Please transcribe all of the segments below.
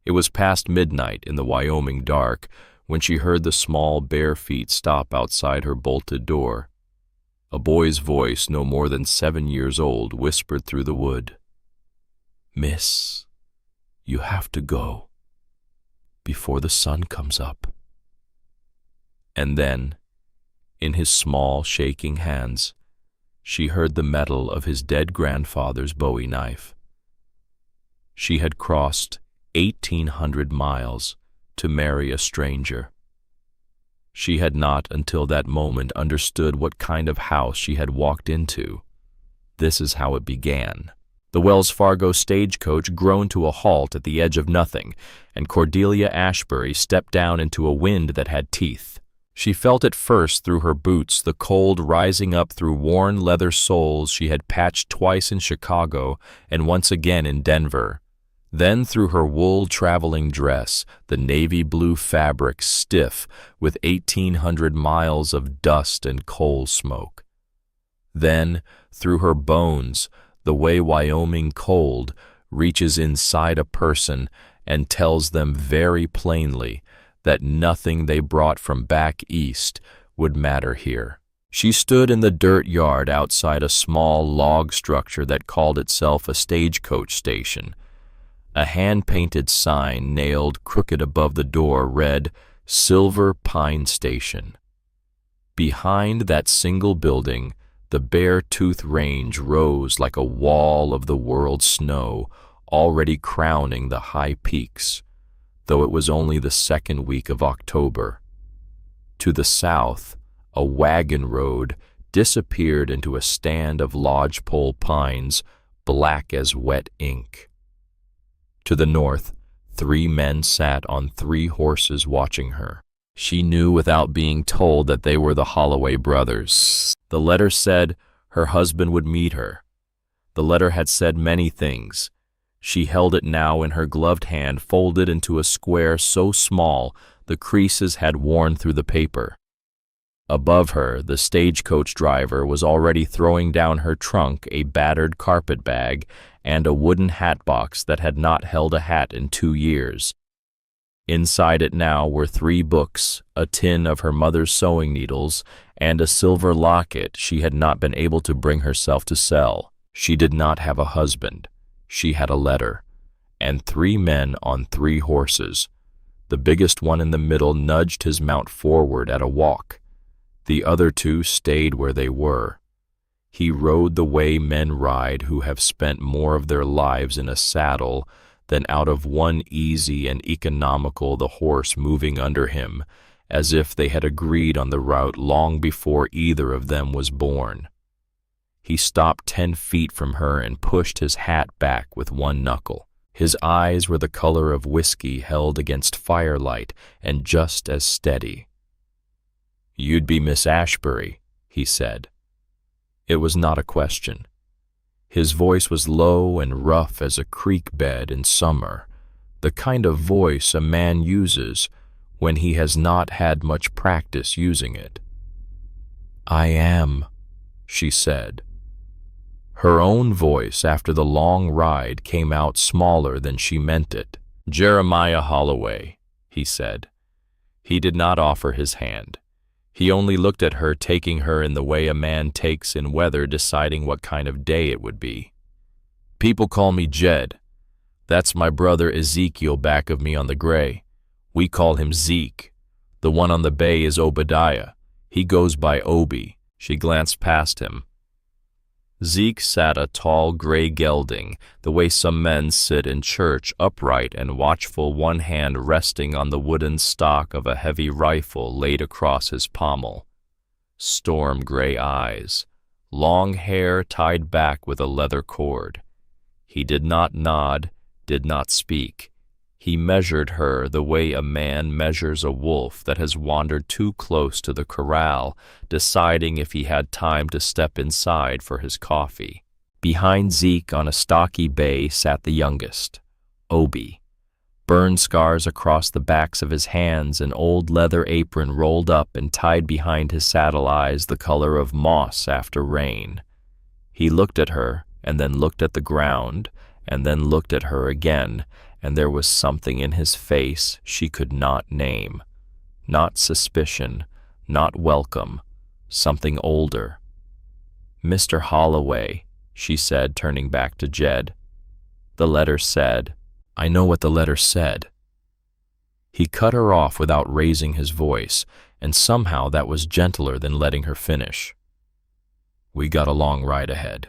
It was past midnight in the Wyoming dark when she heard the small bare feet stop outside her bolted door. A boy's voice, no more than 7 years old, whispered through the wood. "Miss, you have to go before the sun comes up." And then, in his small, shaking hands, she heard the metal of his dead grandfather's Bowie knife. She had crossed 1,800 miles to marry a stranger. She had not until that moment understood what kind of house she had walked into. This is how it began. The Wells Fargo stagecoach groaned to a halt at the edge of nothing, and Cordelia Ashbury stepped down into a wind that had teeth. She felt it first through her boots, the cold rising up through worn leather soles she had patched twice in Chicago and once again in Denver. Then through her wool traveling dress, the navy blue fabric stiff with 1,800 miles of dust and coal smoke. Then through her bones, the way Wyoming cold reaches inside a person and tells them very plainly that nothing they brought from back east would matter here. She stood in the dirt yard outside a small log structure that called itself a stagecoach station. A hand-painted sign nailed crooked above the door read, "Silver Pine Station." Behind that single building, the Beartooth Range rose like a wall of the world's snow, already crowning the high peaks, though it was only the second week of October. To the south, a wagon road disappeared into a stand of lodgepole pines, black as wet ink. To the north, 3 men sat on 3 horses watching her. She knew without being told that they were the Holloway brothers. The letter said her husband would meet her. The letter had said many things. She held it now in her gloved hand, folded into a square so small the creases had worn through the paper. Above her, the stagecoach driver was already throwing down her trunk a battered carpet bag and a wooden hat box that had not held a hat in 2 years. Inside it now were 3 books, a tin of her mother's sewing needles, and a silver locket she had not been able to bring herself to sell. She did not have a husband. She had a letter, and 3 men on 3 horses. The biggest one in the middle nudged his mount forward at a walk. The other 2 stayed where they were. He rode the way men ride who have spent more of their lives in a saddle than out of one easy and economical, the horse moving under him, as if they had agreed on the route long before either of them was born. He stopped 10 feet from her and pushed his hat back with one knuckle. His eyes were the color of whiskey held against firelight and just as steady. "You'd be Miss Ashbury," he said. It was not a question. His voice was low and rough as a creek bed in summer, the kind of voice a man uses when he has not had much practice using it. "I am," she said. Her own voice after the long ride came out smaller than she meant it. "Jeremiah Holloway," he said. He did not offer his hand. He only looked at her, taking her in the way a man takes in weather, deciding what kind of day it would be. "People call me Jed. That's my brother Ezekiel back of me on the gray. We call him Zeke. The one on the bay is Obadiah. He goes by Obi." She glanced past him. Zeke sat a tall gray gelding, the way some men sit in church, upright and watchful, one hand resting on the wooden stock of a heavy rifle laid across his pommel. Storm gray eyes, long hair tied back with a leather cord. He did not nod, did not speak. He measured her the way a man measures a wolf that has wandered too close to the corral, deciding if he had time to step inside for his coffee. Behind Zeke on a stocky bay sat the youngest, Obi. Burn scars across the backs of his hands, an old leather apron rolled up and tied behind his saddle, eyes the color of moss after rain. He looked at her, and then looked at the ground, and then looked at her again, and there was something in his face she could not name. Not suspicion, not welcome, something older. "Mr. Holloway," she said, turning back to Jed. "The letter said." "I know what the letter said." He cut her off without raising his voice, and somehow that was gentler than letting her finish. "We got a long ride ahead.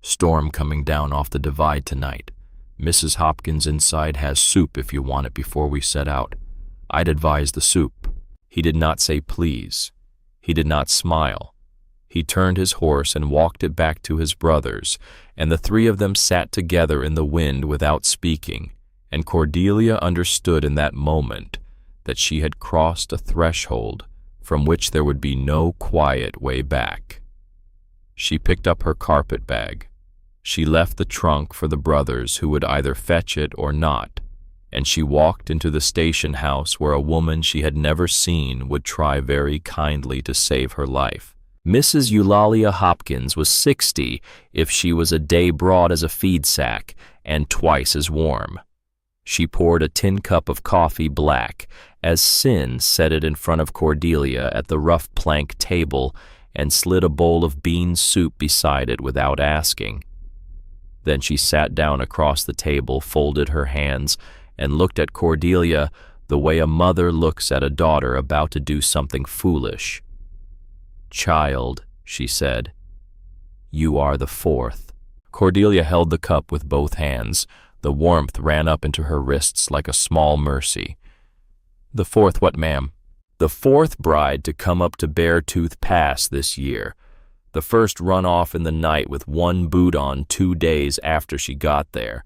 Storm coming down off the divide tonight. Mrs. Hopkins inside has soup if you want it before we set out. I'd advise the soup." He did not say please. He did not smile. He turned his horse and walked it back to his brothers, and the three of them sat together in the wind without speaking, and Cordelia understood in that moment that she had crossed a threshold from which there would be no quiet way back. She picked up her carpet bag. She left the trunk for the brothers who would either fetch it or not, and she walked into the station house where a woman she had never seen would try very kindly to save her life. Mrs. Eulalia Hopkins was 60 if she was a day broad as a feed sack and twice as warm. She poured a tin cup of coffee black as Sin set it in front of Cordelia at the rough plank table and slid a bowl of bean soup beside it without asking. Then she sat down across the table, folded her hands, and looked at Cordelia the way a mother looks at a daughter about to do something foolish. "Child," she said, "you are the fourth." Cordelia held the cup with both hands. The warmth ran up into her wrists like a small mercy. "The fourth what, ma'am?" "The fourth bride to come up to Beartooth Pass this year. The first run off in the night with one boot on 2 days after she got there.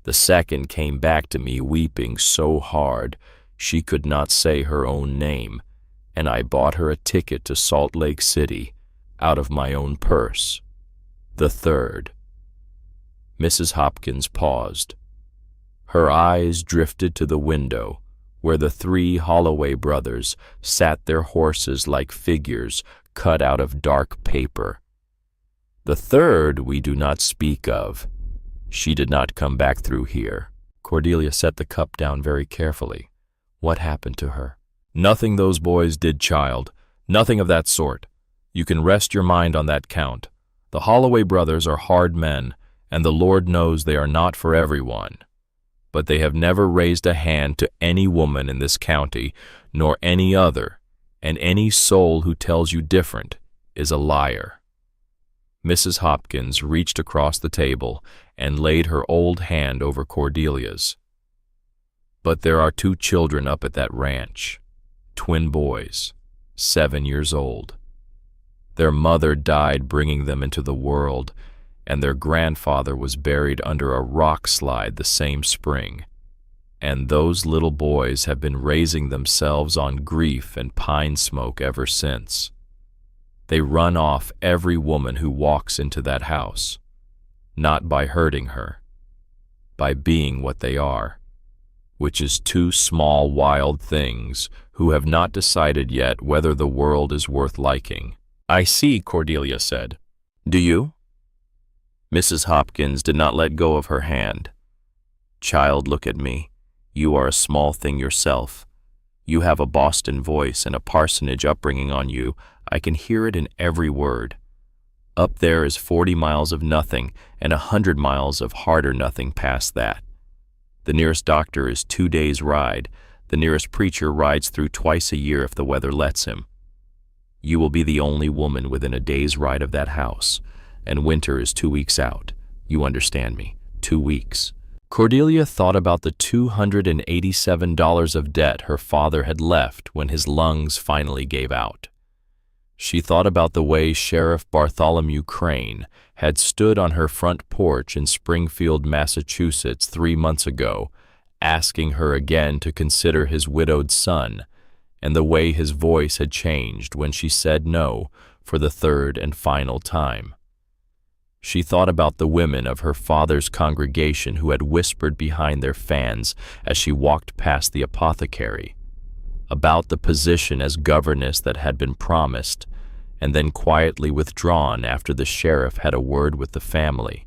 The second came back to me weeping so hard she could not say her own name, and I bought her a ticket to Salt Lake City out of my own purse. The third." Mrs. Hopkins paused. Her eyes drifted to the window, where the 3 Holloway brothers sat their horses like figures cut out of dark paper. "The third we do not speak of. She did not come back through here." Cordelia set the cup down very carefully. "What happened to her?" "Nothing those boys did, child. Nothing of that sort. You can rest your mind on that count. The Holloway brothers are hard men, and the Lord knows they are not for everyone. But they have never raised a hand to any woman in this county, nor any other, and any soul who tells you different is a liar." Mrs. Hopkins reached across the table and laid her old hand over Cordelia's. "But there are 2 children up at that ranch, twin boys, 7 years old. Their mother died bringing them into the world, and their grandfather was buried under a rock slide the same spring. And those little boys have been raising themselves on grief and pine smoke ever since. They run off every woman who walks into that house, not by hurting her, by being what they are, which is 2 small wild things who have not decided yet whether the world is worth liking." "I see," Cordelia said. "Do you?" Mrs. Hopkins did not let go of her hand. "Child, look at me. You are a small thing yourself. You have a Boston voice and a parsonage upbringing on you. I can hear it in every word. Up there is 40 miles of nothing and 100 miles of harder nothing past that. The nearest doctor is 2 days' ride. The nearest preacher rides through twice a year if the weather lets him. You will be the only woman within a day's ride of that house, and winter is 2 weeks out. You understand me, 2 weeks." Cordelia thought about the $287 of debt her father had left when his lungs finally gave out. She thought about the way Sheriff Bartholomew Crane had stood on her front porch in Springfield, Massachusetts 3 months ago, asking her again to consider his widowed son, and the way his voice had changed when she said no for the 3rd and final time. She thought about the women of her father's congregation who had whispered behind their fans as she walked past the apothecary, about the position as governess that had been promised and then quietly withdrawn after the sheriff had a word with the family,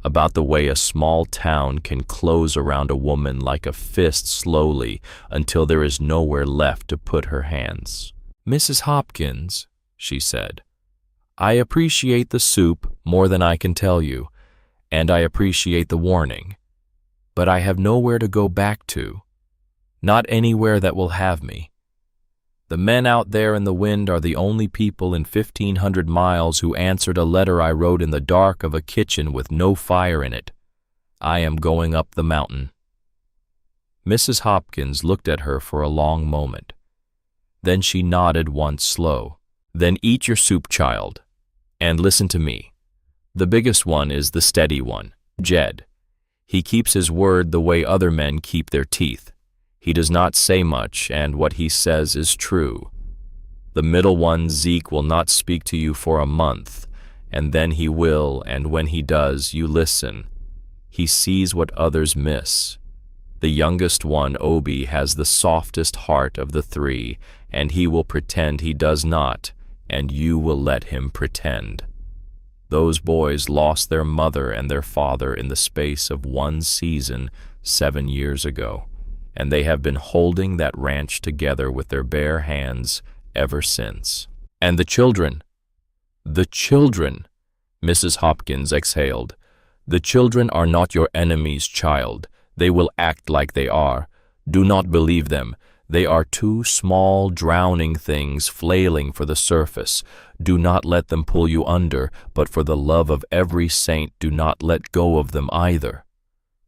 about the way a small town can close around a woman like a fist slowly until there is nowhere left to put her hands. "Mrs. Hopkins," she said, "I appreciate the soup more than I can tell you, and I appreciate the warning, but I have nowhere to go back to, not anywhere that will have me. The men out there in the wind are the only people in 1,500 miles who answered a letter I wrote in the dark of a kitchen with no fire in it. I am going up the mountain." Mrs. Hopkins looked at her for a long moment. Then she nodded once slow. "Then eat your soup, child, and listen to me. The biggest one is the steady one, Jed. He keeps his word the way other men keep their teeth. He does not say much, and what he says is true. The middle one, Zeke, will not speak to you for a month, and then he will, and when he does, you listen. He sees what others miss. The youngest one, Obi, has the softest heart of the three, and he will pretend he does not, and you will let him pretend. Those boys lost their mother and their father in the space of one season 7 years ago, and they have been holding that ranch together with their bare hands ever since. And the children, Mrs. Hopkins exhaled. The children are not your enemy's child. They will act like they are. Do not believe them. They are two small, drowning things flailing for the surface. Do not let them pull you under, but for the love of every saint, do not let go of them either.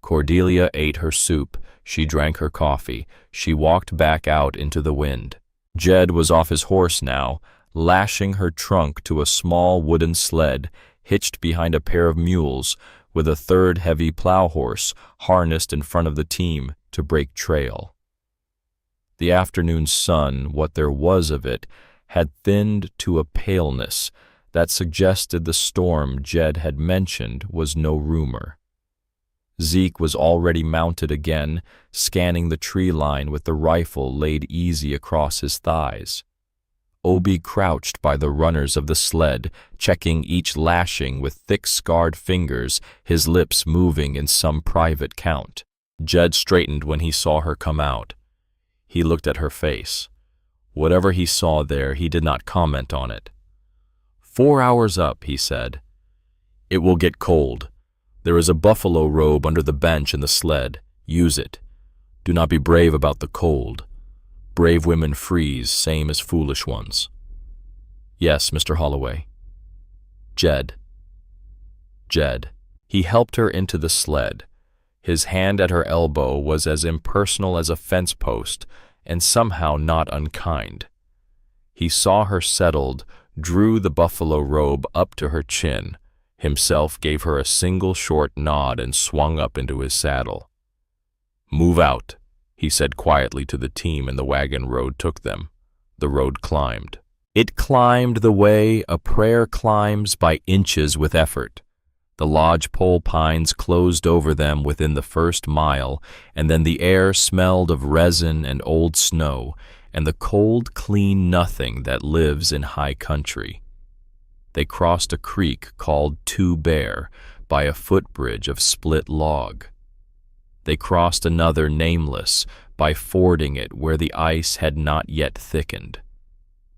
Cordelia ate her soup. She drank her coffee. She walked back out into the wind. Jed was off his horse now, lashing her trunk to a small wooden sled hitched behind a pair of mules, with a third heavy plow horse harnessed in front of the team to break trail. The afternoon sun, what there was of it, had thinned to a paleness that suggested the storm Jed had mentioned was no rumor. Zeke was already mounted again, scanning the tree line with the rifle laid easy across his thighs. Obi crouched by the runners of the sled, checking each lashing with thick scarred fingers, his lips moving in some private count. Jed straightened when he saw her come out. He looked at her face. Whatever he saw there, he did not comment on it. 4 hours up, he said. It will get cold. There is a buffalo robe under the bench in the sled. Use it. Do not be brave about the cold. Brave women freeze, same as foolish ones. Yes, Mr. Holloway. Jed. He helped her into the sled. His hand at her elbow was as impersonal as a fence post, and somehow not unkind. He saw her settled, drew the buffalo robe up to her chin, himself gave her a single short nod and swung up into his saddle. Move out, he said quietly to the team, and the wagon road took them. The road climbed. It climbed the way a prayer climbs by inches with effort. The lodgepole pines closed over them within the first mile, and then the air smelled of resin and old snow, and the cold, clean nothing that lives in high country. They crossed a creek called Two Bear by a footbridge of split log. They crossed another nameless by fording it where the ice had not yet thickened.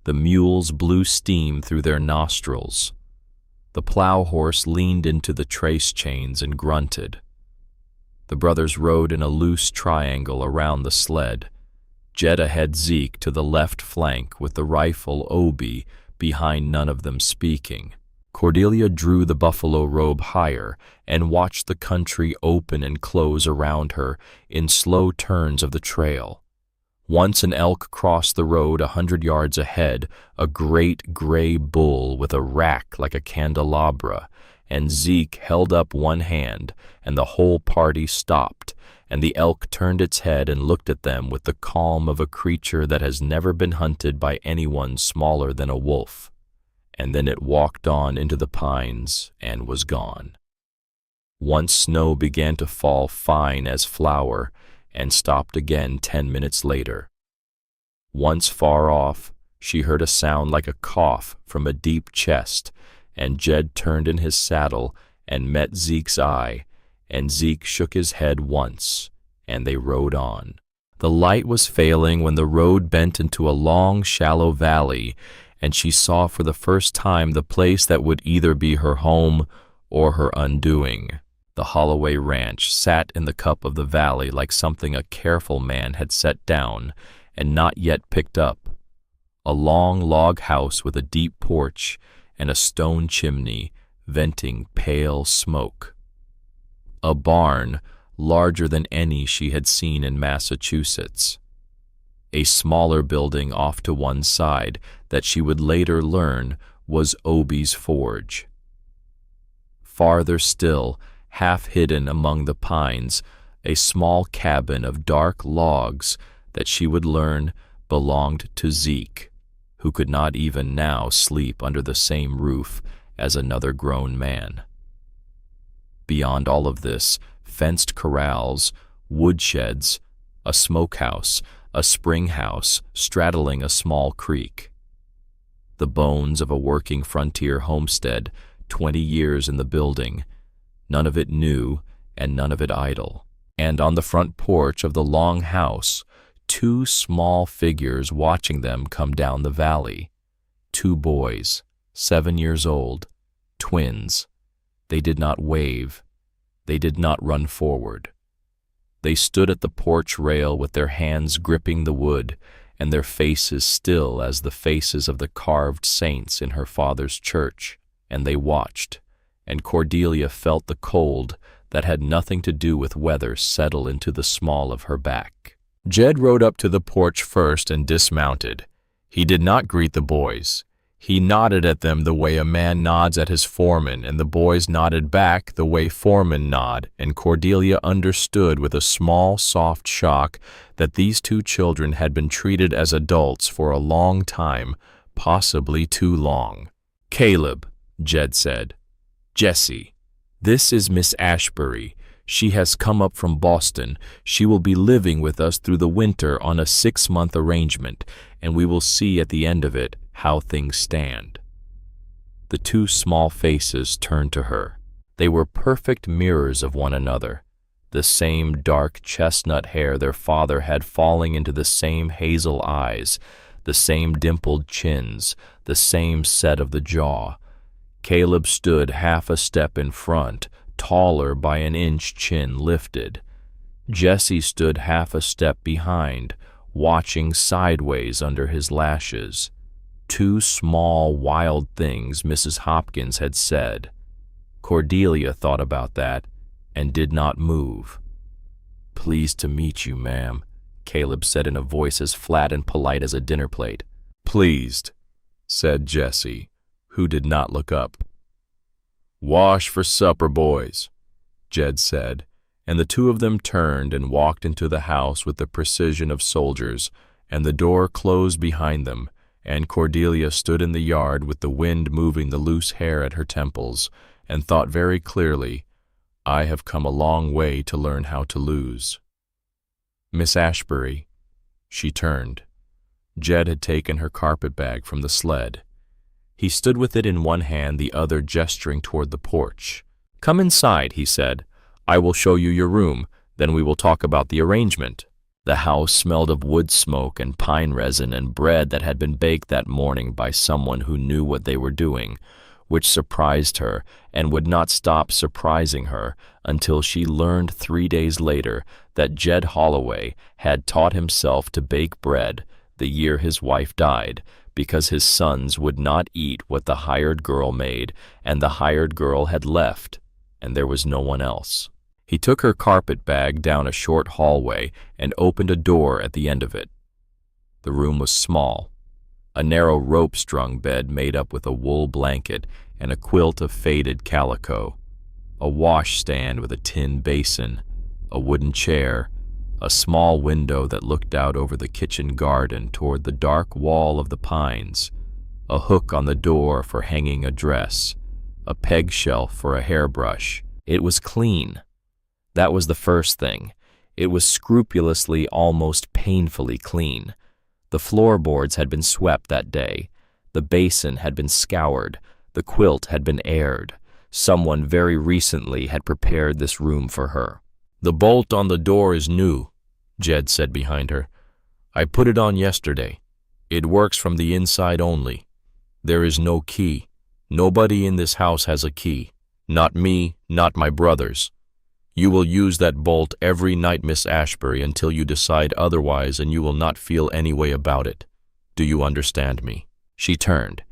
The mules blew steam through their nostrils. The plow horse leaned into the trace chains and grunted. The brothers rode in a loose triangle around the sled. Jed had Zeke to the left flank with the rifle Obi behind, none of them speaking. Cordelia drew the buffalo robe higher and watched the country open and close around her in slow turns of the trail. Once an elk crossed the road 100 yards ahead, a great gray bull with a rack like a candelabra, and Zeke held up one hand, and the whole party stopped, and the elk turned its head and looked at them with the calm of a creature that has never been hunted by anyone smaller than a wolf. And then it walked on into the pines and was gone. Once snow began to fall fine as flour, and stopped again 10 minutes later. Once far off, she heard a sound like a cough from a deep chest, and Jed turned in his saddle and met Zeke's eye, and Zeke shook his head once, and they rode on. The light was failing when the road bent into a long, shallow valley, and she saw for the first time the place that would either be her home or her undoing. The Holloway ranch sat in the cup of the valley like something a careful man had set down and not yet picked up. A long log house with a deep porch and a stone chimney venting pale smoke. A barn larger than any she had seen in Massachusetts. A smaller building off to one side that she would later learn was Obie's forge. Farther still, half hidden among the pines, a small cabin of dark logs that she would learn belonged to Zeke, who could not even now sleep under the same roof as another grown man. Beyond all of this, fenced corrals, woodsheds, a smokehouse, a spring house straddling a small creek. The bones of a working frontier homestead, 20 years in the building, none of it new and none of it idle. And on the front porch of the long house, 2 small figures watching them come down the valley. 2 boys, 7 years old, twins. They did not wave. They did not run forward. They stood at the porch rail with their hands gripping the wood and their faces still as the faces of the carved saints in her father's church, and they watched, and Cordelia felt the cold that had nothing to do with weather settle into the small of her back. Jed rode up to the porch first and dismounted. He did not greet the boys. He nodded at them the way a man nods at his foreman, and the boys nodded back the way foremen nod, and Cordelia understood with a small, soft shock that these 2 children had been treated as adults for a long time, possibly too long. "Caleb," Jed said. "Jesse, this is Miss Ashbury. She has come up from Boston. She will be living with us through the winter on a 6-month arrangement, and we will see at the end of it how things stand." The 2 small faces turned to her. They were perfect mirrors of one another. The same dark chestnut hair their father had falling into the same hazel eyes, the same dimpled chins, the same set of the jaw. Caleb stood half a step in front, taller by an inch, chin lifted. Jesse stood half a step behind, watching sideways under his lashes. 2 small, wild things Mrs. Hopkins had said. Cordelia thought about that and did not move. "Pleased to meet you, ma'am," Caleb said in a voice as flat and polite as a dinner plate. "Pleased," said Jesse, who did not look up. "Wash for supper, boys," Jed said, and the 2 of them turned and walked into the house with the precision of soldiers, and the door closed behind them, and Cordelia stood in the yard with the wind moving the loose hair at her temples, and thought very clearly, "I have come a long way to learn how to lose." "Miss Ashbury," she turned. Jed had taken her carpet bag from the sled. He stood with it in one hand, the other gesturing toward the porch. "Come inside," he said. "I will show you your room, then we will talk about the arrangement." The house smelled of wood smoke and pine resin and bread that had been baked that morning by someone who knew what they were doing, which surprised her and would not stop surprising her until she learned 3 days later that Jed Holloway had taught himself to bake bread the year his wife died, because his sons would not eat what the hired girl made, and the hired girl had left, and there was no one else. He took her carpet bag down a short hallway and opened a door at the end of it. The room was small. A narrow rope-strung bed made up with a wool blanket and a quilt of faded calico, a washstand with a tin basin, a wooden chair, a small window that looked out over the kitchen garden toward the dark wall of the pines, a hook on the door for hanging a dress, a peg shelf for a hairbrush. It was clean. That was the first thing. It was scrupulously, almost painfully clean. The floorboards had been swept that day. The basin had been scoured. The quilt had been aired. Someone very recently had prepared this room for her. "The bolt on the door is new," Jed said behind her. "I put it on yesterday. It works from the inside only. There is no key. Nobody in this house has a key. Not me, not my brothers. You will use that bolt every night, Miss Ashbury, until you decide otherwise, and you will not feel any way about it. Do you understand me?" She turned.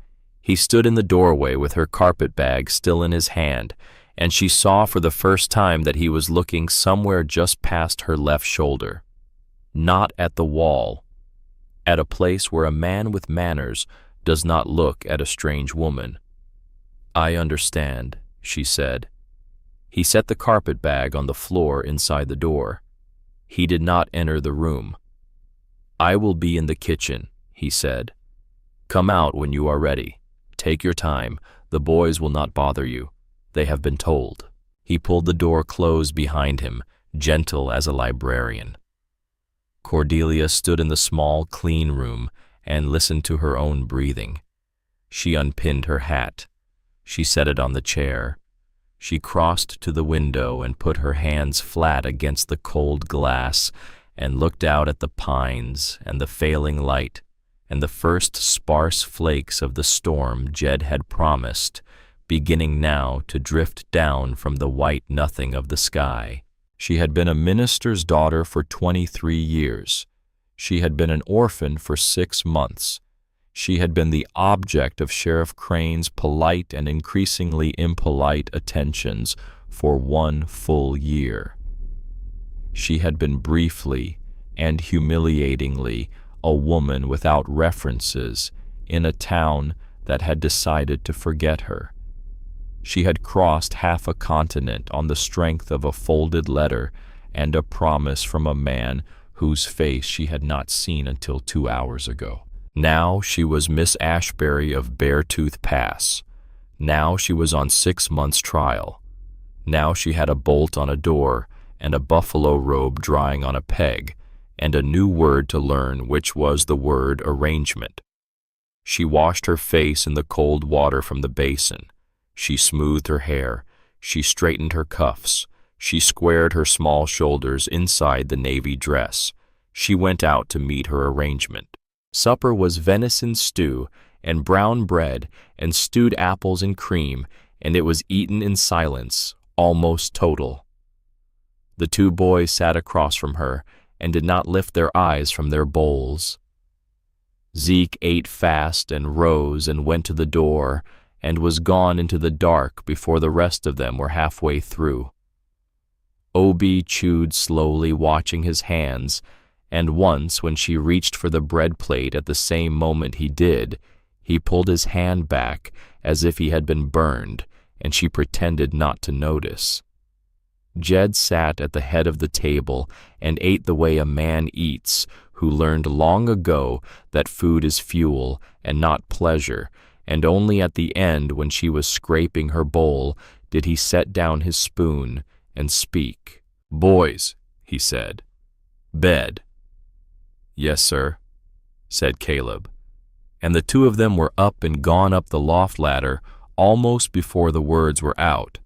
He stood in the doorway with her carpet bag still in his hand, and she saw for the first time that he was looking somewhere just past her left shoulder. Not at the wall. At a place where a man with manners does not look at a strange woman. "I understand," she said. He set the carpet bag on the floor inside the door. He did not enter the room. "I will be in the kitchen," he said. "Come out when you are ready. Take your time. The boys will not bother you. They have been told." He pulled the door closed behind him, gentle as a librarian. Cordelia stood in the small, clean room and listened to her own breathing. She unpinned her hat. She set it on the chair. She crossed to the window and put her hands flat against the cold glass and looked out at the pines and the failing light and the first sparse flakes of the storm Jed had promised, beginning now to drift down from the white nothing of the sky. She had been a minister's daughter for 23 years. She had been an orphan for 6 months. She had been the object of Sheriff Crane's polite and increasingly impolite attentions for 1 full year. She had been briefly and humiliatingly a woman without references in a town that had decided to forget her. She had crossed half a continent on the strength of a folded letter and a promise from a man whose face she had not seen until 2 hours ago. Now she was Miss Ashbury of Beartooth Pass. Now she was on 6 months' trial. Now she had a bolt on a door and a buffalo robe drying on a peg, and a new word to learn, which was the word arrangement. She washed her face in the cold water from the basin. She smoothed her hair. She straightened her cuffs. She squared her small shoulders inside the navy dress. She went out to meet her arrangement. Supper was venison stew and brown bread and stewed apples and cream, and it was eaten in silence, almost total. The 2 boys sat across from her and did not lift their eyes from their bowls. Zeke ate fast and rose and went to the door and was gone into the dark before the rest of them were halfway through. Obie chewed slowly, watching his hands, and once when she reached for the bread plate at the same moment he did, he pulled his hand back as if he had been burned, and she pretended not to notice. Jed sat at the head of the table and ate the way a man eats who learned long ago that food is fuel and not pleasure, and only at the end, when she was scraping her bowl, did he set down his spoon and speak. "Boys," he said. "Bed." "Yes, sir," said Caleb. And the 2 of them were up and gone up the loft ladder almost before the words were out,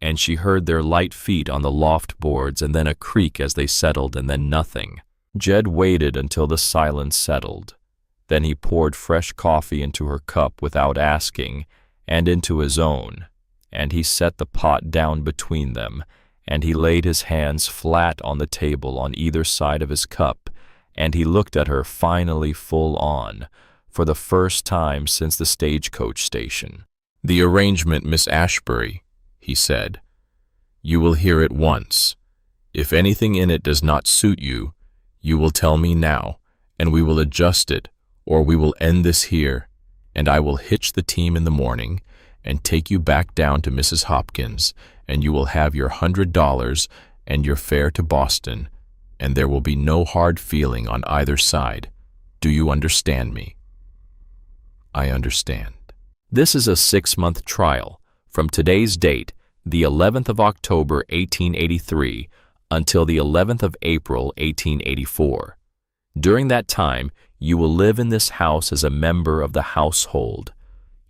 and she heard their light feet on the loft boards and then a creak as they settled and then nothing. Jed waited until the silence settled. Then he poured fresh coffee into her cup without asking, and into his own, and he set the pot down between them, and he laid his hands flat on the table on either side of his cup, and he looked at her finally full on, for the first time since the stagecoach station. "The arrangement, Miss Ashbury," he said. "You will hear it once. If anything in it does not suit you, you will tell me now, and we will adjust it, or we will end this here, and I will hitch the team in the morning and take you back down to Mrs. Hopkins, and you will have your $100 and your fare to Boston, and there will be no hard feeling on either side. Do you understand me?" "I understand." This is a 6-month trial, from today's date, the 11th of October, 1883, until the 11th of April, 1884. During that time, you will live in this house as a member of the household.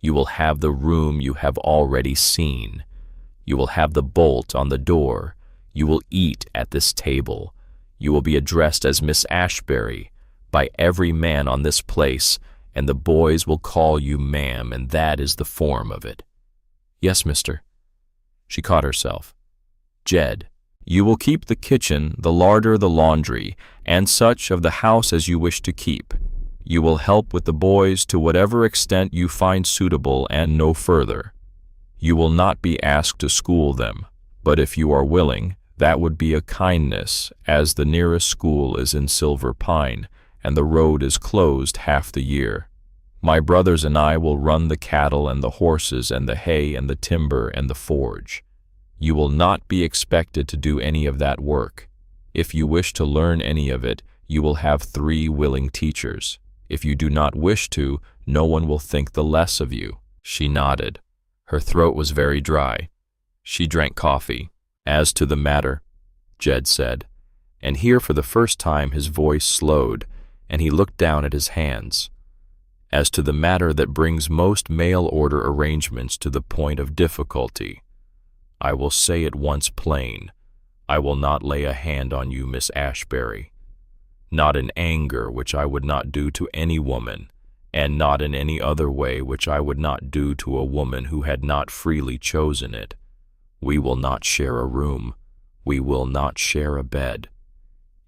You will have the room you have already seen. You will have the bolt on the door. You will eat at this table. You will be addressed as Miss Ashbury by every man on this place, and the boys will call you ma'am, and that is the form of it." "Yes, mister." She caught herself. "Jed, you will keep the kitchen, the larder, the laundry, and such of the house as you wish to keep. You will help with the boys to whatever extent you find suitable and no further. You will not be asked to school them, but if you are willing, that would be a kindness, as the nearest school is in Silver Pine, and the road is closed half the year. My brothers and I will run the cattle and the horses and the hay and the timber and the forge. You will not be expected to do any of that work. If you wish to learn any of it, you will have 3 willing teachers. If you do not wish to, no one will think the less of you." She nodded. Her throat was very dry. She drank coffee. "As to the matter," Jed said, and here for the first time his voice slowed, and he looked down at his hands. "As to the matter that brings most mail-order arrangements to the point of difficulty, I will say it once plain. I will not lay a hand on you, Miss Ashbury. Not in anger, which I would not do to any woman, and not in any other way which I would not do to a woman who had not freely chosen it. We will not share a room. We will not share a bed.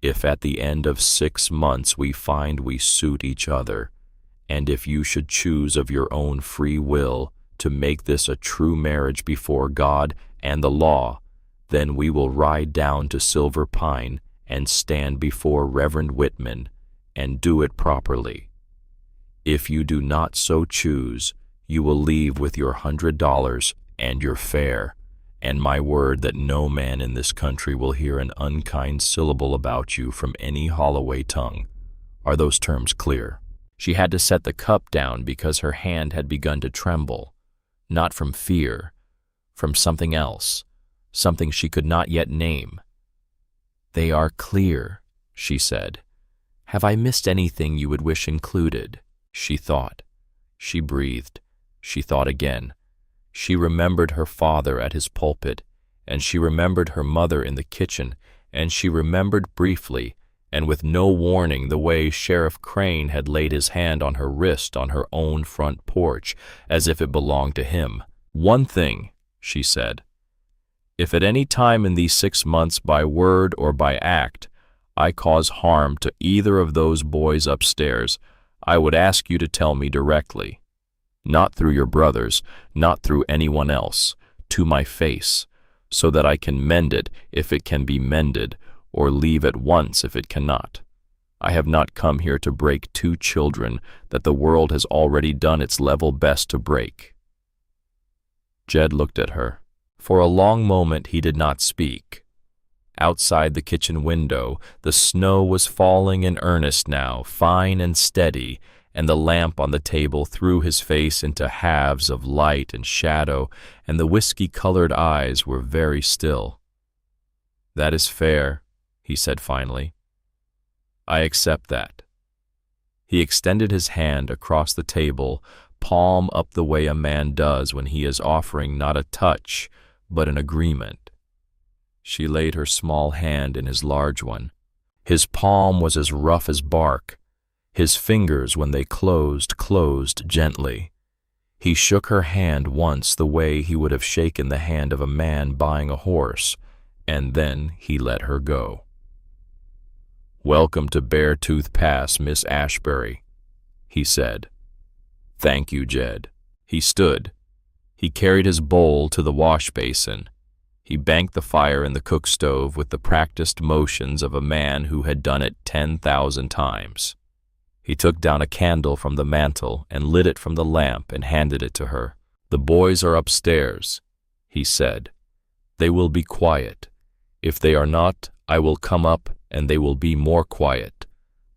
If at the end of 6 months we find we suit each other, and if you should choose of your own free will to make this a true marriage before God and the law, then we will ride down to Silver Pine and stand before Reverend Whitman and do it properly. If you do not so choose, you will leave with your $100 and your fare, and my word that no man in this country will hear an unkind syllable about you from any Holloway tongue. Are those terms clear?" She had to set the cup down because her hand had begun to tremble, not from fear, from something else, something she could not yet name. "They are clear," she said. "Have I missed anything you would wish included?" She thought. She breathed. She thought again. She remembered her father at his pulpit, and she remembered her mother in the kitchen, and she remembered briefly, and with no warning, the way Sheriff Crane had laid his hand on her wrist on her own front porch, as if it belonged to him. "One thing," she said. "If at any time in these 6 months, by word or by act, I cause harm to either of those boys upstairs, I would ask you to tell me directly. Not through your brothers, not through anyone else, to my face, so that I can mend it if it can be mended, or leave at once if it cannot. I have not come here to break 2 children that the world has already done its level best to break." Jed looked at her. For a long moment he did not speak. Outside the kitchen window, the snow was falling in earnest now, fine and steady, and the lamp on the table threw his face into halves of light and shadow, and the whiskey-colored eyes were very still. "That is fair," he said finally. "I accept that." He extended his hand across the table, palm up the way a man does when he is offering not a touch, but an agreement. She laid her small hand in his large one. His palm was as rough as bark. His fingers, when they closed gently. He shook her hand once the way he would have shaken the hand of a man buying a horse, and then he let her go. "Welcome to Beartooth Pass, Miss Ashbury," he said. "Thank you, Jed." He stood. He carried his bowl to the wash basin. He banked the fire in the cook stove with the practiced motions of a man who had done it 10,000 times. He took down a candle from the mantel and lit it from the lamp and handed it to her. "The boys are upstairs," he said. "They will be quiet. If they are not, I will come up and they will be more quiet.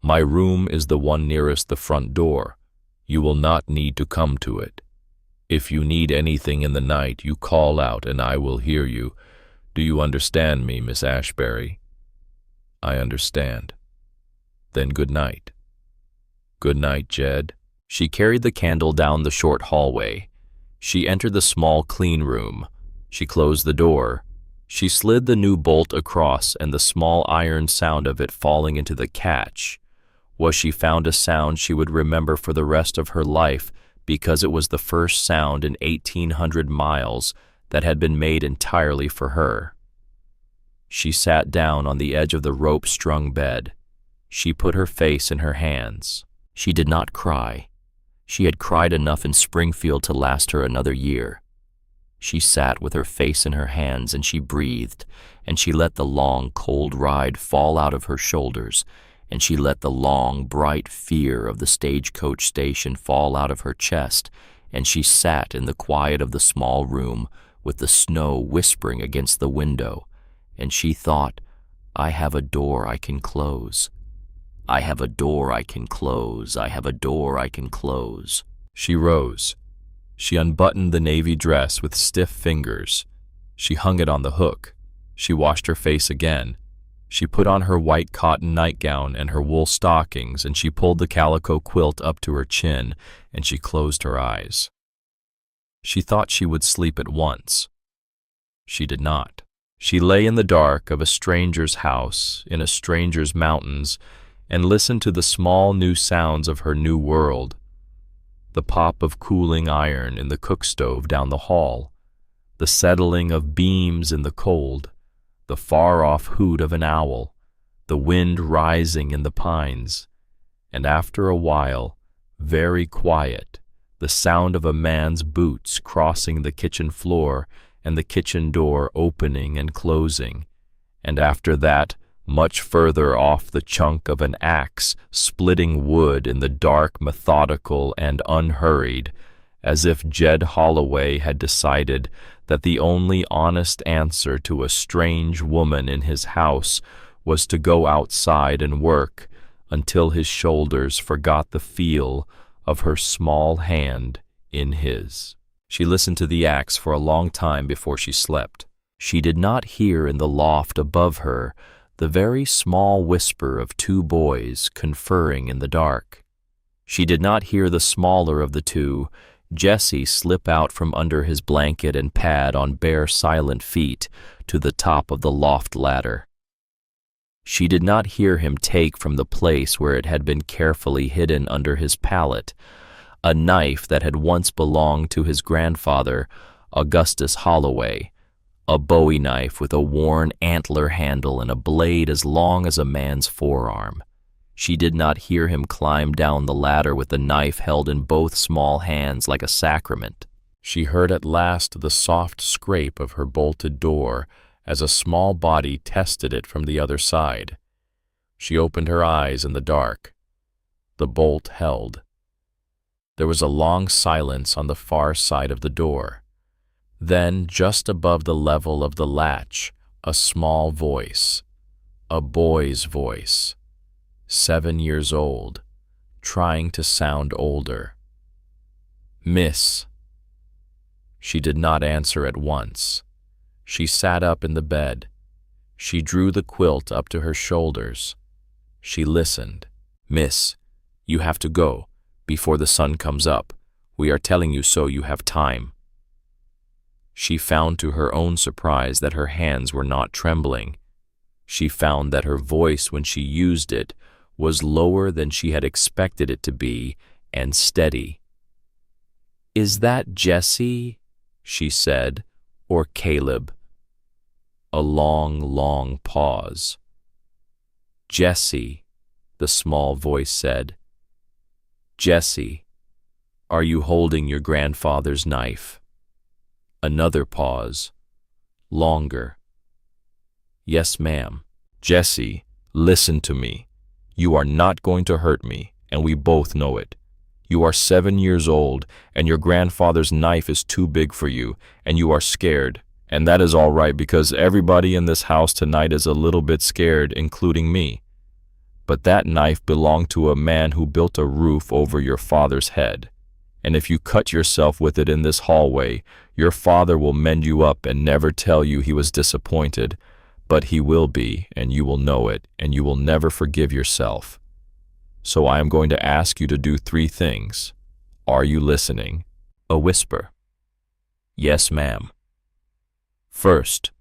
My room is the one nearest the front door. You will not need to come to it. If you need anything in the night, you call out and I will hear you. Do you understand me, Miss Ashbury?" "I understand." "Then good night." "Good night, Jed." She carried the candle down the short hallway. She entered the small clean room. She closed the door. She slid the new bolt across, and the small iron sound of it falling into the catch was she found a sound she would remember for the rest of her life, because it was the first sound in 1,800 miles that had been made entirely for her. She sat down on the edge of the rope-strung bed. She put her face in her hands. She did not cry. She had cried enough in Springfield to last her another year. She sat with her face in her hands, and she breathed, and she let the long, cold ride fall out of her shoulders, and she let the long, bright fear of the stagecoach station fall out of her chest, and she sat in the quiet of the small room with the snow whispering against the window, and she thought, I have a door I can close. I have a door I can close. I have a door I can close. She rose. She unbuttoned the navy dress with stiff fingers. She hung it on the hook. She washed her face again. She put on her white cotton nightgown and her wool stockings, and she pulled the calico quilt up to her chin, and she closed her eyes. She thought she would sleep at once. She did not. She lay in the dark of a stranger's house, in a stranger's mountains, and listened to the small new sounds of her new world. The pop of cooling iron in the cook stove down the hall, the settling of beams in the cold, the far-off hoot of an owl, the wind rising in the pines, and after a while, very quiet, the sound of a man's boots crossing the kitchen floor and the kitchen door opening and closing, and after that, much further off, the chunk of an axe splitting wood in the dark, methodical and unhurried, as if Jed Holloway had decided that the only honest answer to a strange woman in his house was to go outside and work until his shoulders forgot the feel of her small hand in his. She listened to the axe for a long time before she slept. She did not hear in the loft above her the very small whisper of two boys conferring in the dark. She did not hear the smaller of the two, Jesse, slip out from under his blanket and pad on bare, silent feet to the top of the loft ladder. She did not hear him take from the place where it had been carefully hidden under his pallet a knife that had once belonged to his grandfather, Augustus Holloway, a Bowie knife with a worn antler handle and a blade as long as a man's forearm. She did not hear him climb down the ladder with the knife held in both small hands like a sacrament. She heard at last the soft scrape of her bolted door as a small body tested it from the other side. She opened her eyes in the dark. The bolt held. There was a long silence on the far side of the door. Then, just above the level of the latch, a small voice, a boy's voice, 7 years old, trying to sound older. "Miss." She did not answer at once. She sat up in the bed. She drew the quilt up to her shoulders. She listened. "Miss, you have to go before the sun comes up. We are telling you so you have time." She found to her own surprise that her hands were not trembling. She found that her voice, when she used it, was lower than she had expected it to be and steady. "Is that Jesse?" she said, "or Caleb?" A long, long pause. "Jesse," the small voice said. "Jesse, are you holding your grandfather's knife?" Another pause. Longer. "Yes, ma'am." "Jesse, listen to me. You are not going to hurt me, and we both know it. You are 7 years old, and your grandfather's knife is too big for you, and you are scared. And that is all right, because everybody in this house tonight is a little bit scared, including me. But that knife belonged to a man who built a roof over your father's head. And if you cut yourself with it in this hallway, your father will mend you up and never tell you he was disappointed. But he will be, and you will know it, and you will never forgive yourself. So I am going to ask you to do 3 things. Are you listening?" A whisper. "Yes, ma'am." First,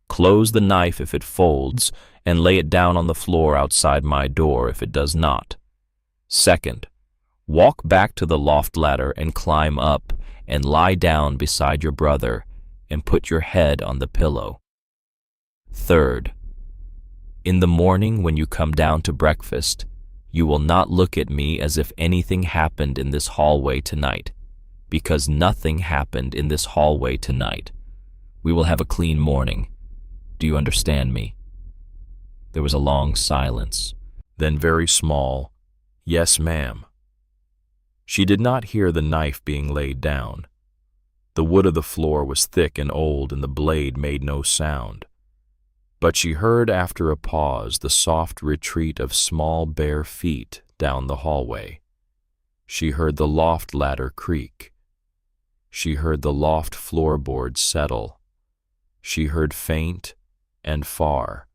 close the knife if it folds, and lay it down on the floor outside my door if it does not. Second, walk back to the loft ladder and climb up and lie down beside your brother and put your head on the pillow. Third, in the morning when you come down to breakfast, you will not look at me as if anything happened in this hallway tonight, because nothing happened in this hallway tonight. We will have a clean morning. Do you understand me? There was a long silence, then very small, "Yes, ma'am." She did not hear the knife being laid down. The wood of the floor was thick and old, and the blade made no sound. But she heard after a pause the soft retreat of small bare feet down the hallway. She heard the loft ladder creak. She heard the loft floorboards settle. She heard faint and far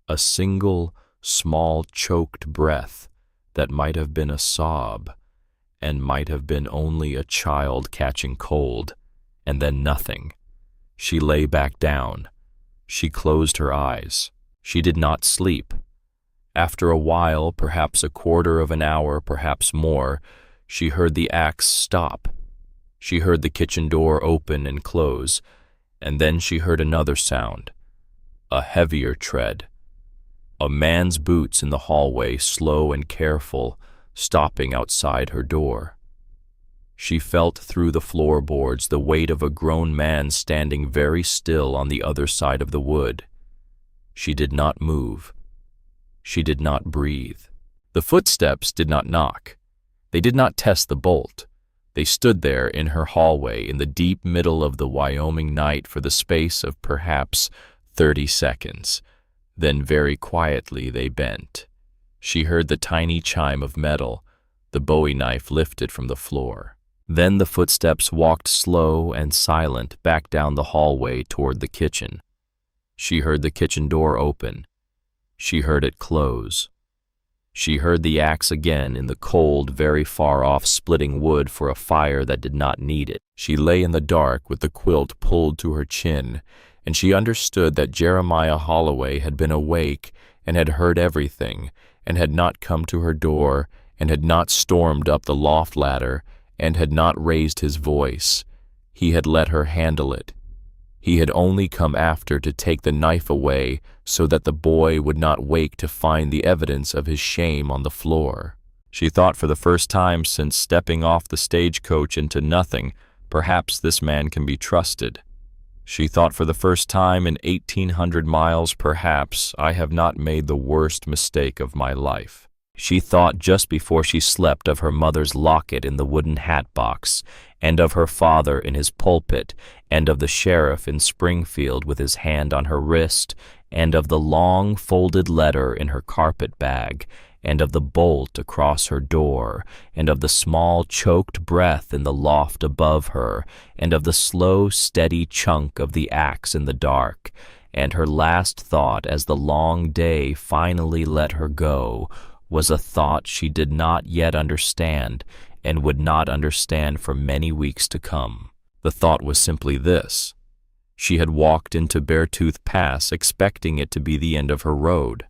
a single, small, choked breath that might have been a sob and might have been only a child catching cold, and then nothing. She lay back down. She closed her eyes. She did not sleep. After a while, perhaps a quarter of an hour, perhaps more, she heard the axe stop. She heard the kitchen door open and close, and then she heard another sound, a heavier tread. A man's boots in the hallway, slow and careful, stopping outside her door. She felt through the floorboards the weight of a grown man standing very still on the other side of the wood. She did not move. She did not breathe. The footsteps did not knock. They did not test the bolt. They stood there in her hallway in the deep middle of the Wyoming night for the space of perhaps 30 seconds. Then very quietly they bent. She heard the tiny chime of metal, the Bowie knife lifted from the floor. Then the footsteps walked slow and silent back down the hallway toward the kitchen. She heard the kitchen door open. She heard it close. She heard the axe again in the cold, very far-off splitting wood for a fire that did not need it. She lay in the dark with the quilt pulled to her chin, and she understood that Jeremiah Holloway had been awake and had heard everything, and had not come to her door, and had not stormed up the loft ladder, and had not raised his voice. He had let her handle it. He had only come after to take the knife away so that the boy would not wake to find the evidence of his shame on the floor. She thought for the first time since stepping off the stagecoach into nothing, perhaps this man can be trusted. She thought for the first time in 1,800 miles, perhaps I have not made the worst mistake of my life. She thought just before she slept of her mother's locket in the wooden hat box, and of her father in his pulpit, and of the sheriff in Springfield with his hand on her wrist, and of the long folded letter in her carpet bag, and of the bolt across her door, and of the small choked breath in the loft above her, and of the slow, steady chunk of the axe in the dark. And her last thought as the long day finally let her go was a thought she did not yet understand and would not understand for many weeks to come. The thought was simply this: she had walked into Beartooth Pass expecting it to be the end of her road.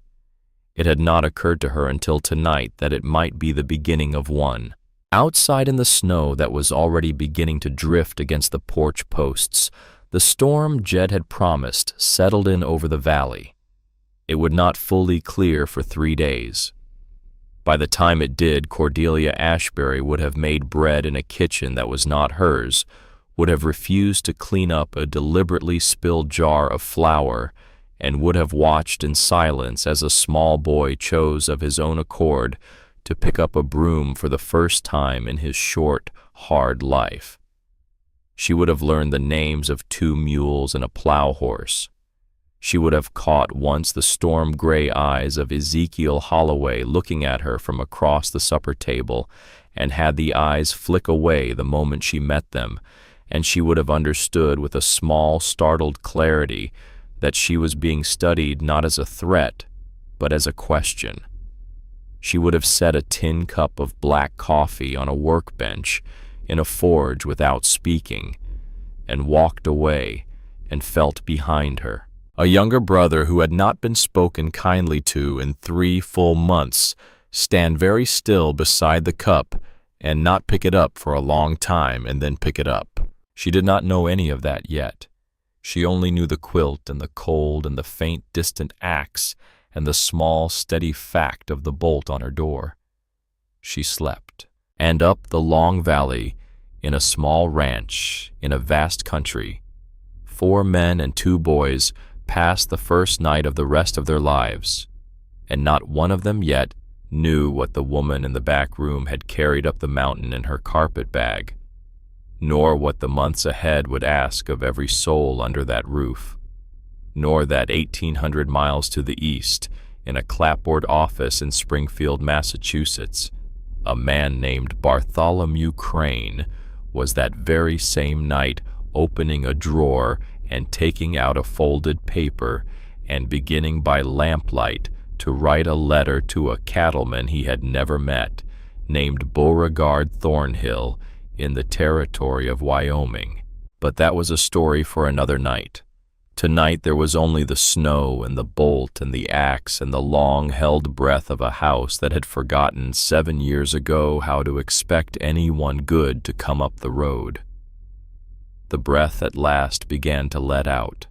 It had not occurred to her until tonight that it might be the beginning of one. Outside in the snow that was already beginning to drift against the porch posts, the storm Jed had promised settled in over the valley. It would not fully clear for 3 days. By the time it did, Cordelia Ashbury would have made bread in a kitchen that was not hers, would have refused to clean up a deliberately spilled jar of flour, and would have watched in silence as a small boy chose of his own accord to pick up a broom for the first time in his short, hard life. She would have learned the names of 2 mules and a plow horse. She would have caught once the storm-gray eyes of Ezekiel Holloway looking at her from across the supper table, and had the eyes flick away the moment she met them, and she would have understood with a small, startled clarity that she was being studied not as a threat, but as a question. She would have set a tin cup of black coffee on a workbench in a forge without speaking, and walked away, and felt behind her. A younger brother who had not been spoken kindly to in 3 full months stand very still beside the cup and not pick it up for a long time and then pick it up. She did not know any of that yet. She only knew the quilt and the cold and the faint distant axe and the small steady fact of the bolt on her door. She slept. And up the long valley, in a small ranch, in a vast country, 4 men and 2 boys passed the first night of the rest of their lives, and not one of them yet knew what the woman in the back room had carried up the mountain in her carpet bag, nor what the months ahead would ask of every soul under that roof, nor that 1,800 miles to the east, in a clapboard office in Springfield, Massachusetts, a man named Bartholomew Crane was that very same night opening a drawer and taking out a folded paper and beginning by lamplight to write a letter to a cattleman he had never met, named Beauregard Thornhill, in the territory of Wyoming. But that was a story for another night. Tonight there was only the snow and the bolt and the axe and the long-held breath of a house that had forgotten 7 years ago how to expect anyone good to come up the road. The breath at last began to let out.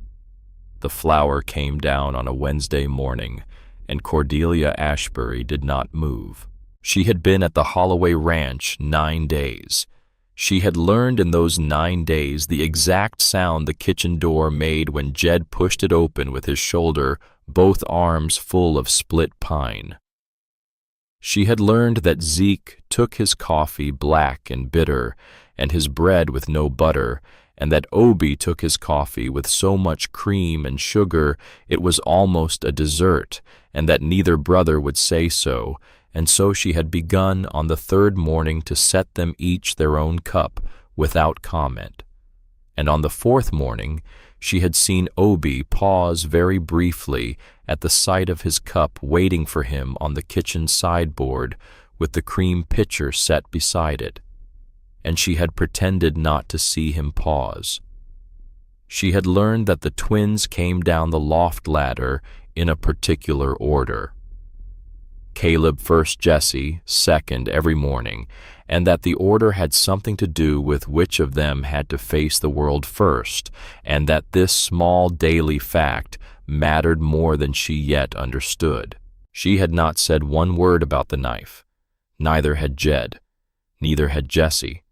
The flour came down on a Wednesday morning, and Cordelia Ashbury did not move. She had been at the Holloway Ranch 9 days. She had learned in those 9 days the exact sound the kitchen door made when Jed pushed it open with his shoulder, both arms full of split pine. She had learned that Zeke took his coffee black and bitter, and his bread with no butter, and that Obie took his coffee with so much cream and sugar it was almost a dessert, and that neither brother would say so, and so she had begun on the 3rd morning to set them each their own cup without comment. And on the 4th morning she had seen Obie pause very briefly at the sight of his cup waiting for him on the kitchen sideboard with the cream pitcher set beside it, and she had pretended not to see him pause. She had learned that the twins came down the loft ladder in a particular order. Caleb first, Jesse second every morning, and that the order had something to do with which of them had to face the world first, and that this small daily fact mattered more than she yet understood. She had not said one word about the knife. Neither had Jed. Neither had Jesse.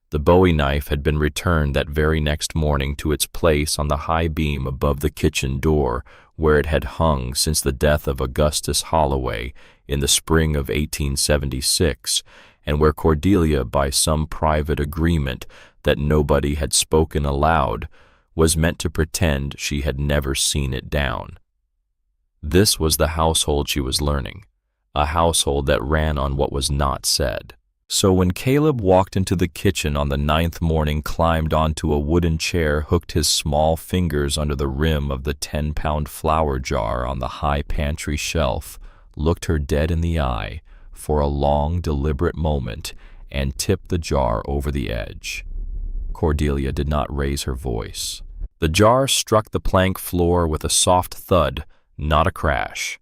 The Bowie knife had been returned that very next morning to its place on the high beam above the kitchen door, where it had hung since the death of Augustus Holloway in the spring of 1876, and where Cordelia, by some private agreement that nobody had spoken aloud, was meant to pretend she had never seen it down. This was the household she was learning, a household that ran on what was not said. So when Caleb walked into the kitchen on the 9th morning, climbed onto a wooden chair, hooked his small fingers under the rim of the 10-pound flour jar on the high pantry shelf, looked her dead in the eye for a long, deliberate moment, and tipped the jar over the edge. Cordelia did not raise her voice. The jar struck the plank floor with a soft thud, not a crash.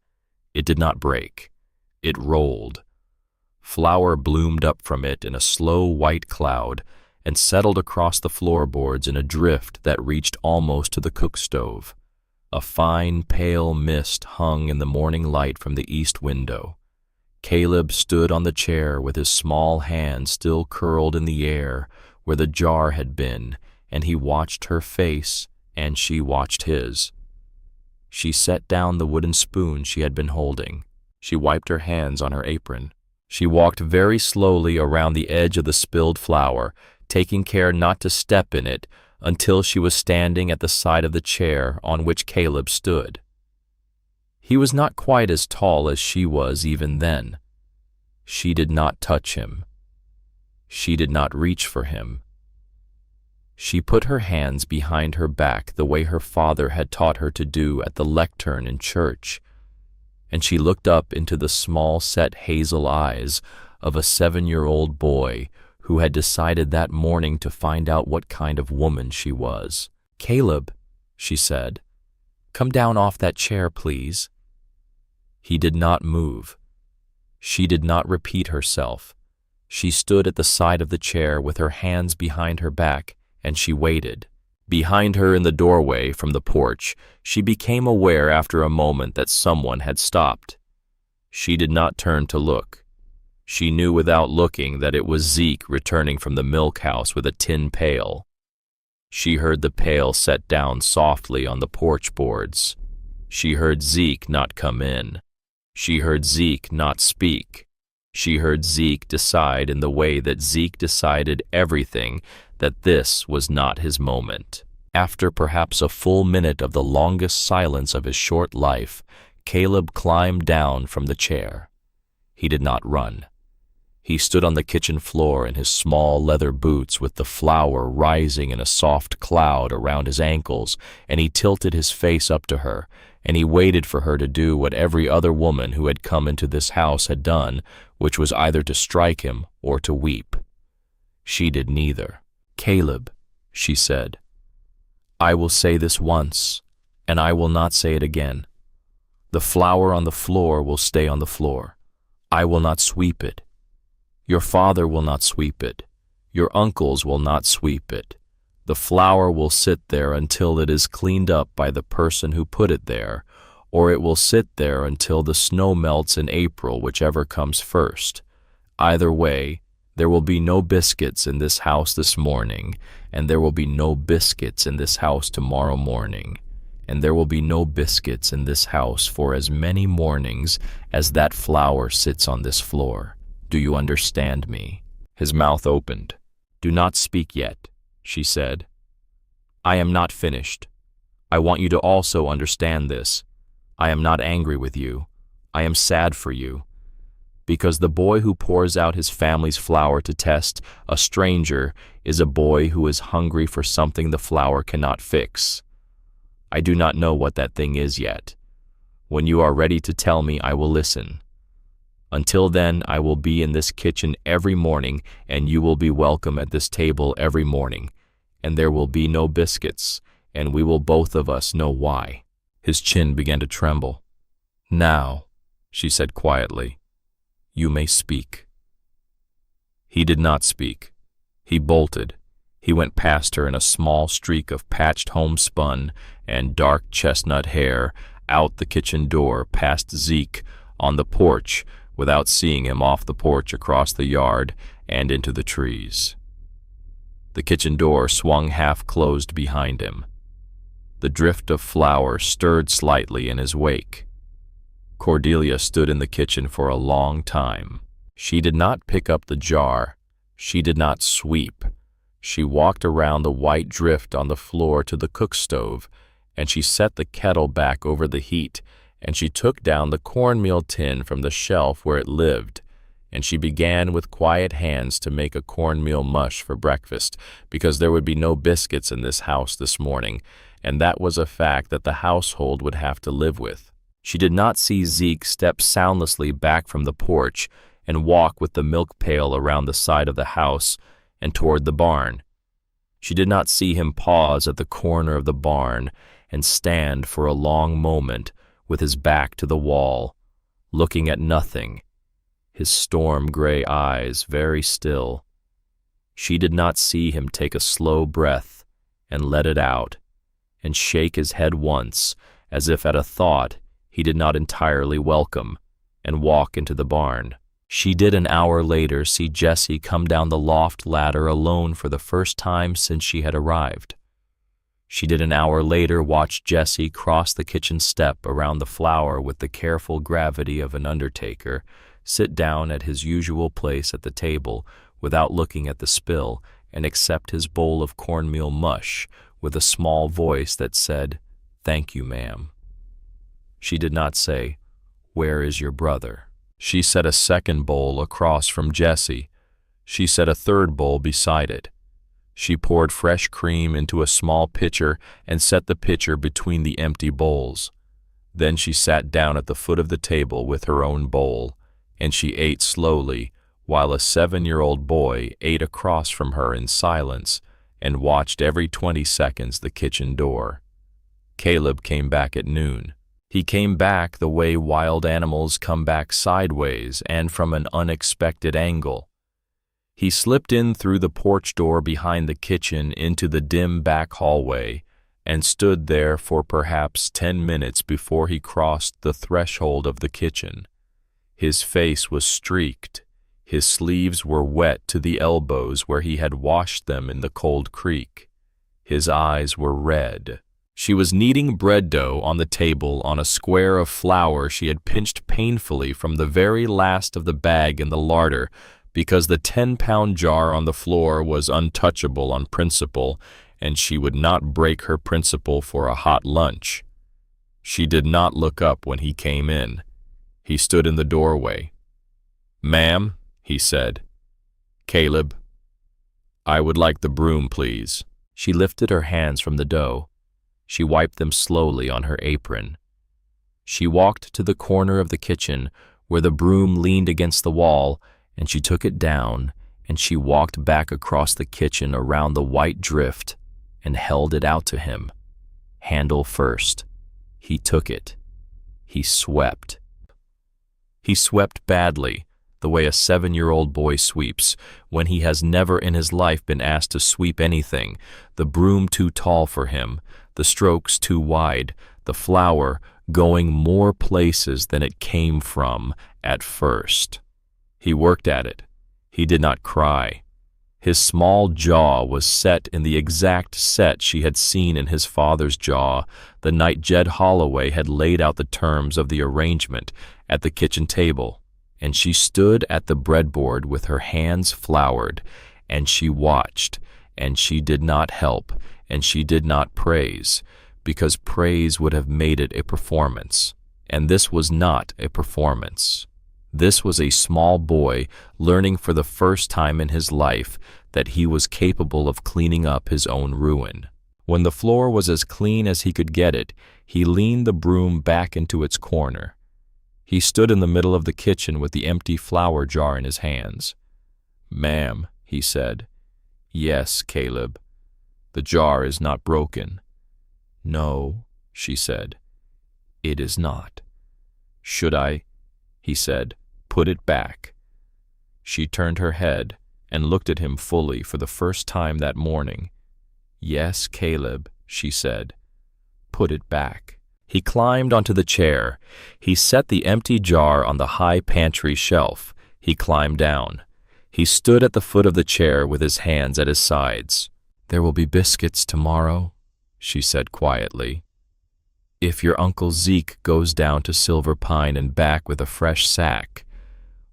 It did not break. It rolled. Flour bloomed up from it in a slow white cloud and settled across the floorboards in a drift that reached almost to the cook stove. A fine, pale mist hung in the morning light from the east window. Caleb stood on the chair with his small hand still curled in the air where the jar had been, and he watched her face, and she watched his. She set down the wooden spoon she had been holding. She wiped her hands on her apron. She walked very slowly around the edge of the spilled flour, taking care not to step in it until she was standing at the side of the chair on which Caleb stood. He was not quite as tall as she was even then. She did not touch him. She did not reach for him. She put her hands behind her back the way her father had taught her to do at the lectern in church, and she looked up into the small set hazel eyes of a 7-year-old boy who had decided that morning to find out what kind of woman she was. "Caleb," she said. "Come down off that chair, please." He did not move. She did not repeat herself. She stood at the side of the chair with her hands behind her back, and she waited. Behind her in the doorway from the porch, she became aware after a moment that someone had stopped. She did not turn to look. She knew without looking that it was Zeke returning from the milk house with a tin pail. She heard the pail set down softly on the porch boards. She heard Zeke not come in. She heard Zeke not speak. She heard Zeke decide in the way that Zeke decided everything, that this was not his moment. After perhaps a full minute of the longest silence of his short life, Caleb climbed down from the chair. He did not run. He stood on the kitchen floor in his small leather boots with the flour rising in a soft cloud around his ankles, and he tilted his face up to her, and he waited for her to do what every other woman who had come into this house had done, which was either to strike him or to weep. She did neither. "Caleb," she said, "I will say this once, and I will not say it again. The flour on the floor will stay on the floor. I will not sweep it. Your father will not sweep it. Your uncles will not sweep it. The flour will sit there until it is cleaned up by the person who put it there, or it will sit there until the snow melts in April, whichever comes first. Either way, there will be no biscuits in this house this morning, and there will be no biscuits in this house tomorrow morning, and there will be no biscuits in this house for as many mornings as that flour sits on this floor. Do you understand me?" His mouth opened. "Do not speak yet," she said. "I am not finished. I want you to also understand this. I am not angry with you. I am sad for you. Because the boy who pours out his family's flour to test a stranger is a boy who is hungry for something the flour cannot fix. I do not know what that thing is yet. When you are ready to tell me, I will listen. Until then, I will be in this kitchen every morning, and you will be welcome at this table every morning, and there will be no biscuits, and we will both of us know why." His chin began to tremble. "Now," she said quietly, "you may speak." He did not speak. He bolted. He went past her in a small streak of patched homespun and dark chestnut hair, out the kitchen door, past Zeke, on the porch, without seeing him, off the porch, across the yard, and into the trees. The kitchen door swung half-closed behind him. The drift of flour stirred slightly in his wake. Cordelia stood in the kitchen for a long time. She did not pick up the jar. She did not sweep. She walked around the white drift on the floor to the cook stove, and she set the kettle back over the heat, and she took down the cornmeal tin from the shelf where it lived, and she began with quiet hands to make a cornmeal mush for breakfast, because there would be no biscuits in this house this morning, and that was a fact that the household would have to live with. She did not see Zeke step soundlessly back from the porch and walk with the milk pail around the side of the house and toward the barn. She did not see him pause at the corner of the barn and stand for a long moment with his back to the wall, looking at nothing, his storm-gray eyes very still. She did not see him take a slow breath and let it out, and shake his head once, as if at a thought he did not entirely welcome, and walk into the barn. She did an hour later see Jessie come down the loft ladder alone for the first time since she had arrived. She did an hour later watch Jessie cross the kitchen step around the flour with the careful gravity of an undertaker, sit down at his usual place at the table without looking at the spill, and accept his bowl of cornmeal mush with a small voice that said, "Thank you, ma'am." She did not say, "Where is your brother?" She set a second bowl across from Jessie. She set a third bowl beside it. She poured fresh cream into a small pitcher and set the pitcher between the empty bowls. Then she sat down at the foot of the table with her own bowl, and she ate slowly, while a 7-year-old boy ate across from her in silence and watched every 20 seconds the kitchen door. Caleb came back at noon. He came back the way wild animals come back, sideways and from an unexpected angle. He slipped in through the porch door behind the kitchen into the dim back hallway and stood there for perhaps 10 minutes before he crossed the threshold of the kitchen. His face was streaked. His sleeves were wet to the elbows where he had washed them in the cold creek. His eyes were red. She was kneading bread dough on the table on a square of flour she had pinched painfully from the very last of the bag in the larder because the 10-pound jar on the floor was untouchable on principle, and she would not break her principle for a hot lunch. She did not look up when he came in. He stood in the doorway. "Ma'am," he said. "Caleb, I would like the broom, please." She lifted her hands from the dough. She wiped them slowly on her apron. She walked to the corner of the kitchen where the broom leaned against the wall, and she took it down, and she walked back across the kitchen around the white drift and held it out to him, handle first. He took it. He swept. He swept badly, the way a 7-year-old boy sweeps, when he has never in his life been asked to sweep anything, the broom too tall for him, the strokes too wide, the flour going more places than it came from at first. He worked at it. He did not cry. His small jaw was set in the exact set she had seen in his father's jaw the night Jed Holloway had laid out the terms of the arrangement at the kitchen table, and she stood at the breadboard with her hands floured, and she watched, and she did not help, and she did not praise, because praise would have made it a performance, and this was not a performance. This was a small boy learning for the first time in his life that he was capable of cleaning up his own ruin. When the floor was as clean as he could get it, he leaned the broom back into its corner. He stood in the middle of the kitchen with the empty flour jar in his hands. "Ma'am," he said. "Yes, Caleb. The jar is not broken." "No," she said. "It is not." "Should I," he said, "put it back?" She turned her head and looked at him fully for the first time that morning. "Yes, Caleb," she said. "Put it back." He climbed onto the chair. He set the empty jar on the high pantry shelf. He climbed down. He stood at the foot of the chair with his hands at his sides. "There will be biscuits tomorrow," she said quietly. "If your Uncle Zeke goes down to Silver Pine and back with a fresh sack,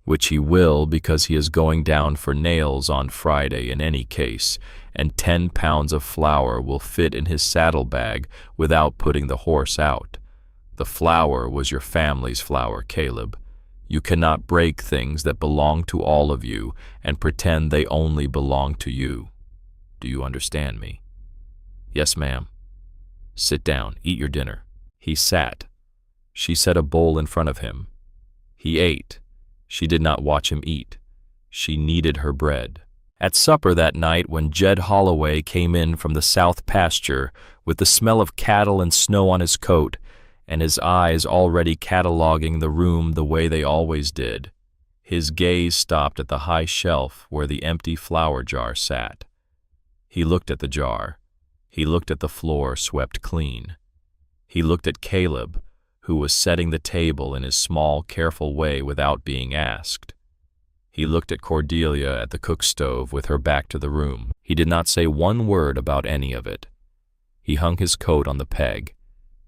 which he will because he is going down for nails on Friday in any case, and 10 pounds of flour will fit in his saddlebag without putting the horse out. The flour was your family's flour, Caleb. You cannot break things that belong to all of you and pretend they only belong to you. Do you understand me?" "Yes, ma'am." "Sit down, eat your dinner." He sat. She set a bowl in front of him. He ate. She did not watch him eat. She kneaded her bread. At supper that night, when Jed Holloway came in from the south pasture with the smell of cattle and snow on his coat, and his eyes already cataloging the room the way they always did, his gaze stopped at the high shelf where the empty flour jar sat. He looked at the jar. He looked at the floor swept clean. He looked at Caleb, who was setting the table in his small, careful way without being asked. He looked at Cordelia at the cook stove with her back to the room. He did not say one word about any of it. He hung his coat on the peg.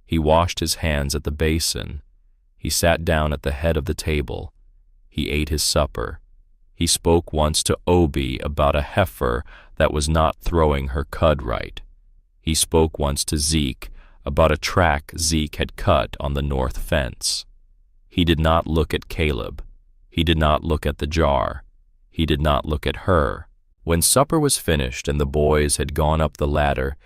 He washed his hands at the basin. He sat down at the head of the table. He ate his supper. He spoke once to Obie about a heifer that was not throwing her cud right. He spoke once to Zeke about a track Zeke had cut on the north fence. He did not look at Caleb. He did not look at the jar. He did not look at her. When supper was finished and the boys had gone up the ladder,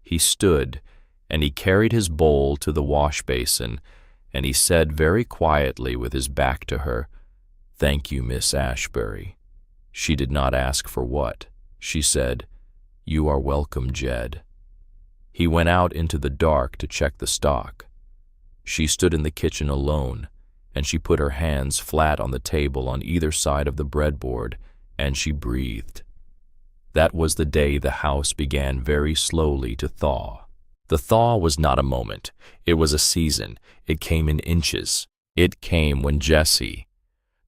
he stood, and he carried his bowl to the wash basin, and he said very quietly with his back to her, "Thank you, Miss Ashbury." She did not ask for what. She said, "You are welcome, Jed." He went out into the dark to check the stock. She stood in the kitchen alone, and she put her hands flat on the table on either side of the breadboard, and she breathed. That was the day the house began very slowly to thaw. The thaw was not a moment. It was a season. It came in inches. It came when Jesse,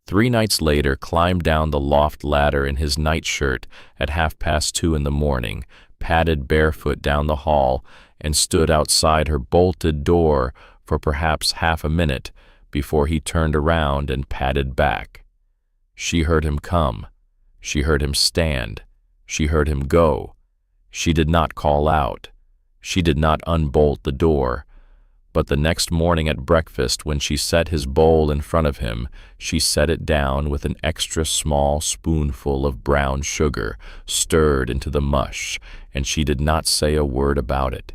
3 nights later, climbed down the loft ladder in his nightshirt at 2:30 in the morning, padded barefoot down the hall, and stood outside her bolted door for perhaps half a minute before he turned around and padded back. She heard him come. She heard him stand. She heard him go. She did not call out. She did not unbolt the door. But the next morning at breakfast, when she set his bowl in front of him, she set it down with an extra small spoonful of brown sugar stirred into the mush, and she did not say a word about it.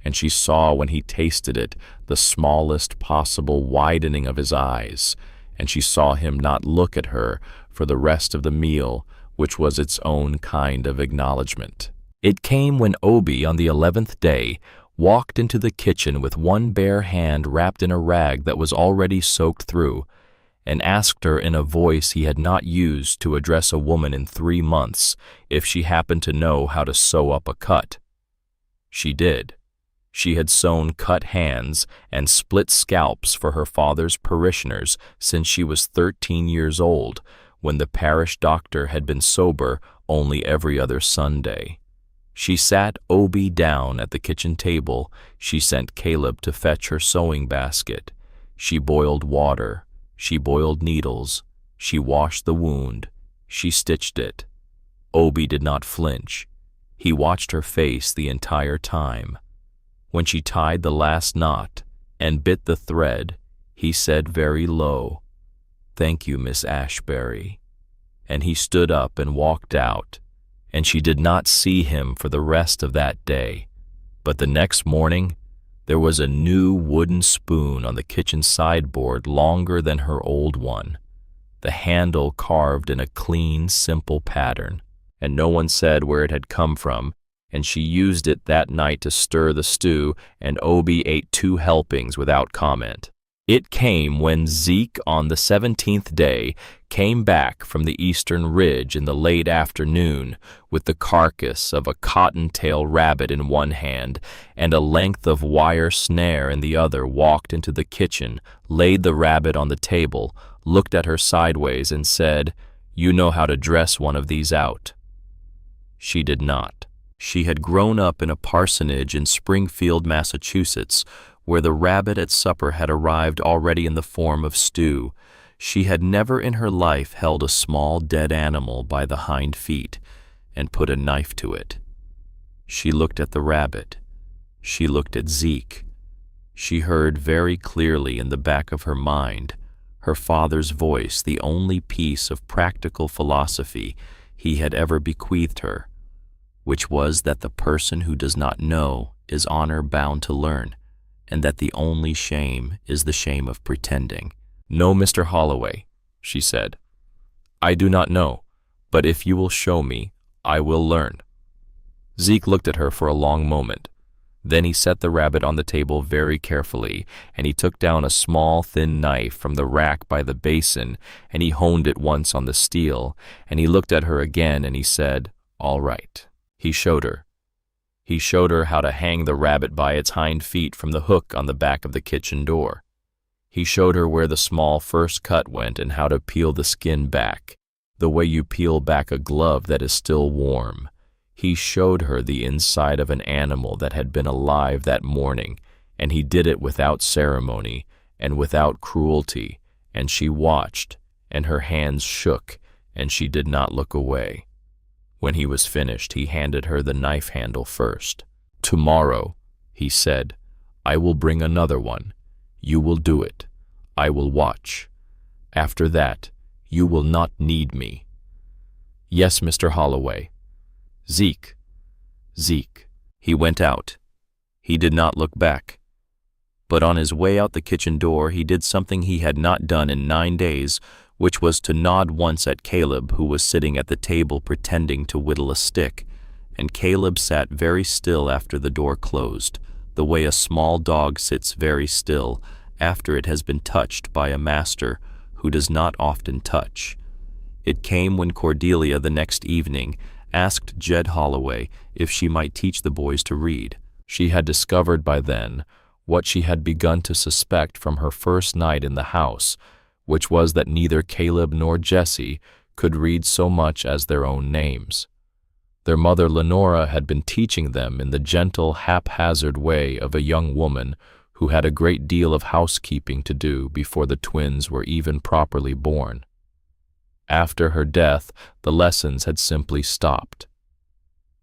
And she saw when he tasted it the smallest possible widening of his eyes, and she saw him not look at her for the rest of the meal, which was its own kind of acknowledgement. It came when Obi, on the 11th day, walked into the kitchen with one bare hand wrapped in a rag that was already soaked through, and asked her in a voice he had not used to address a woman in 3 months if she happened to know how to sew up a cut. She did. She had sewn cut hands and split scalps for her father's parishioners since she was 13 years old, when the parish doctor had been sober only every other Sunday. She sat Obi down at the kitchen table. She sent Caleb to fetch her sewing basket. She boiled water. She boiled needles. She washed the wound. She stitched it. Obi did not flinch. He watched her face the entire time. When she tied the last knot and bit the thread, he said very low, "Thank you, Miss Ashbury." And he stood up and walked out, and she did not see him for the rest of that day. But the next morning, there was a new wooden spoon on the kitchen sideboard longer than her old one, the handle carved in a clean, simple pattern, and no one said where it had come from, and she used it that night to stir the stew, and Obi ate 2 helpings without comment. It came when Zeke, on the 17th day, came back from the eastern ridge in the late afternoon with the carcass of a cottontail rabbit in one hand and a length of wire snare in the other, walked into the kitchen, laid the rabbit on the table, looked at her sideways, and said, "You know how to dress one of these out." She did not. She had grown up in a parsonage in Springfield, Massachusetts, where the rabbit at supper had arrived already in the form of stew. She had never in her life held a small dead animal by the hind feet and put a knife to it. She looked at the rabbit. She looked at Zeke. She heard very clearly in the back of her mind her father's voice, the only piece of practical philosophy he had ever bequeathed her, which was that the person who does not know is honor bound to learn, and that the only shame is the shame of pretending. "No, Mr. Holloway," she said. "I do not know, but if you will show me, I will learn." Zeke looked at her for a long moment. Then he set the rabbit on the table very carefully, and he took down a small, thin knife from the rack by the basin, and he honed it once on the steel, and he looked at her again, and he said, "All right." He showed her. He showed her how to hang the rabbit by its hind feet from the hook on the back of the kitchen door. He showed her where the small first cut went and how to peel the skin back, the way you peel back a glove that is still warm. He showed her the inside of an animal that had been alive that morning, and he did it without ceremony and without cruelty, and she watched, and her hands shook, and she did not look away. When he was finished, he handed her the knife handle first. "Tomorrow," he said, "I will bring another one. You will do it. I will watch. After that, you will not need me." "Yes, Mr. Holloway." "Zeke." "Zeke." He went out. He did not look back. But on his way out the kitchen door, he did something he had not done in 9 days, which was to nod once at Caleb, who was sitting at the table pretending to whittle a stick, and Caleb sat very still after the door closed, the way a small dog sits very still after it has been touched by a master who does not often touch. It came when Cordelia the next evening asked Jed Holloway if she might teach the boys to read. She had discovered by then what she had begun to suspect from her first night in the house, which was that neither Caleb nor Jesse could read so much as their own names. Their mother Lenora had been teaching them in the gentle, haphazard way of a young woman who had a great deal of housekeeping to do before the twins were even properly born. After her death, the lessons had simply stopped.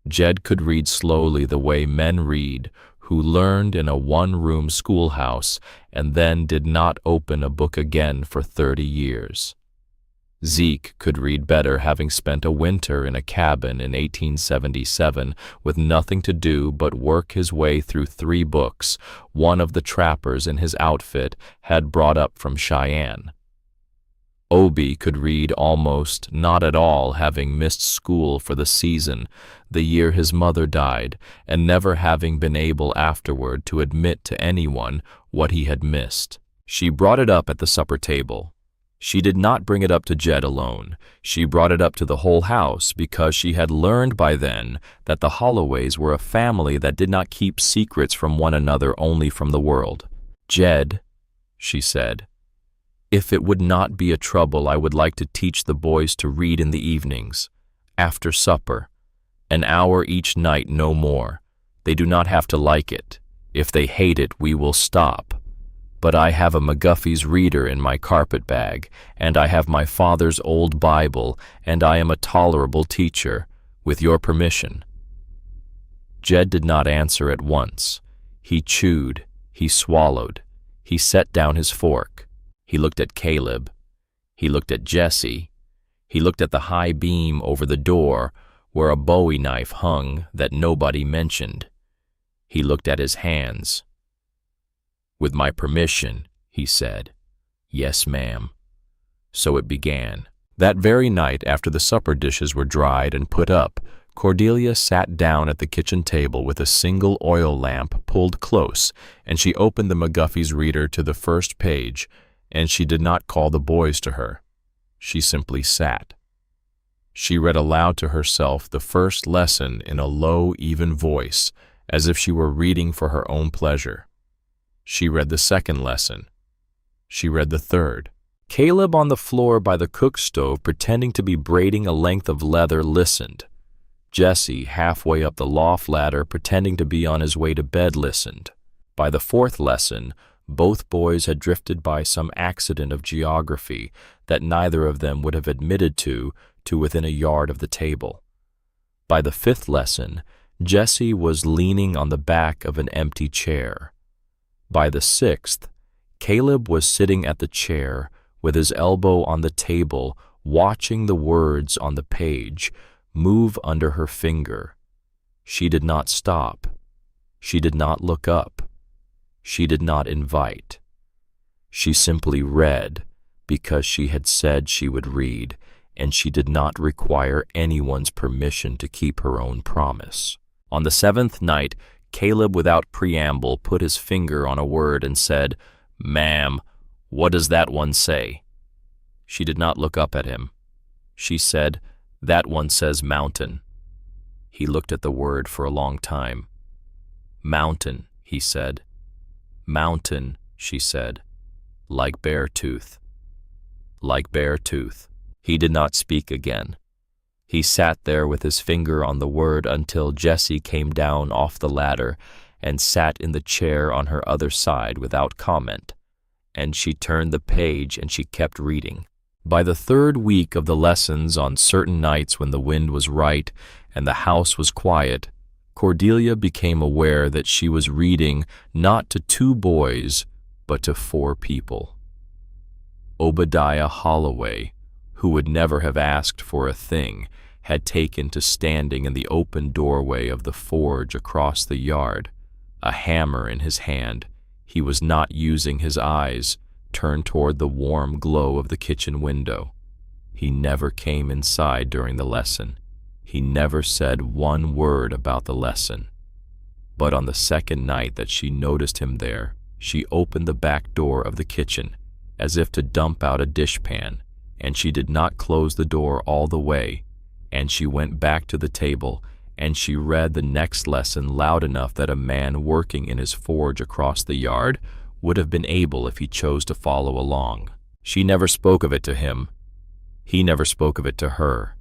Jed could read slowly the way men read who learned in a one-room schoolhouse and then did not open a book again for 30 years. Zeke could read better, having spent a winter in a cabin in 1877 with nothing to do but work his way through 3 books one of the trappers in his outfit had brought up from Cheyenne. Obie could read almost not at all, having missed school for the season the year his mother died, and never having been able afterward to admit to anyone what he had missed. She brought it up at the supper table. She did not bring it up to Jed alone. She brought it up to the whole house because she had learned by then that the Holloways were a family that did not keep secrets from one another only from the world. "Jed," she said, "if it would not be a trouble, I would like to teach the boys to read in the evenings, after supper, an hour each night, no more. They do not have to like it. If they hate it, we will stop. But I have a McGuffey's reader in my carpet bag, and I have my father's old Bible, and I am a tolerable teacher, with your permission." Jed did not answer at once. He chewed, he swallowed, he set down his fork. He looked at Caleb. He looked at Jesse. He looked at the high beam over the door where a Bowie knife hung that nobody mentioned. He looked at his hands. "With my permission," he said. "Yes, ma'am." So it began. That very night, after the supper dishes were dried and put up, Cordelia sat down at the kitchen table with a single oil lamp pulled close, and she opened the McGuffey's reader to the first page, and she did not call the boys to her. She simply sat. She read aloud to herself the first lesson in a low, even voice, as if she were reading for her own pleasure. She read the second lesson. She read the third. Caleb, on the floor by the cook stove, pretending to be braiding a length of leather, listened. Jesse, halfway up the loft ladder, pretending to be on his way to bed, listened. By the fourth lesson, both boys had drifted by some accident of geography that neither of them would have admitted to within a yard of the table. By the fifth lesson, Jesse was leaning on the back of an empty chair. By the sixth, Caleb was sitting at the chair with his elbow on the table, watching the words on the page move under her finger. She did not stop. She did not look up. She did not invite. She simply read because she had said she would read, and she did not require anyone's permission to keep her own promise. On the 7th night, Caleb, without preamble, put his finger on a word and said, "Ma'am, what does that one say?" She did not look up at him. She said, "That one says mountain." He looked at the word for a long time. "Mountain," he said. "Mountain," she said. "Like Beartooth." Like Beartooth. He did not speak again. He sat there with his finger on the word until Jessie came down off the ladder and sat in the chair on her other side without comment, and she turned the page and she kept reading. By the 3rd week of the lessons, on certain nights when the wind was right and the house was quiet, Cordelia became aware that she was reading not to 2 boys, but to 4 people. Obadiah Holloway, who would never have asked for a thing, had taken to standing in the open doorway of the forge across the yard, a hammer in his hand. He was not using his eyes, turned toward the warm glow of the kitchen window. He never came inside during the lesson. He never said one word about the lesson. But on the second night that she noticed him there, she opened the back door of the kitchen, as if to dump out a dishpan, and she did not close the door all the way, and she went back to the table, and she read the next lesson loud enough that a man working in his forge across the yard would have been able if he chose to follow along. She never spoke of it to him. He never spoke of it to her.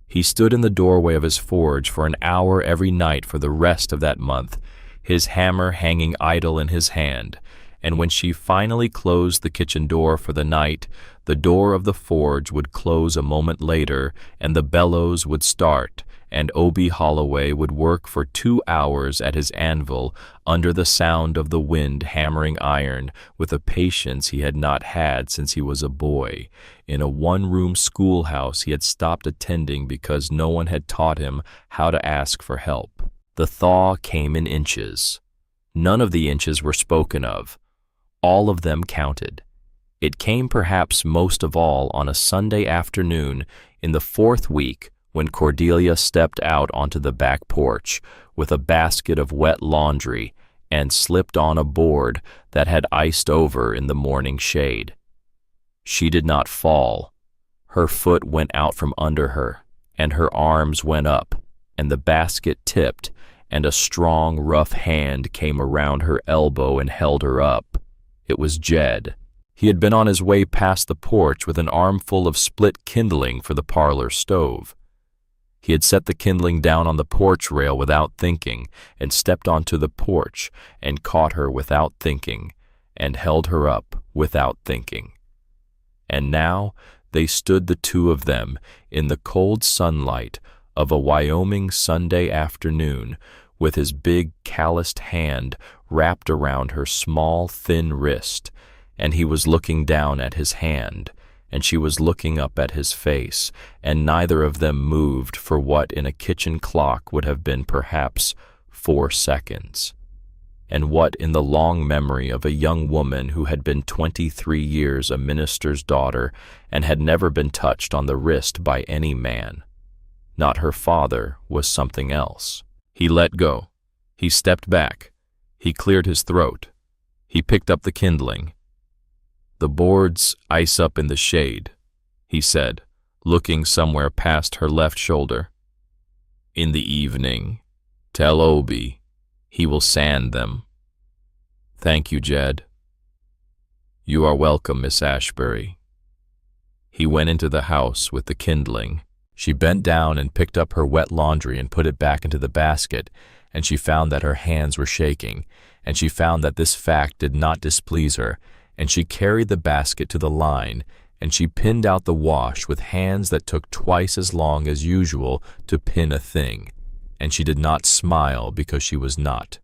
He stood in the doorway of his forge for an hour every night for the rest of that month, his hammer hanging idle in his hand, and when she finally closed the kitchen door for the night, the door of the forge would close a moment later, and the bellows would start, and Obie Holloway would work for 2 hours at his anvil under the sound of the wind hammering iron with a patience he had not had since he was a boy. In a one-room schoolhouse he had stopped attending because no one had taught him how to ask for help. The thaw came in inches. None of the inches were spoken of. All of them counted. It came perhaps most of all on a Sunday afternoon in the 4th week when Cordelia stepped out onto the back porch with a basket of wet laundry and slipped on a board that had iced over in the morning shade. She did not fall. Her foot went out from under her, and her arms went up, and the basket tipped, and a strong, rough hand came around her elbow and held her up. It was Jed. He had been on his way past the porch with an armful of split kindling for the parlor stove. He had set the kindling down on the porch rail without thinking, and stepped onto the porch, and caught her without thinking, and held her up without thinking. And now they stood the two of them in the cold sunlight of a Wyoming Sunday afternoon, with his big calloused hand wrapped around her small, thin wrist, and he was looking down at his hand, and she was looking up at his face, and neither of them moved for what in a kitchen clock would have been perhaps 4 seconds, and what in the long memory of a young woman who had been 23 years a minister's daughter and had never been touched on the wrist by any man. Not her father was something else. He let go. He stepped back. He cleared his throat. He picked up the kindling. "The boards ice up in the shade," he said, looking somewhere past her left shoulder. "In the evening, tell Obie he will sand them." "Thank you, Jed." "You are welcome, Miss Ashbury." He went into the house with the kindling. She bent down and picked up her wet laundry and put it back into the basket, and she found that her hands were shaking, and she found that this fact did not displease her, and she carried the basket to the line, and she pinned out the wash with hands that took twice as long as usual to pin a thing, and she did not smile because she was not,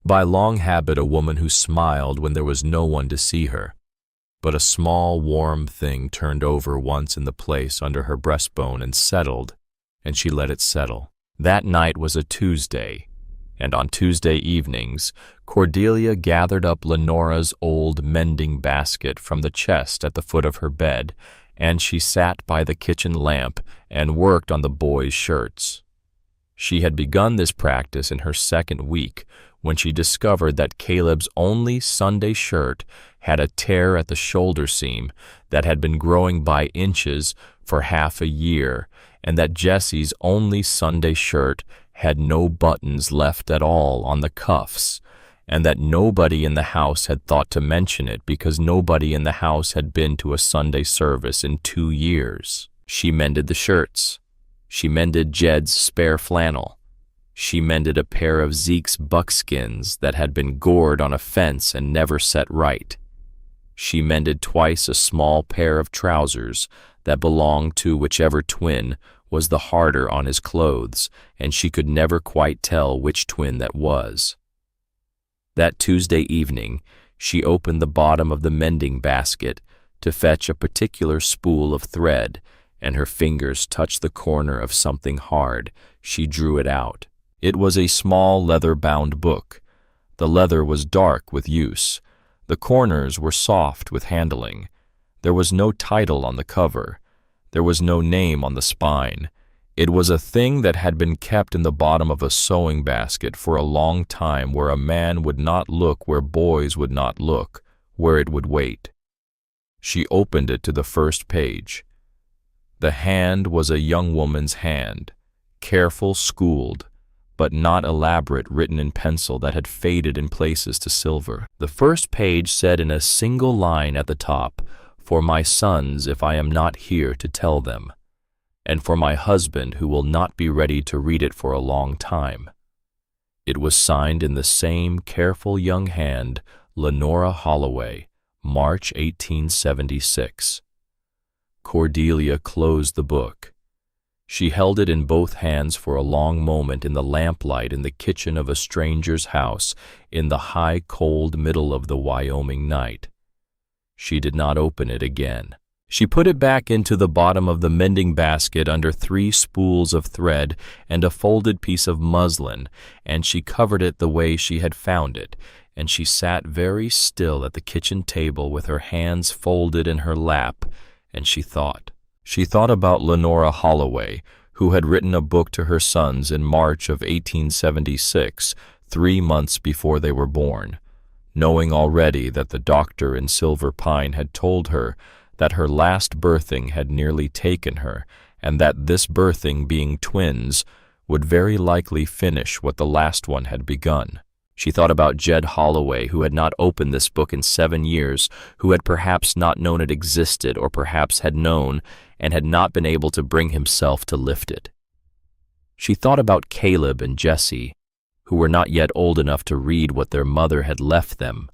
by long habit, a woman who smiled when there was no one to see her. But a small, warm thing turned over once in the place under her breastbone and settled, and she let it settle. That night was a Tuesday, and on Tuesday evenings, Cordelia gathered up Lenora's old mending basket from the chest at the foot of her bed, and she sat by the kitchen lamp and worked on the boys' shirts. She had begun this practice in her 2nd week when she discovered that Caleb's only Sunday shirt had a tear at the shoulder seam that had been growing by inches for half a year, and that Jesse's only Sunday shirt had no buttons left at all on the cuffs, and that nobody in the house had thought to mention it because nobody in the house had been to a Sunday service in 2 years. She mended the shirts. She mended Jed's spare flannel. She mended a pair of Zeke's buckskins that had been gored on a fence and never set right. She mended twice a small pair of trousers that belonged to whichever twin was the harder on his clothes, and she could never quite tell which twin that was. That Tuesday evening, she opened the bottom of the mending basket to fetch a particular spool of thread, and her fingers touched the corner of something hard. She drew it out. It was a small leather-bound book. The leather was dark with use. The corners were soft with handling. There was no title on the cover. There was no name on the spine. It was a thing that had been kept in the bottom of a sewing basket for a long time, where a man would not look, where boys would not look, where it would wait. She opened it to the first page. The hand was a young woman's hand, careful, schooled, but not elaborate, written in pencil that had faded in places to silver. The first page said in a single line at the top, "For my sons, if I am not here to tell them, and for my husband who will not be ready to read it for a long time." It was signed in the same careful young hand, Lenora Holloway, March 1876. Cordelia closed the book. She held it in both hands for a long moment in the lamplight in the kitchen of a stranger's house in the high, cold middle of the Wyoming night. She did not open it again. She put it back into the bottom of the mending basket under 3 spools of thread and a folded piece of muslin, and she covered it the way she had found it, and she sat very still at the kitchen table with her hands folded in her lap, and she thought. She thought about Lenora Holloway, who had written a book to her sons in March of 1876, 3 months before they were born, knowing already that the doctor in Silver Pine had told her that her last birthing had nearly taken her, and that this birthing, being twins, would very likely finish what the last one had begun. She thought about Jed Holloway, who had not opened this book in 7 years, who had perhaps not known it existed, or perhaps had known and had not been able to bring himself to lift it. She thought about Caleb and Jesse, who were not yet old enough to read what their mother had left them,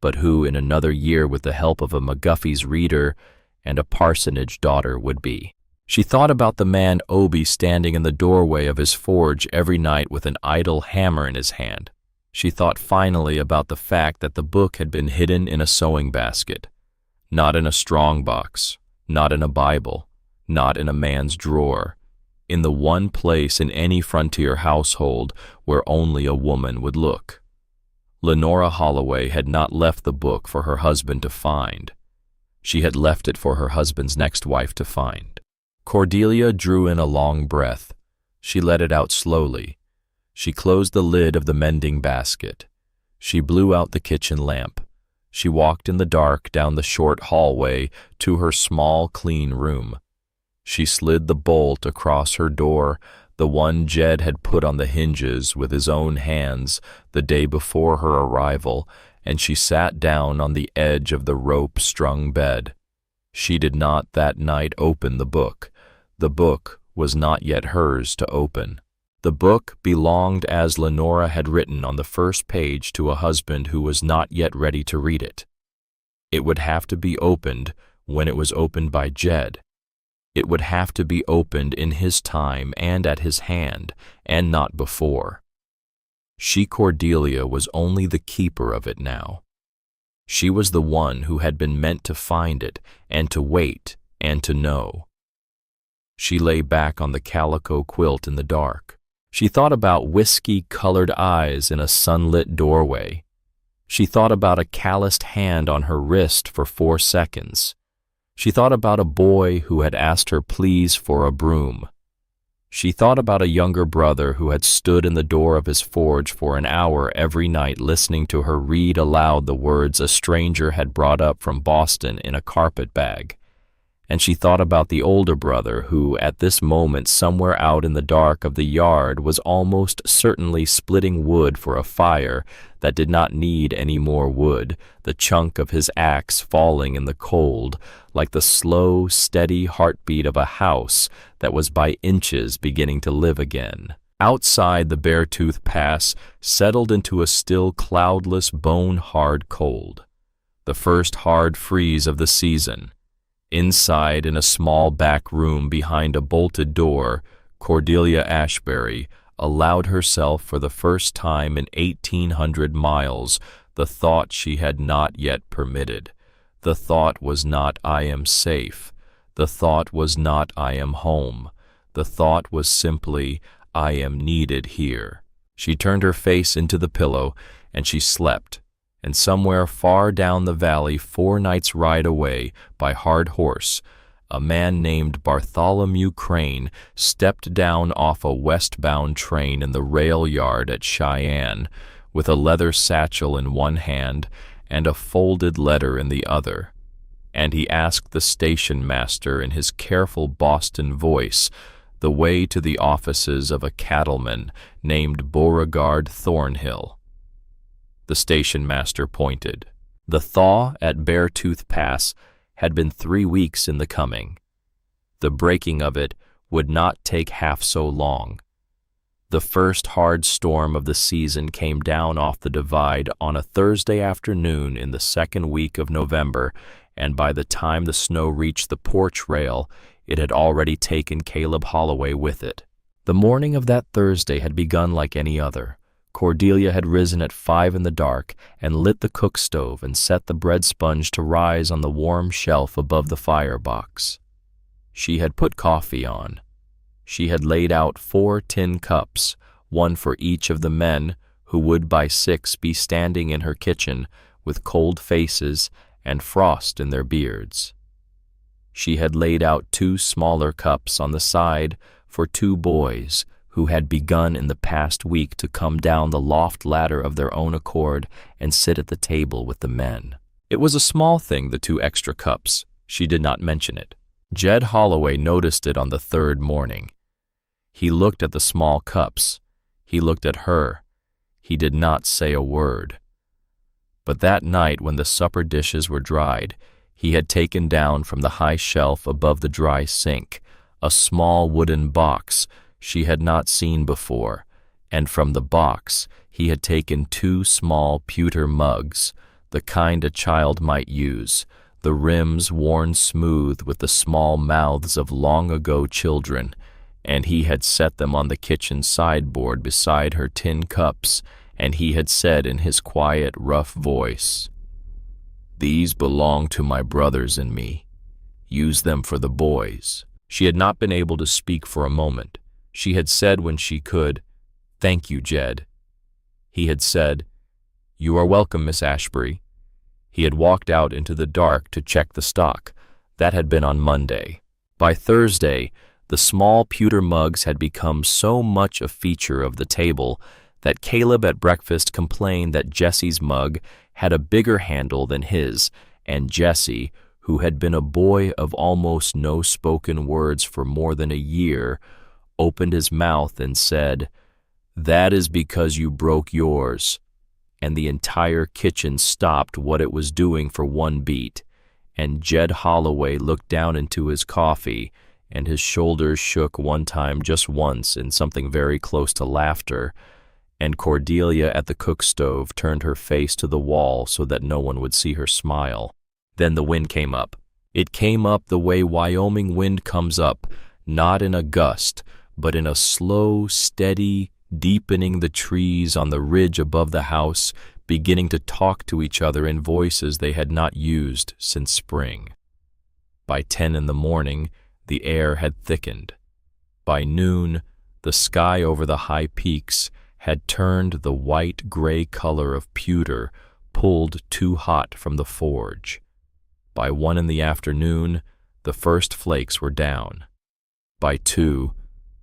but who in another year, with the help of a McGuffey's reader and a parsonage daughter, would be. She thought about the man Obie standing in the doorway of his forge every night with an idle hammer in his hand. She thought finally about the fact that the book had been hidden in a sewing basket, not in a strong box, not in a Bible, not in a man's drawer, in the one place in any frontier household where only a woman would look. Lenora Holloway had not left the book for her husband to find. She had left it for her husband's next wife to find. Cordelia drew in a long breath. She let it out slowly. She closed the lid of the mending basket. She blew out the kitchen lamp. She walked in the dark down the short hallway to her small, clean room. She slid the bolt across her door, the one Jed had put on the hinges with his own hands the day before her arrival, and she sat down on the edge of the rope-strung bed. She did not that night open the book. The book was not yet hers to open. The book belonged, as Lenora had written on the first page, to a husband who was not yet ready to read it. It would have to be opened when it was opened by Jed. It would have to be opened in his time and at his hand, and not before. She, Cordelia, was only the keeper of it now. She was the one who had been meant to find it, and to wait, and to know. She lay back on the calico quilt in the dark. She thought about whiskey-colored eyes in a sunlit doorway. She thought about a calloused hand on her wrist for 4 seconds. She thought about a boy who had asked her please for a broom. She thought about a younger brother who had stood in the door of his forge for an hour every night listening to her read aloud the words a stranger had brought up from Boston in a carpet bag. And she thought about the older brother who, at this moment, somewhere out in the dark of the yard, was almost certainly splitting wood for a fire that did not need any more wood, the chunk of his axe falling in the cold, like the slow, steady heartbeat of a house that was by inches beginning to live again. Outside, the Beartooth Pass settled into a still cloudless, bone-hard cold, the first hard freeze of the season. Inside, in a small back room behind a bolted door, Cordelia Ashbury allowed herself for the first time in 1,800 miles the thought she had not yet permitted. The thought was not, "I am safe." The thought was not, "I am home." The thought was simply, "I am needed here." She turned her face into the pillow, and she slept. And somewhere far down the valley, 4 nights' ride away by hard horse, a man named Bartholomew Crane stepped down off a westbound train in the rail yard at Cheyenne with a leather satchel in one hand and a folded letter in the other, and he asked the station master in his careful Boston voice the way to the offices of a cattleman named Beauregard Thornhill. The station master pointed. The thaw at Beartooth Pass had been 3 weeks in the coming. The breaking of it would not take half so long. The first hard storm of the season came down off the divide on a Thursday afternoon in the second week of November, and by the time the snow reached the porch rail, it had already taken Caleb Holloway with it. The morning of that Thursday had begun like any other. Cordelia had risen at 5 in the dark and lit the cook stove and set the bread sponge to rise on the warm shelf above the firebox. She had put coffee on. She had laid out 4 tin cups, one for each of the men who would by 6 be standing in her kitchen with cold faces and frost in their beards. She had laid out 2 smaller cups on the side for 2 boys who had begun in the past week to come down the loft ladder of their own accord and sit at the table with the men. It was a small thing, the 2 extra cups. She did not mention it. Jed Holloway noticed it on the 3rd morning. He looked at the small cups. He looked at her. He did not say a word. But that night when the supper dishes were dried, he had taken down from the high shelf above the dry sink a small wooden box she had not seen before, and from the box he had taken 2 small pewter mugs, the kind a child might use, the rims worn smooth with the small mouths of long-ago children, and he had set them on the kitchen sideboard beside her tin cups, and he had said in his quiet, rough voice, "These belong to my brothers and me. Use them for the boys." She had not been able to speak for a moment. She had said when she could, "Thank you, Jed." He had said, "You are welcome, Miss Ashbury." He had walked out into the dark to check the stock. That had been on Monday. By Thursday, the small pewter mugs had become so much a feature of the table that Caleb at breakfast complained that Jesse's mug had a bigger handle than his, and Jesse, who had been a boy of almost no spoken words for more than a year, opened his mouth and said, "That is because you broke yours." And the entire kitchen stopped what it was doing for one beat, and Jed Holloway looked down into his coffee, and his shoulders shook one time just once in something very close to laughter, and Cordelia at the cook stove turned her face to the wall so that no one would see her smile. Then the wind came up. It came up the way Wyoming wind comes up, not in a gust, but in a slow, steady, deepening the trees on the ridge above the house, beginning to talk to each other in voices they had not used since spring. By 10 in the morning, the air had thickened. By noon, the sky over the high peaks had turned the white-gray color of pewter pulled too hot from the forge. By 1 in the afternoon, the first flakes were down. By 2,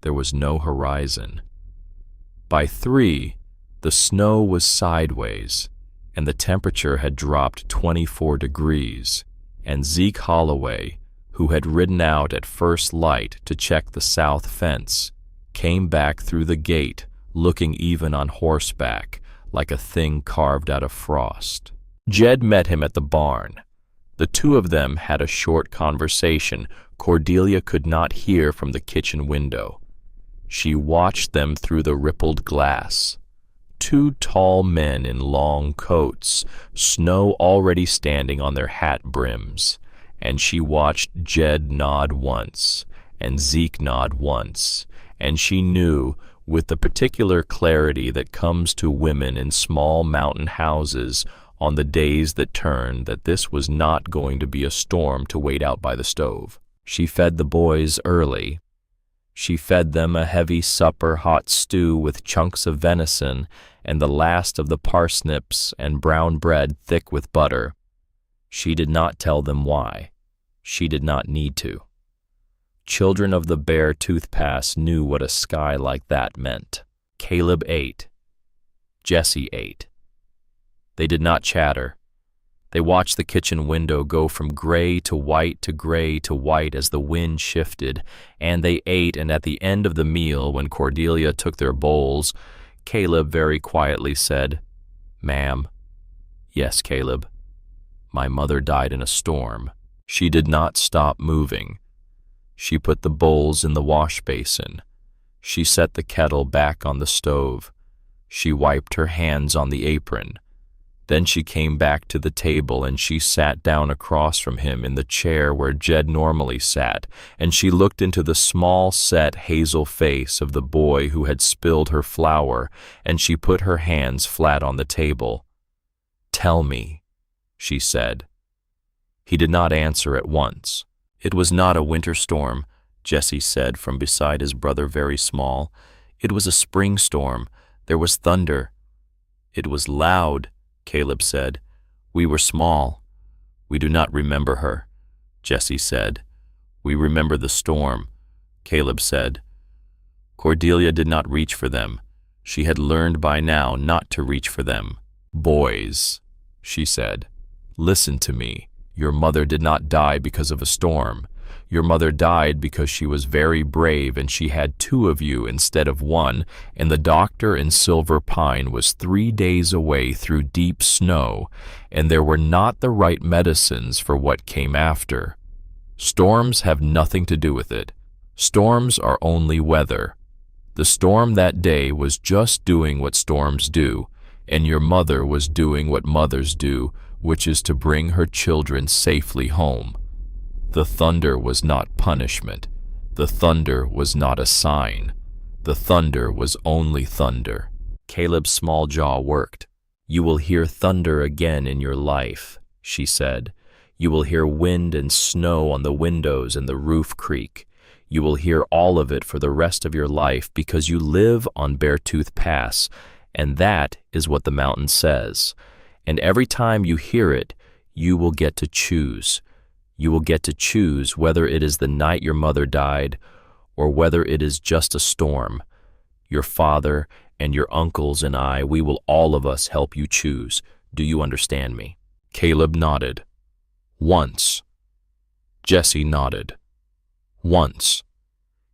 there was no horizon. By 3, the snow was sideways, and the temperature had dropped 24 degrees, and Zeke Holloway, who had ridden out at first light to check the south fence, came back through the gate looking even on horseback like a thing carved out of frost. Jed met him at the barn. The 2 of them had a short conversation Cordelia could not hear from the kitchen window. She watched them through the rippled glass. 2 tall men in long coats, snow already standing on their hat brims, and she watched Jed nod once, and Zeke nod once, and she knew, with the particular clarity that comes to women in small mountain houses on the days that turn, that this was not going to be a storm to wait out by the stove. She fed the boys early. She fed them a heavy supper hot stew with chunks of venison and the last of the parsnips and brown bread thick with butter. She did not tell them why. She did not need to. Children of the Bear-Tooth Pass knew what a sky like that meant. Caleb ate. Jesse ate. They did not chatter. They watched the kitchen window go from gray to white to gray to white as the wind shifted, and they ate, and at the end of the meal, when Cordelia took their bowls, Caleb very quietly said, "Ma'am." "Yes, Caleb." "My mother died in a storm." She did not stop moving. She put the bowls in the wash basin. She set the kettle back on the stove. She wiped her hands on the apron. Then she came back to the table and she sat down across from him in the chair where Jed normally sat, and she looked into the small, set, hazel face of the boy who had spilled her flour, and she put her hands flat on the table. "Tell me," she said. He did not answer at once. "It was not a winter storm," Jesse said from beside his brother, very small. "It was a spring storm. There was thunder." "It was loud," Caleb said. "We were small." "We do not remember her," Jesse said. "We remember the storm," Caleb said. Cordelia did not reach for them. She had learned by now not to reach for them. "Boys," she said, "listen to me. Your mother did not die because of a storm. Your mother died because she was very brave, and she had 2 of you instead of 1, and the doctor in Silver Pine was 3 days away through deep snow, and there were not the right medicines for what came after. Storms have nothing to do with it. Storms are only weather. The storm that day was just doing what storms do, and your mother was doing what mothers do, which is to bring her children safely home. The thunder was not punishment. The thunder was not a sign. The thunder was only thunder." Caleb's small jaw worked. "You will hear thunder again in your life," she said. "You will hear wind and snow on the windows and the roof creak. You will hear all of it for the rest of your life because you live on Bear-Tooth Pass, and that is what the mountain says. And every time you hear it, you will get to choose. You will get to choose whether it is the night your mother died or whether it is just a storm. Your father and your uncles and I, we will all of us help you choose. Do you understand me?" Caleb nodded. "Once." Jesse nodded. "Once."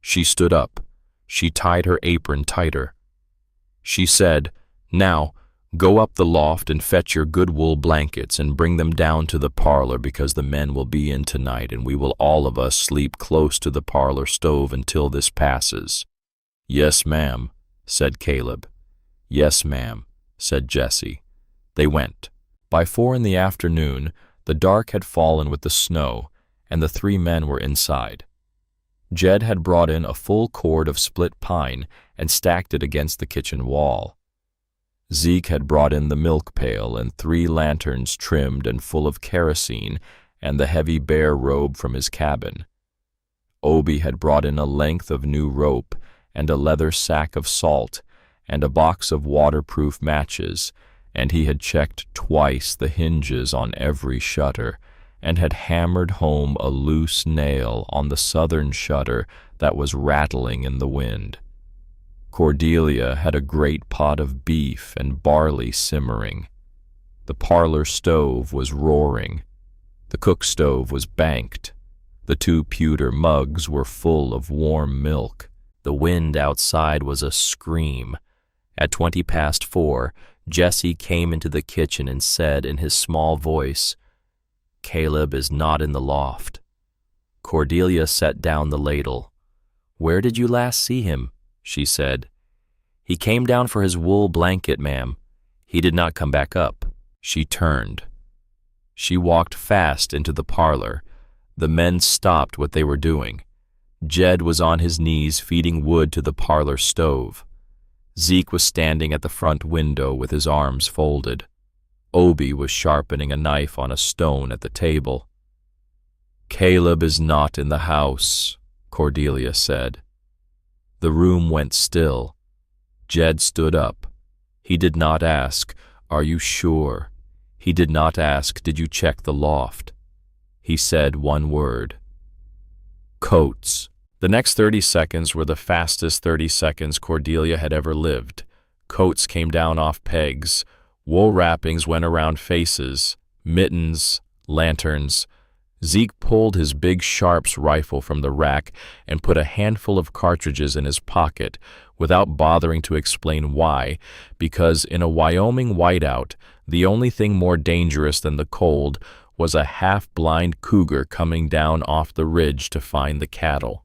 She stood up. She tied her apron tighter. She said, "Now, go up the loft and fetch your good wool blankets and bring them down to the parlor because the men will be in tonight and we will all of us sleep close to the parlor stove until this passes." "Yes, ma'am," said Caleb. "Yes, ma'am," said Jesse. They went. By 4 in the afternoon, the dark had fallen with the snow, and the 3 men were inside. Jed had brought in a full cord of split pine and stacked it against the kitchen wall. Zeke had brought in the milk pail and 3 lanterns trimmed and full of kerosene and the heavy bear robe from his cabin. Obie had brought in a length of new rope and a leather sack of salt and a box of waterproof matches, and he had checked twice the hinges on every shutter and had hammered home a loose nail on the southern shutter that was rattling in the wind. Cordelia had a great pot of beef and barley simmering. The parlor stove was roaring. The cook stove was banked. The 2 pewter mugs were full of warm milk. The wind outside was a scream. At 4:20, Jesse came into the kitchen and said in his small voice, "Caleb is not in the loft." Cordelia set down the ladle. "Where did you last see him?" she said. "He came down for his wool blanket, ma'am. He did not come back up." She turned. She walked fast into the parlor. The men stopped what they were doing. Jed was on his knees feeding wood to the parlor stove. Zeke was standing at the front window with his arms folded. Obie was sharpening a knife on a stone at the table. "Caleb is not in the house," Cordelia said. The room went still. Jed stood up. He did not ask, "Are you sure?" He did not ask, "Did you check the loft?" He said one word. "Coats." The next 30 seconds were the fastest 30 seconds Cordelia had ever lived. Coats came down off pegs, wool wrappings went around faces, mittens, lanterns. Zeke pulled his big Sharps rifle from the rack and put a handful of cartridges in his pocket without bothering to explain why, because in a Wyoming whiteout, the only thing more dangerous than the cold was a half-blind cougar coming down off the ridge to find the cattle.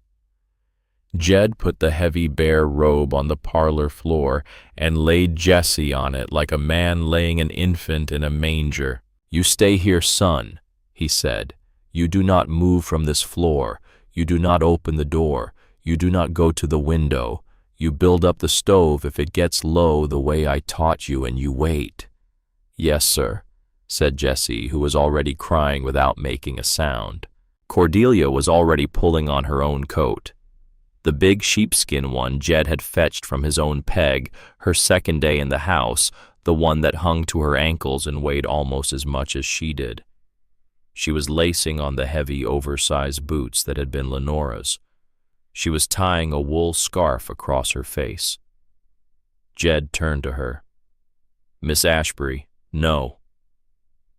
Jed put the heavy bear robe on the parlor floor and laid Jesse on it like a man laying an infant in a manger. "You stay here, son," he said. "You do not move from this floor. You do not open the door. You do not go to the window. You build up the stove if it gets low the way I taught you, and you wait." "Yes, sir," said Jesse, who was already crying without making a sound. Cordelia was already pulling on her own coat. The big sheepskin one Jed had fetched from his own peg, her second day in the house, the one that hung to her ankles and weighed almost as much as she did. She was lacing on the heavy, oversized boots that had been Lenora's. She was tying a wool scarf across her face. Jed turned to her. "Miss Ashbury, no."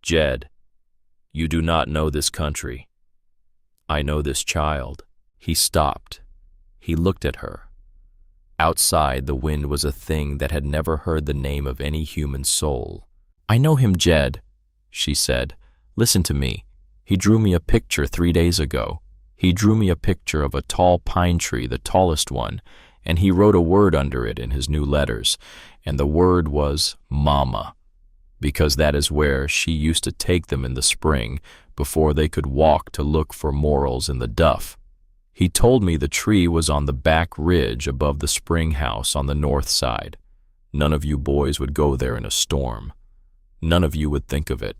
"Jed, you do not know this country. I know this child." He stopped. He looked at her. Outside, the wind was a thing that had never heard the name of any human soul. "I know him, Jed," she said. "Listen to me. He drew me a picture 3 days ago. He drew me a picture of a tall pine tree, the tallest one, and he wrote a word under it in his new letters, and the word was Mama, because that is where she used to take them in the spring before they could walk to look for morels in the duff. He told me the tree was on the back ridge above the spring house on the north side. None of you boys would go there in a storm. None of you would think of it.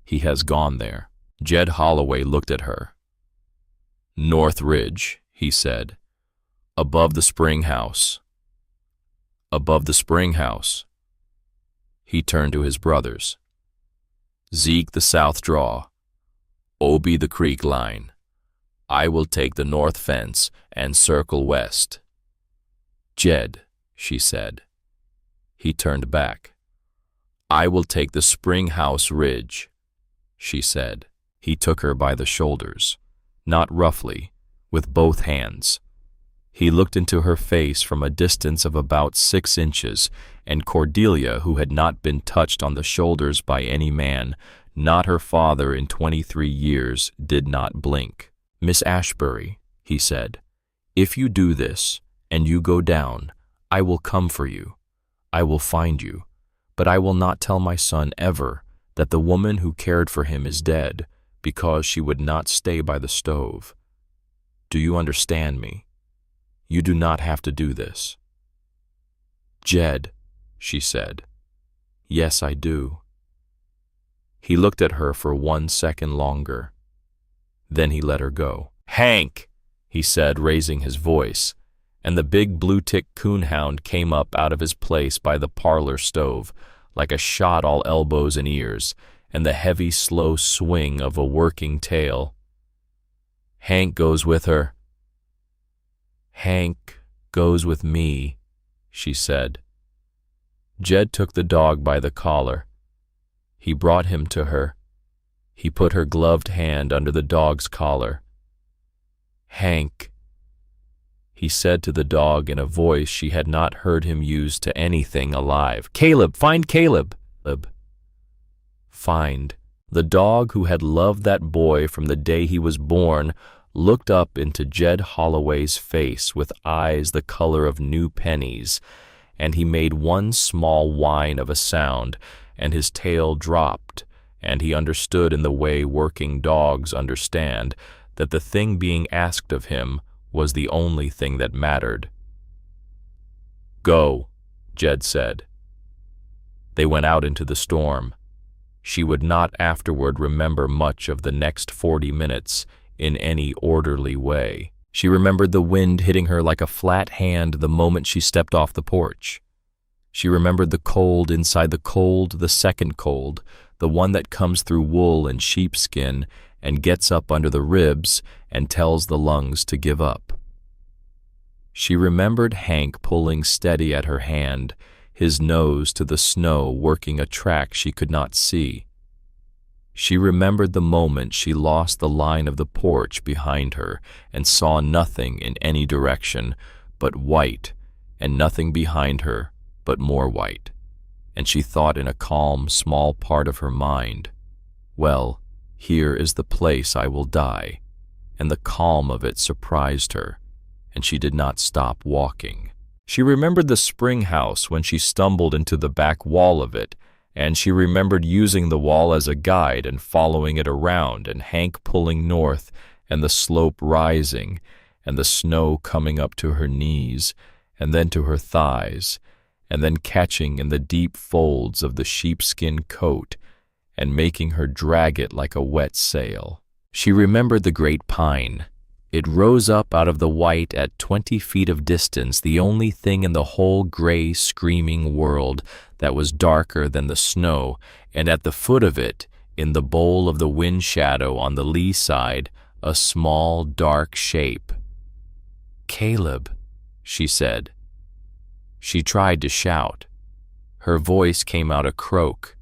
He has gone there." Jed Holloway looked at her. "North Ridge," he said. "Above the spring house." "Above the spring house." He turned to his brothers. "Zeke the south draw. Obie the creek line. I will take the north fence and circle west." "Jed," she said. He turned back. "I will take the spring house ridge," she said. He took her by the shoulders, not roughly, with both hands. He looked into her face from a distance of about 6 inches, and Cordelia, who had not been touched on the shoulders by any man, not her father in 23 years, did not blink. "Miss Ashbury," he said, "if you do this, and you go down, I will come for you. I will find you, but I will not tell my son ever that the woman who cared for him is dead because she would not stay by the stove. Do you understand me? You do not have to do this." "Jed," she said. "Yes, I do." He looked at her for 1 second longer. Then he let her go. "Hank," he said, raising his voice, and the big blue-tick coonhound came up out of his place by the parlor stove, like a shot all elbows and ears, and the heavy, slow swing of a working tail. "Hank goes with her." "Hank goes with me," she said. Jed took the dog by the collar. He brought him to her. He put her gloved hand under the dog's collar. "Hank," he said to the dog in a voice she had not heard him use to anything alive. "Caleb, find Caleb." Find. The dog who had loved that boy from the day he was born looked up into Jed Holloway's face with eyes the color of new pennies, and he made one small whine of a sound, and his tail dropped, and he understood in the way working dogs understand that the thing being asked of him was the only thing that mattered. "Go," Jed said. They went out into the storm. She would not afterward remember much of the next 40 minutes in any orderly way. She remembered the wind hitting her like a flat hand the moment she stepped off the porch. She remembered the cold inside the cold, the second cold, the one that comes through wool and sheepskin and gets up under the ribs and tells the lungs to give up. She remembered Hank pulling steady at her hand, his nose to the snow working a track she could not see. She remembered the moment she lost the line of the porch behind her and saw nothing in any direction but white, and nothing behind her but more white. And she thought in a calm, small part of her mind, well, here is the place I will die. And the calm of it surprised her, and she did not stop walking. She remembered the spring house when she stumbled into the back wall of it, and she remembered using the wall as a guide and following it around, and Hank pulling north, and the slope rising, and the snow coming up to her knees, and then to her thighs, and then catching in the deep folds of the sheepskin coat, and making her drag it like a wet sail. She remembered the great pine. It rose up out of the white at 20 feet of distance, the only thing in the whole gray, screaming world that was darker than the snow, and at the foot of it, in the bowl of the wind shadow on the lee side, a small, dark shape. "Caleb," she said. She tried to shout. Her voice came out a croak.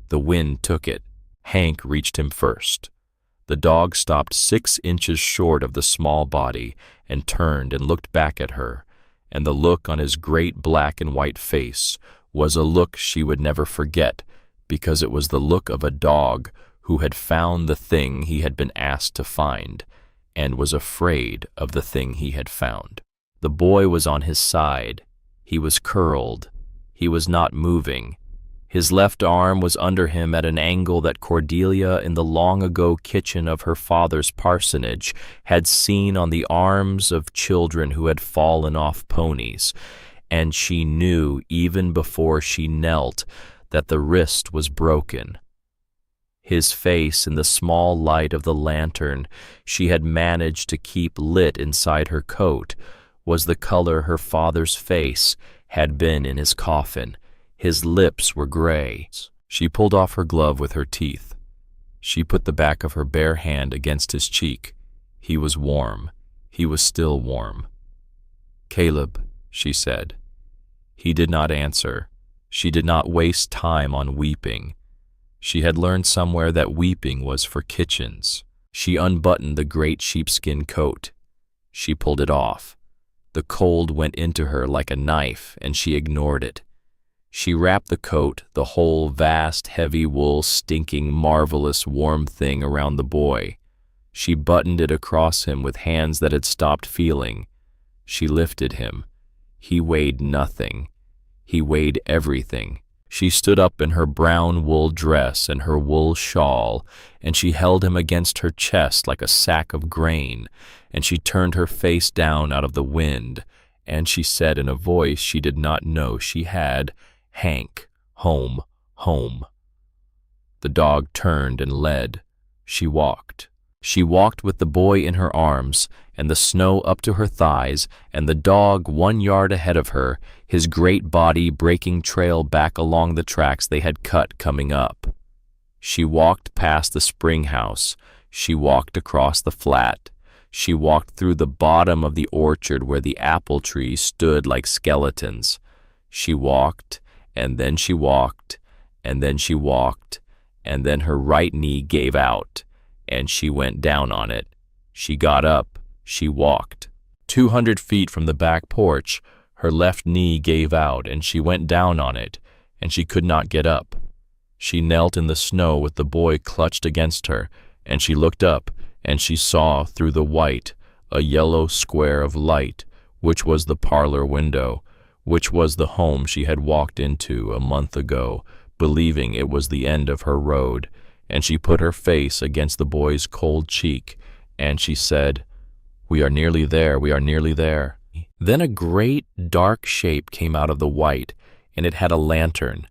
The wind took it. Hank reached him first. The dog stopped 6 inches short of the small body and turned and looked back at her, and the look on his great black and white face was a look she would never forget, because it was the look of a dog who had found the thing he had been asked to find, and was afraid of the thing he had found. The boy was on his side. He was curled. He was not moving. His left arm was under him at an angle that Cordelia in the long-ago kitchen of her father's parsonage had seen on the arms of children who had fallen off ponies, and she knew even before she knelt that the wrist was broken. His face in the small light of the lantern she had managed to keep lit inside her coat was the color her father's face had been in his coffin. His lips were gray. She pulled off her glove with her teeth. She put the back of her bare hand against his cheek. He was warm. He was still warm. "Caleb," she said. He did not answer. She did not waste time on weeping. She had learned somewhere that weeping was for kitchens. She unbuttoned the great sheepskin coat. She pulled it off. The cold went into her like a knife, and she ignored it. She wrapped the coat, the whole vast, heavy wool, stinking, marvelous, warm thing around the boy. She buttoned it across him with hands that had stopped feeling. She lifted him. He weighed nothing. He weighed everything. She stood up in her brown wool dress and her wool shawl, and she held him against her chest like a sack of grain, and she turned her face down out of the wind, and she said in a voice she did not know she had, "Hank, home, home." The dog turned and led. She walked. She walked with the boy in her arms, and the snow up to her thighs, and the dog 1 yard ahead of her, his great body breaking trail back along the tracks they had cut coming up. She walked past the spring house. She walked across the flat. She walked through the bottom of the orchard where the apple trees stood like skeletons. She walked, and then she walked, and then she walked, and then her right knee gave out, and she went down on it. She got up. She walked. 200 feet from the back porch, her left knee gave out, and she went down on it, and she could not get up. She knelt in the snow with the boy clutched against her, and she looked up, and she saw through the white a yellow square of light, which was the parlor window, which was the home she had walked into a month ago, believing it was the end of her road, and she put her face against the boy's cold cheek, and she said, "We are nearly there, we are nearly there." Then a great dark shape came out of the white, and it had a lantern,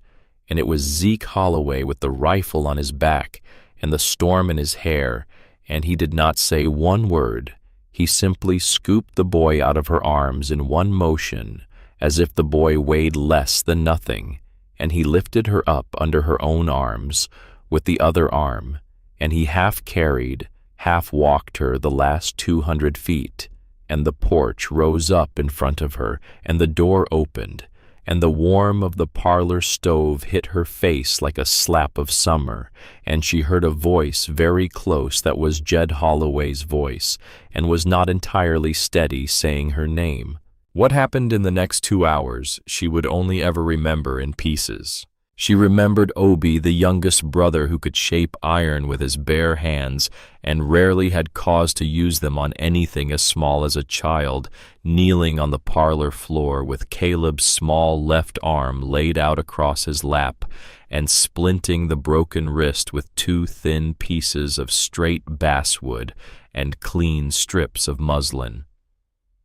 and it was Zeke Holloway with the rifle on his back and the storm in his hair, and he did not say one word. He simply scooped the boy out of her arms in one motion, as if the boy weighed less than nothing, and he lifted her up under her own arms with the other arm, and he half carried, half walked her the last 200 feet, and the porch rose up in front of her, and the door opened, and the warmth of the parlor stove hit her face like a slap of summer, and she heard a voice very close that was Jed Holloway's voice, and was not entirely steady, saying her name. What happened in the next 2 hours she would only ever remember in pieces. She remembered Obi, the youngest brother who could shape iron with his bare hands and rarely had cause to use them on anything as small as a child, kneeling on the parlor floor with Caleb's small left arm laid out across his lap and splinting the broken wrist with 2 thin pieces of straight basswood and clean strips of muslin.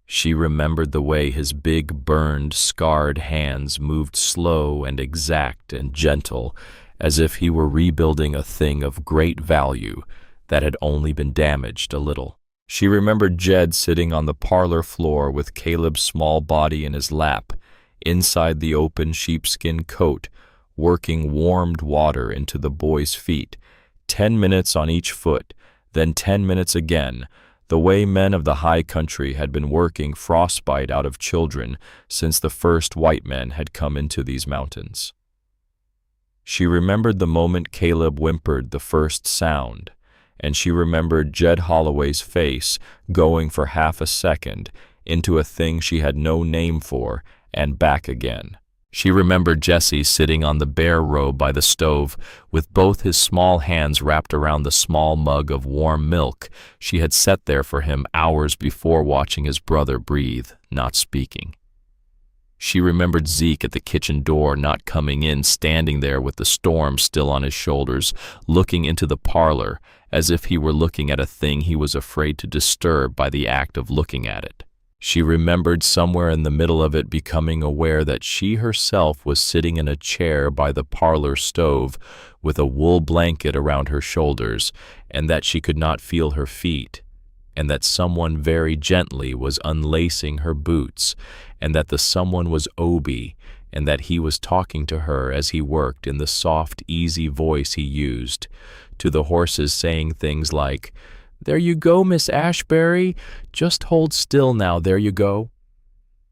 She remembered the way his big, burned, scarred hands moved slow and exact and gentle, as if he were rebuilding a thing of great value that had only been damaged a little. She remembered Jed sitting on the parlor floor with Caleb's small body in his lap, inside the open sheepskin coat, working warmed water into the boy's feet, 10 minutes on each foot, then 10 minutes again, the way men of the high country had been working frostbite out of children since the first white men had come into these mountains. She remembered the moment Caleb whimpered the first sound, and she remembered Jed Holloway's face going for half a second into a thing she had no name for and back again. She remembered Jesse sitting on the bare robe by the stove with both his small hands wrapped around the small mug of warm milk she had set there for him hours before, watching his brother breathe, not speaking. She remembered Zeke at the kitchen door, not coming in, standing there with the storm still on his shoulders, looking into the parlor as if he were looking at a thing he was afraid to disturb by the act of looking at it. She remembered somewhere in the middle of it becoming aware that she herself was sitting in a chair by the parlor stove with a wool blanket around her shoulders, and that she could not feel her feet, and that someone very gently was unlacing her boots, and that the someone was Obi, and that he was talking to her as he worked in the soft, easy voice he used, to the horses, saying things like, "There you go, Miss Ashbury. Just hold still now, there you go."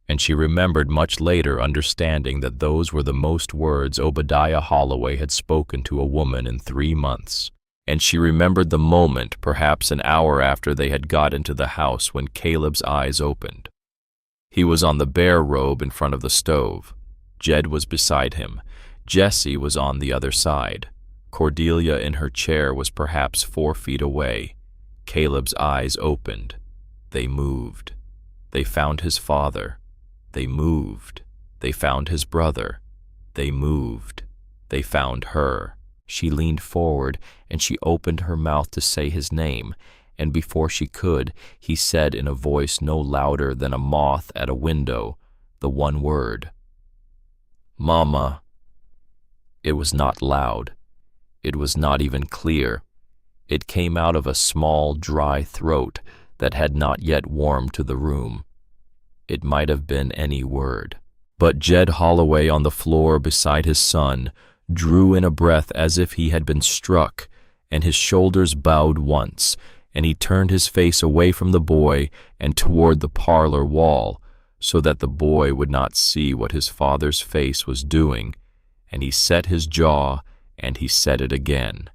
And she remembered much later understanding that those were the most words Obadiah Holloway had spoken to a woman in 3 months. And she remembered the moment, perhaps an hour after they had got into the house, when Caleb's eyes opened. He was on the bare robe in front of the stove. Jed was beside him. Jessie was on the other side. Cordelia in her chair was perhaps 4 feet away. Caleb's eyes opened. They moved. They found his father. They moved. They found his brother. They moved. They found her. She leaned forward, and she opened her mouth to say his name, and before she could, he said in a voice no louder than a moth at a window, the one word, "Mama." It was not loud. It was not even clear. It came out of a small, dry throat that had not yet warmed to the room. It might have been any word. But Jed Holloway, on the floor beside his son, drew in a breath as if he had been struck, and his shoulders bowed once, and he turned his face away from the boy and toward the parlor wall, so that the boy would not see what his father's face was doing, and he set his jaw, and he set it again.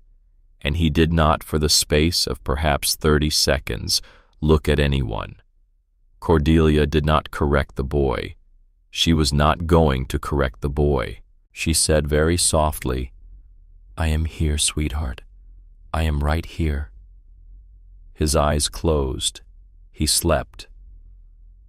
And he did not, for the space of perhaps 30 seconds, look at anyone. Cordelia did not correct the boy. She was not going to correct the boy. She said very softly, "I am here, sweetheart. I am right here." His eyes closed. He slept.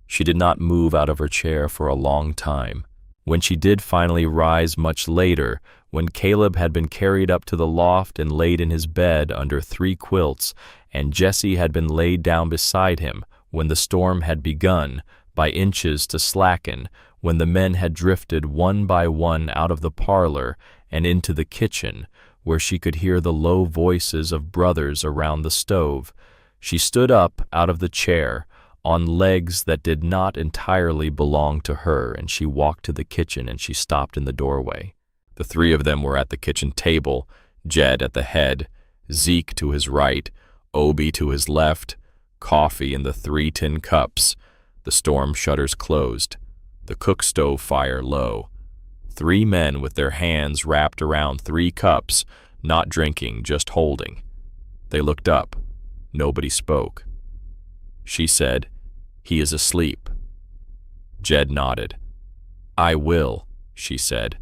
She did not move out of her chair for a long time. When she did finally rise much later, when Caleb had been carried up to the loft and laid in his bed under 3 quilts, and Jessie had been laid down beside him, when the storm had begun, by inches to slacken, when the men had drifted one by one out of the parlor and into the kitchen, where she could hear the low voices of brothers around the stove, she stood up out of the chair, on legs that did not entirely belong to her, and she walked to the kitchen, and she stopped in the doorway. The 3 of them were at the kitchen table, Jed at the head, Zeke to his right, Obi to his left, coffee in the 3 tin cups, The storm shutters closed, the cook stove fire low. 3 men with their hands wrapped around 3 cups, not drinking, just holding. They looked up. Nobody spoke. She said, "He is asleep." Jed nodded. "I will," she said.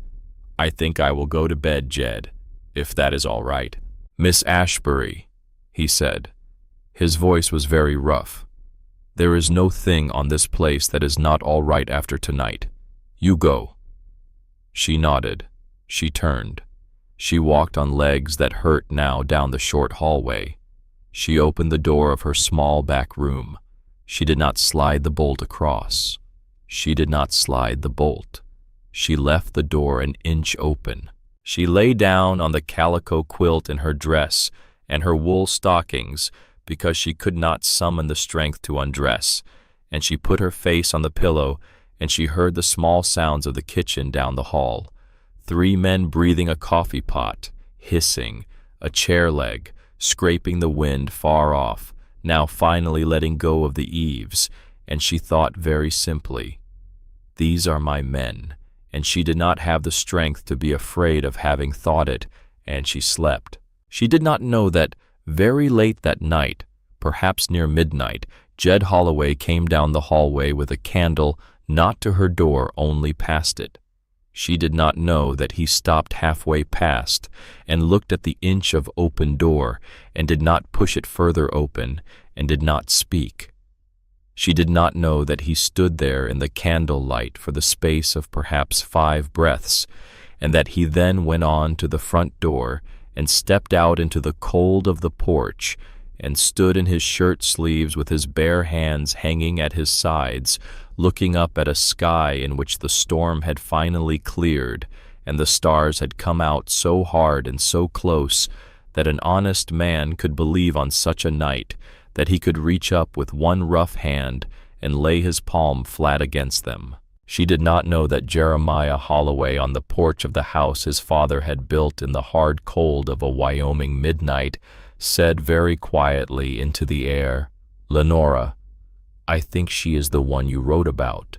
"I think I will go to bed, Jed, if that is all right." "Miss Ashbury," he said. His voice was very rough. "There is no thing on this place that is not all right after tonight. You go." She nodded. She turned. She walked on legs that hurt now down the short hallway. She opened the door of her small back room. She did not slide the bolt across. She did not slide the bolt. She left the door an inch open. She lay down on the calico quilt in her dress and her wool stockings because she could not summon the strength to undress, and she put her face on the pillow, and she heard the small sounds of the kitchen down the hall. 3 men breathing a coffee pot, hissing, a chair leg, scraping the wind far off, now finally letting go of the eaves, and she thought very simply, "These are my men," and she did not have the strength to be afraid of having thought it, and she slept. She did not know that very late that night, perhaps near midnight, Jed Holloway came down the hallway with a candle, not to her door, only past it. She did not know that he stopped halfway past and looked at the inch of open door and did not push it further open and did not speak. She did not know that he stood there in the candle light for the space of perhaps 5 breaths, and that he then went on to the front door and stepped out into the cold of the porch and stood in his shirt sleeves with his bare hands hanging at his sides, looking up at a sky in which the storm had finally cleared and the stars had come out so hard and so close that an honest man could believe on such a night that he could reach up with one rough hand and lay his palm flat against them. She did not know that Jeremiah Holloway on the porch of the house his father had built in the hard cold of a Wyoming midnight said very quietly into the air, "Lenora, I think she is the one you wrote about."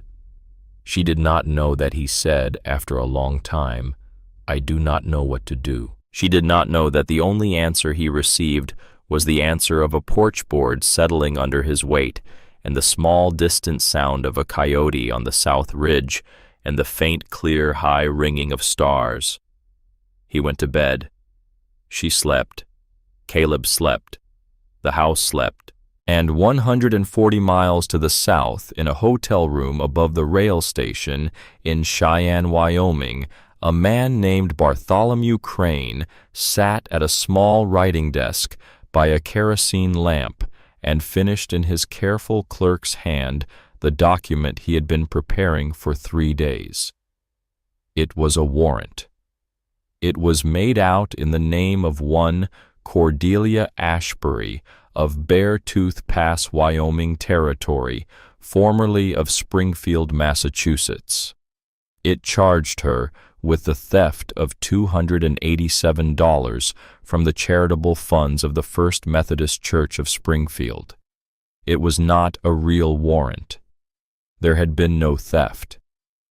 She did not know that he said, after a long time, "I do not know what to do." She did not know that the only answer he received was the answer of a porch board settling under his weight, and the small distant sound of a coyote on the south ridge, and the faint, clear, high ringing of stars. He went to bed. She slept. Caleb slept. The house slept. And 140 miles to the south, in a hotel room above the rail station in Cheyenne, Wyoming, a man named Bartholomew Crane sat at a small writing desk by a kerosene lamp and finished in his careful clerk's hand the document he had been preparing for 3 days. It was a warrant. It was made out in the name of one Cordelia Ashbury of Beartooth Pass, Wyoming Territory, formerly of Springfield, Massachusetts. It charged her with the theft of $287 from the charitable funds of the First Methodist Church of Springfield. It was not a real warrant. There had been no theft.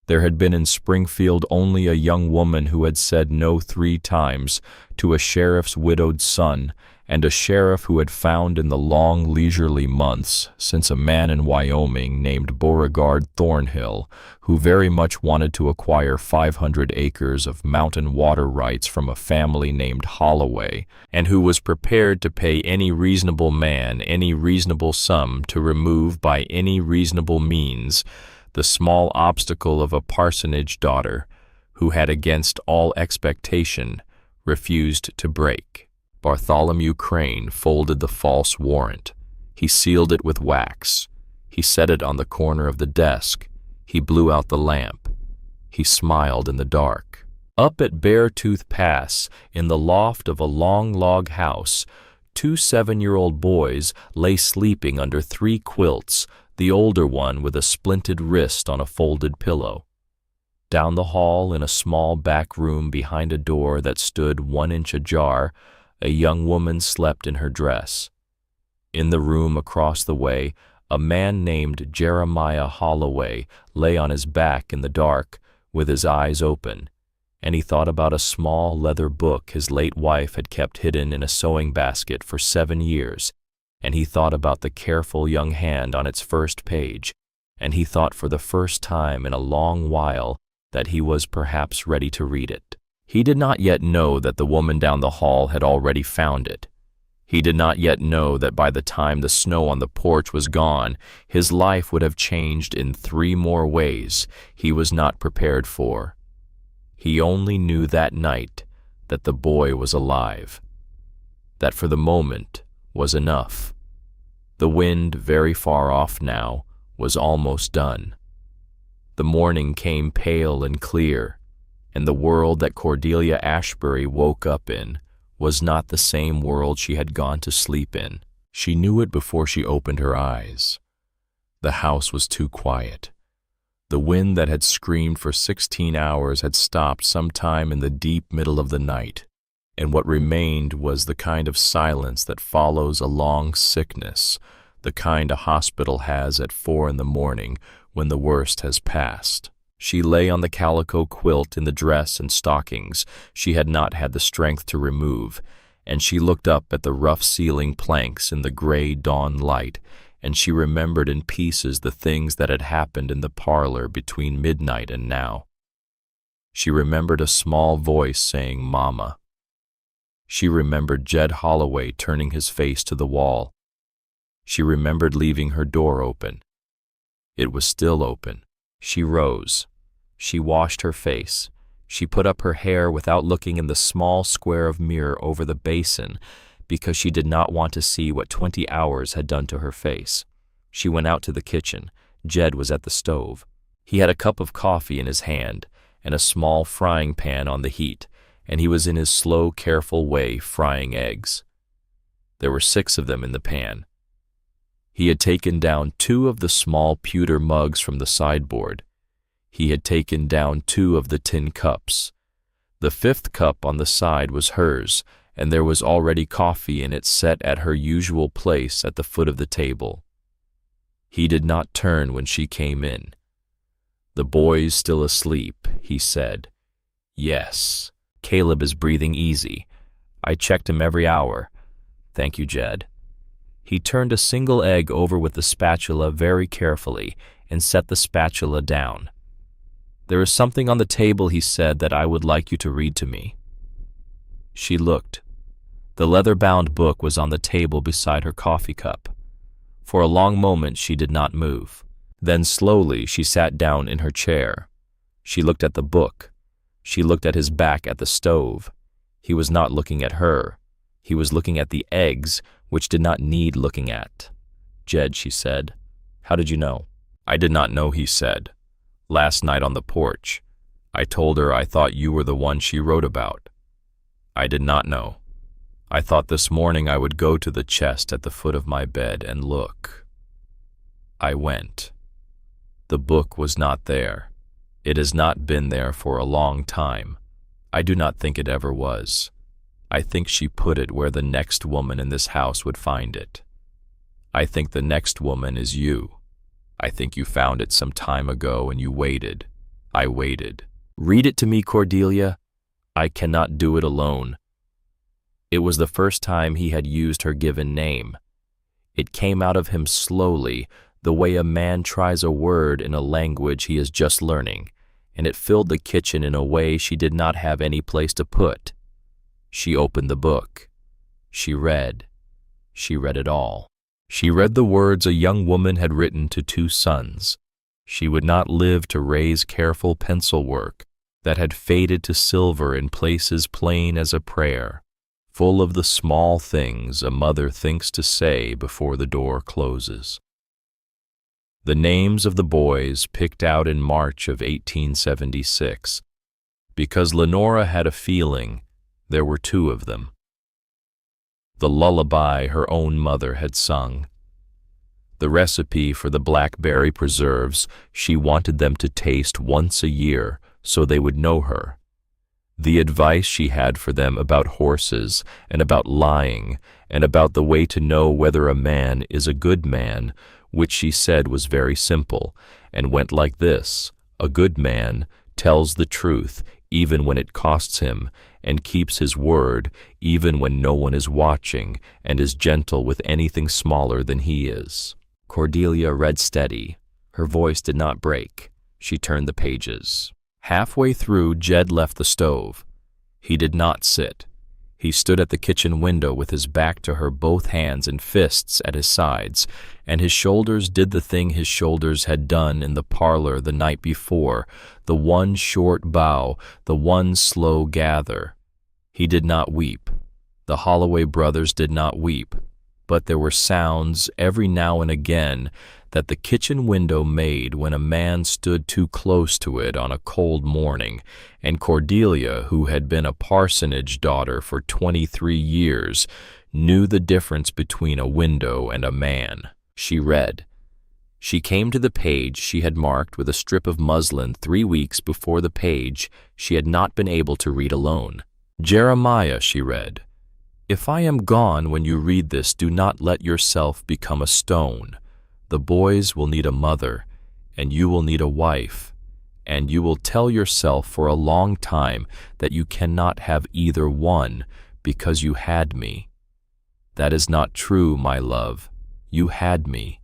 There had been in Springfield only a young woman who had said no 3 times to a sheriff's widowed son, and a sheriff who had found in the long leisurely months since a man in Wyoming named Beauregard Thornhill, who very much wanted to acquire 500 acres of mountain water rights from a family named Holloway, and who was prepared to pay any reasonable man any reasonable sum to remove by any reasonable means the small obstacle of a parsonage daughter who had against all expectation refused to break. Bartholomew Crane folded the false warrant. He sealed it with wax. He set it on the corner of the desk. He blew out the lamp. He smiled in the dark. Up at Beartooth Pass, in the loft of a long log house, 2 7-year-old boys lay sleeping under 3 quilts, the older one with a splinted wrist on a folded pillow. Down the hall, in a small back room behind a door that stood 1 inch ajar, a young woman slept in her dress. In the room across the way, A man named Jeremiah Holloway lay on his back in the dark with his eyes open, and he thought about a small leather book his late wife had kept hidden in a sewing basket for 7 years, and he thought about the careful young hand on its first page, and he thought for the first time in a long while that he was perhaps ready to read it. He did not yet know that the woman down the hall had already found it. He did not yet know that by the time the snow on the porch was gone, his life would have changed in 3 more ways he was not prepared for. He only knew that night that the boy was alive. That for the moment was enough. The wind, very far off now, was almost done. The morning came pale and clear, and the world that Cordelia Ashbury woke up in was not the same world she had gone to sleep in. She knew it before she opened her eyes. The house was too quiet. The wind that had screamed for 16 hours had stopped sometime in the deep middle of the night, and what remained was the kind of silence that follows a long sickness, the kind a hospital has at 4 in the morning when the worst has passed. She lay on the calico quilt in the dress and stockings she had not had the strength to remove, and she looked up at the rough ceiling planks in the gray dawn light, and she remembered in pieces the things that had happened in the parlor between midnight and now. She remembered a small voice saying, "Mama." She remembered Jed Holloway turning his face to the wall. She remembered leaving her door open. It was still open. She rose. She washed her face. She put up her hair without looking in the small square of mirror over the basin because she did not want to see what 20 hours had done to her face. She went out to the kitchen. Jed was at the stove. He had a cup of coffee in his hand and a small frying pan on the heat, and he was in his slow, careful way frying eggs. There were 6 of them in the pan. He had taken down 2 of the small pewter mugs from the sideboard. He had taken down 2 of the tin cups. The 5th cup on the side was hers, and there was already coffee in it set at her usual place at the foot of the table. He did not turn when she came in. "The boy's still asleep," he said. "Yes. Caleb is breathing easy. I checked him every hour. Thank you, Jed." He turned a single egg over with the spatula very carefully and set the spatula down. "There is something on the table," he said, "that I would like you to read to me." She looked. The leather-bound book was on the table beside her coffee cup. For a long moment she did not move. Then slowly she sat down in her chair. She looked at the book. She looked at his back at the stove. He was not looking at her. He was looking at the eggs, which did not need looking at. "Jed," she said, "how did you know?" "I did not know," he said. "Last night on the porch. I told her I thought you were the one she wrote about. I did not know. I thought this morning I would go to the chest at the foot of my bed and look. I went. The book was not there. It has not been there for a long time. I do not think it ever was. I think she put it where the next woman in this house would find it. I think the next woman is you. I think you found it some time ago and you waited. I waited. Read it to me, Cordelia. I cannot do it alone." It was the first time he had used her given name. It came out of him slowly, the way a man tries a word in a language he is just learning, and it filled the kitchen in a way she did not have any place to put. She opened the book. She read. She read it all. She read the words a young woman had written to 2 sons. She would not live to raise careful pencil work that had faded to silver in places plain as a prayer, full of the small things a mother thinks to say before the door closes. The names of the boys picked out in March of 1876, because Lenora had a feeling there were 2 of them. The lullaby her own mother had sung. The recipe for the blackberry preserves she wanted them to taste once a year so they would know her. The advice she had for them about horses and about lying and about the way to know whether a man is a good man which she said was very simple, and went like this: "A good man tells the truth even when it costs him, and keeps his word even when no one is watching, and is gentle with anything smaller than he is." Cordelia read steady. Her voice did not break. She turned the pages. Halfway through, Jed left the stove. He did not sit. He stood at the kitchen window with his back to her, both hands and fists at his sides, and his shoulders did the thing his shoulders had done in the parlor the night before, the one short bow, the one slow gather. He did not weep. The Holloway brothers did not weep, but there were sounds every now and again that the kitchen window made when a man stood too close to it on a cold morning, and Cordelia, who had been a parsonage daughter for 23 years, knew the difference between a window and a man. She read. She came to the page she had marked with a strip of muslin 3 weeks before the page she had not been able to read alone. "Jeremiah," she read, "if I am gone when you read this, do not let yourself become a stone. The boys will need a mother, and you will need a wife, and you will tell yourself for a long time that you cannot have either one because you had me. That is not true, my love. You had me.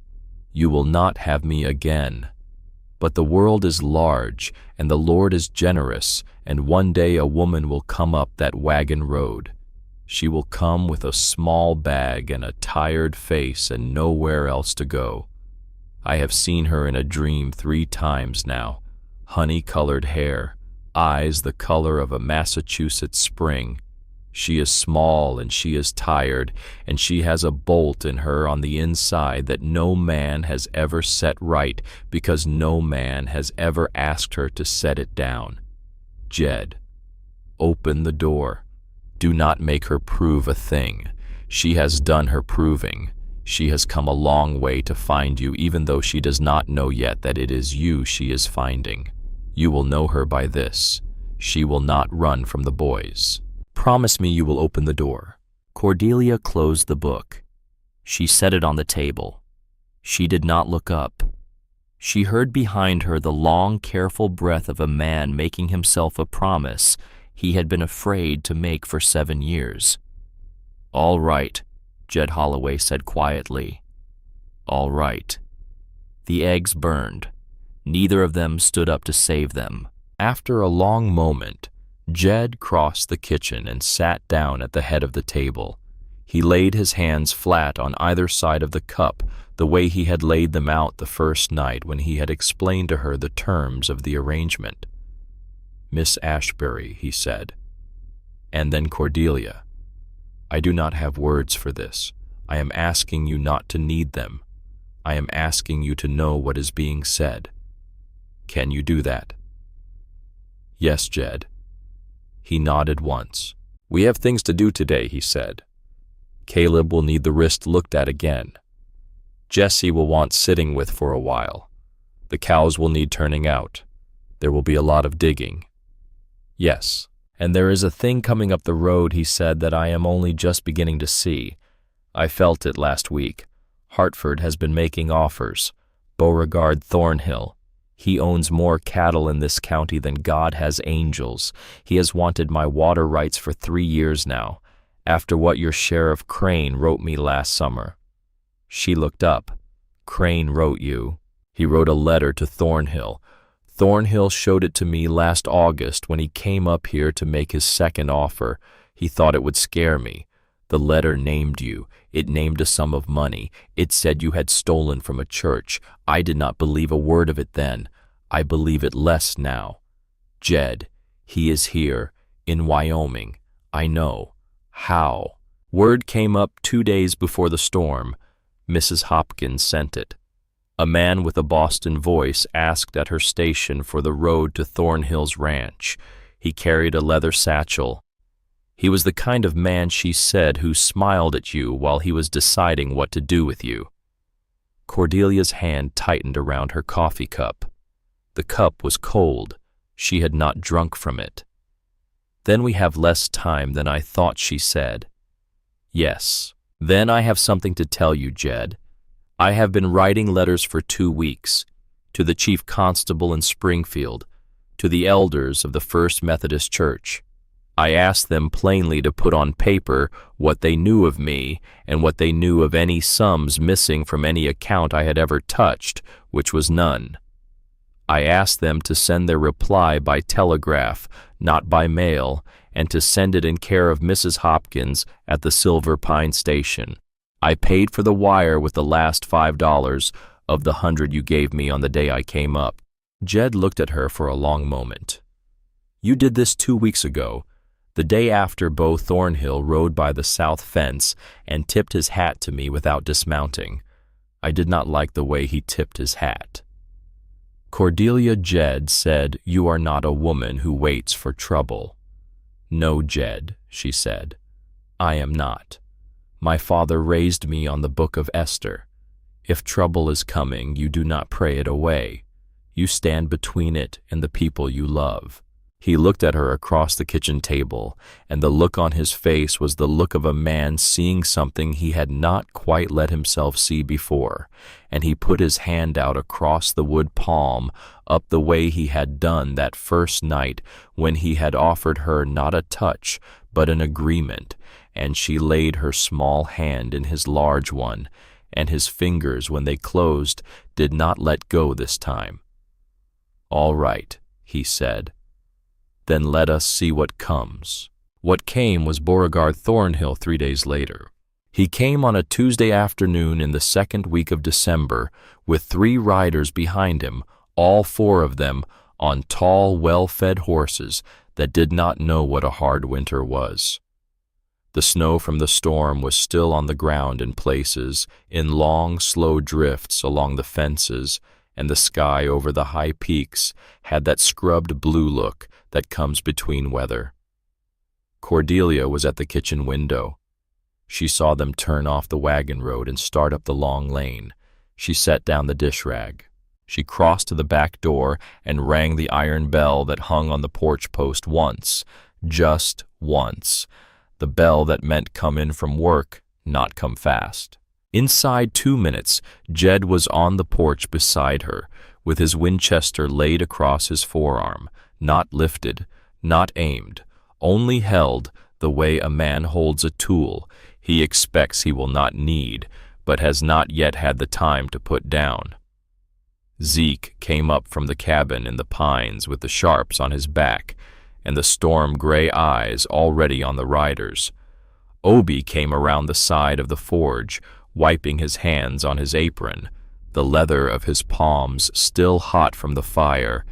You will not have me again. But the world is large, and the Lord is generous, and one day a woman will come up that wagon road. She will come with a small bag and a tired face and nowhere else to go. I have seen her in a dream 3 times now. Honey-colored hair, eyes the color of a Massachusetts spring. She is small and she is tired, and she has a bolt in her on the inside that no man has ever set right because no man has ever asked her to set it down. Jed, open the door. Do not make her prove a thing. She has done her proving. She has come a long way to find you, even though she does not know yet that it is you she is finding. You will know her by this. She will not run from the boys. Promise me you will open the door." Cordelia closed the book. She set it on the table. She did not look up. She heard behind her the long, careful breath of a man making himself a promise he had been afraid to make for 7 years. "All right," Jed Holloway said quietly. "All right." The eggs burned. Neither of them stood up to save them. After a long moment, Jed crossed the kitchen and sat down at the head of the table. He laid his hands flat on either side of the cup, the way he had laid them out the first night when he had explained to her the terms of the arrangement. "Miss Ashbury," he said, and then Cordelia, "I do not have words for this. I am asking you not to need them. I am asking you to know what is being said. Can you do that?" "Yes, Jed." He nodded once. "We have things to do today," he said. "Caleb will need the wrist looked at again. Jesse will want sitting with for a while. The cows will need turning out. There will be a lot of digging." "Yes, and there is a thing coming up the road," he said, "that I am only just beginning to see. I felt it last week. Hartford has been making offers. Beauregard Thornhill. He owns more cattle in this county than God has angels. He has wanted my water rights for 3 years now, after what your Sheriff Crane wrote me last summer." She looked up. "Crane wrote you?" "He wrote a letter to Thornhill. Thornhill showed it to me last August when he came up here to make his second offer. He thought it would scare me. The letter named you. It named a sum of money. It said you had stolen from a church. I did not believe a word of it then. I believe it less now. Jed, he is here, in Wyoming. I know. How? Word came up 2 days before the storm. Mrs. Hopkins sent it. A man with a Boston voice asked at her station for the road to Thornhill's ranch. He carried a leather satchel. He was the kind of man, she said, who smiled at you while he was deciding what to do with you. Cordelia's hand tightened around her coffee cup. The cup was cold. She had not drunk from it. "Then we have less time than I thought," she said. "Yes. Then I have something to tell you, Jed. I have been writing letters for 2 weeks, to the chief constable in Springfield, to the elders of the First Methodist Church. I asked them plainly to put on paper what they knew of me and what they knew of any sums missing from any account I had ever touched, which was none. I asked them to send their reply by telegraph, not by mail, and to send it in care of Mrs. Hopkins at the Silver Pine Station. I paid for the wire with the last $5 of the 100 you gave me on the day I came up. Jed looked at her for a long moment. You did this 2 weeks ago, the day after Beau Thornhill rode by the south fence and tipped his hat to me without dismounting. I did not like the way he tipped his hat. Cordelia Jed said, "You are not a woman who waits for trouble." "No, Jed," she said, "I am not. My father raised me on the book of Esther. If trouble is coming, you do not pray it away. You stand between it and the people you love." He looked at her across the kitchen table, and the look on his face was the look of a man seeing something he had not quite let himself see before, and he put his hand out across the wood palm up the way he had done that first night when he had offered her not a touch but an agreement, and she laid her small hand in his large one, and his fingers, when they closed, did not let go this time. "All right," he said. "Then let us see what comes." What came was Beauregard Thornhill 3 days later. He came on a Tuesday afternoon in the second week of December with 3 riders behind him, all 4 of them on tall, well-fed horses that did not know what a hard winter was. The snow from the storm was still on the ground in places, in long, slow drifts along the fences, and the sky over the high peaks had that scrubbed blue look that comes between weather. Cordelia was at the kitchen window. She saw them turn off the wagon road and start up the long lane. She set down the dish rag. She crossed to the back door and rang the iron bell that hung on the porch post once, just once, the bell that meant come in from work, not come fast. Inside 2 minutes, Jed was on the porch beside her, with his Winchester laid across his forearm, not lifted, not aimed, only held the way a man holds a tool he expects he will not need, but has not yet had the time to put down. Zeke came up from the cabin in the pines with the Sharps on his back and the storm-gray eyes already on the riders. Obie came around the side of the forge, wiping his hands on his apron, the leather of his palms still hot from the fire,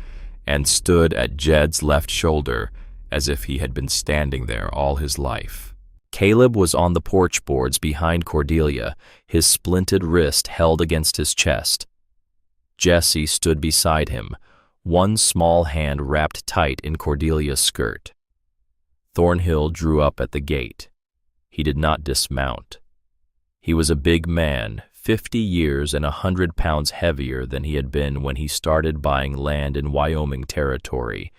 and stood at Jed's left shoulder as if he had been standing there all his life. Caleb was on the porch boards behind Cordelia, his splinted wrist held against his chest. Jesse stood beside him, one small hand wrapped tight in Cordelia's skirt. Thornhill drew up at the gate. He did not dismount. He was a big man, 50 years and 100 pounds heavier than he had been when he started buying land in Wyoming Territory,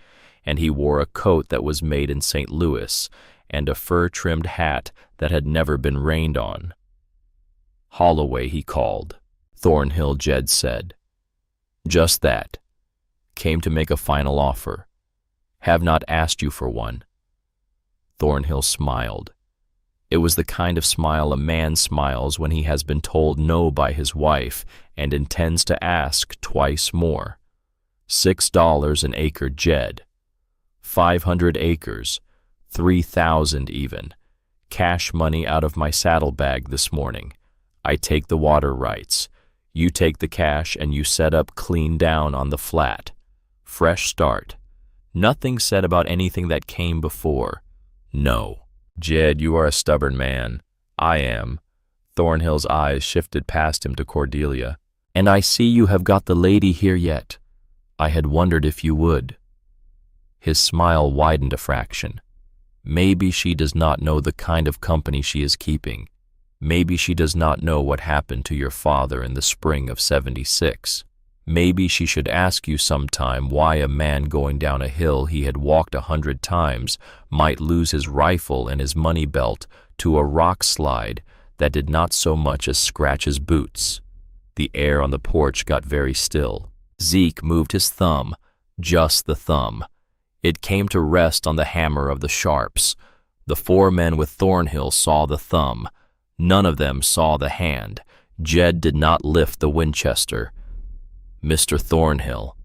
and he wore a coat that was made in St. Louis and a fur-trimmed hat that had never been rained on. "Holloway," he called. "Thornhill," Jed said. "Just that. Came to make a final offer. Have not asked you for one." Thornhill smiled. It was the kind of smile a man smiles when he has been told no by his wife and intends to ask twice more. $6 an acre, Jed. 500 acres, 3,000 even. Cash money out of my saddlebag this morning. I take the water rights. You take the cash and you set up clean down on the flat. Fresh start. Nothing said about anything that came before. No. Jed, you are a stubborn man. I am. Thornhill's eyes shifted past him to Cordelia. And I see you have got the lady here yet. I had wondered if you would. His smile widened a fraction. Maybe she does not know the kind of company she is keeping. Maybe she does not know what happened to your father in the spring of '76. Maybe she should ask you sometime why a man going down a hill he had walked 100 times might lose his rifle and his money belt to a rock slide that did not so much as scratch his boots. The air on the porch got very still. Zeke moved his thumb, just the thumb. It came to rest on the hammer of the sharps. The 4 men with Thornhill saw the thumb. None of them saw the hand. Jed did not lift the Winchester. "Mr. Thornhill,"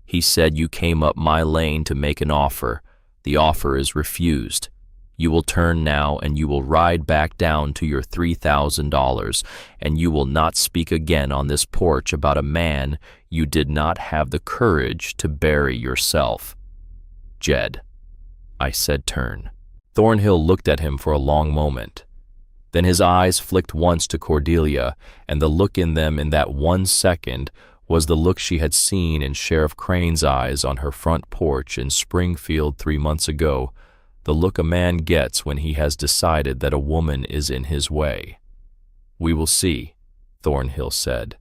he said, "you came up my lane to make an offer. The offer is refused. You will turn now and you will ride back down to your $3,000, and you will not speak again on this porch about a man you did not have the courage to bury yourself." "Jed," I said, "turn." Thornhill looked at him for a long moment. Then his eyes flicked once to Cordelia, and the look in them in that 1 second was the look she had seen in Sheriff Crane's eyes on her front porch in Springfield 3 months ago, the look a man gets when he has decided that a woman is in his way. "We will see," Thornhill said.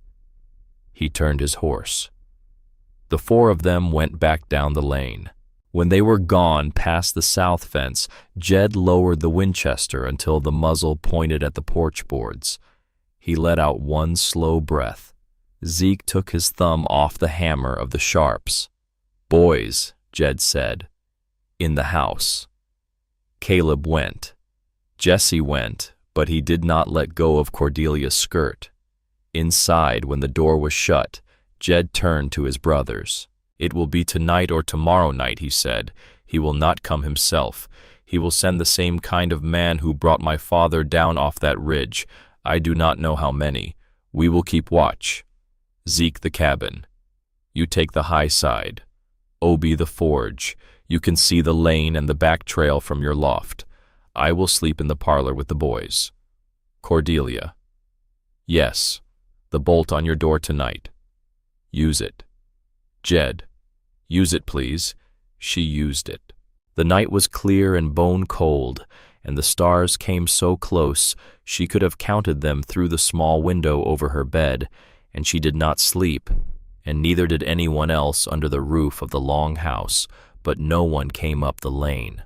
He turned his horse. The 4 of them went back down the lane. When they were gone past the south fence, Jed lowered the Winchester until the muzzle pointed at the porch boards. He let out one slow breath. Zeke took his thumb off the hammer of the sharps. "Boys," Jed said, "in the house." Caleb went. Jesse went, but he did not let go of Cordelia's skirt. Inside, when the door was shut, Jed turned to his brothers. "It will be tonight or tomorrow night," he said. "He will not come himself. He will send the same kind of man who brought my father down off that ridge. I do not know how many. We will keep watch. Zeke, the cabin. You take the high side. Obie, the forge. You can see the lane and the back trail from your loft. I will sleep in the parlor with the boys. Cordelia." "Yes. The bolt on your door tonight. Use it." "Jed, use it, please." She used it. The night was clear and bone cold, and the stars came so close she could have counted them through the small window over her bed, and she did not sleep, and neither did anyone else under the roof of the long house, but no one came up the lane.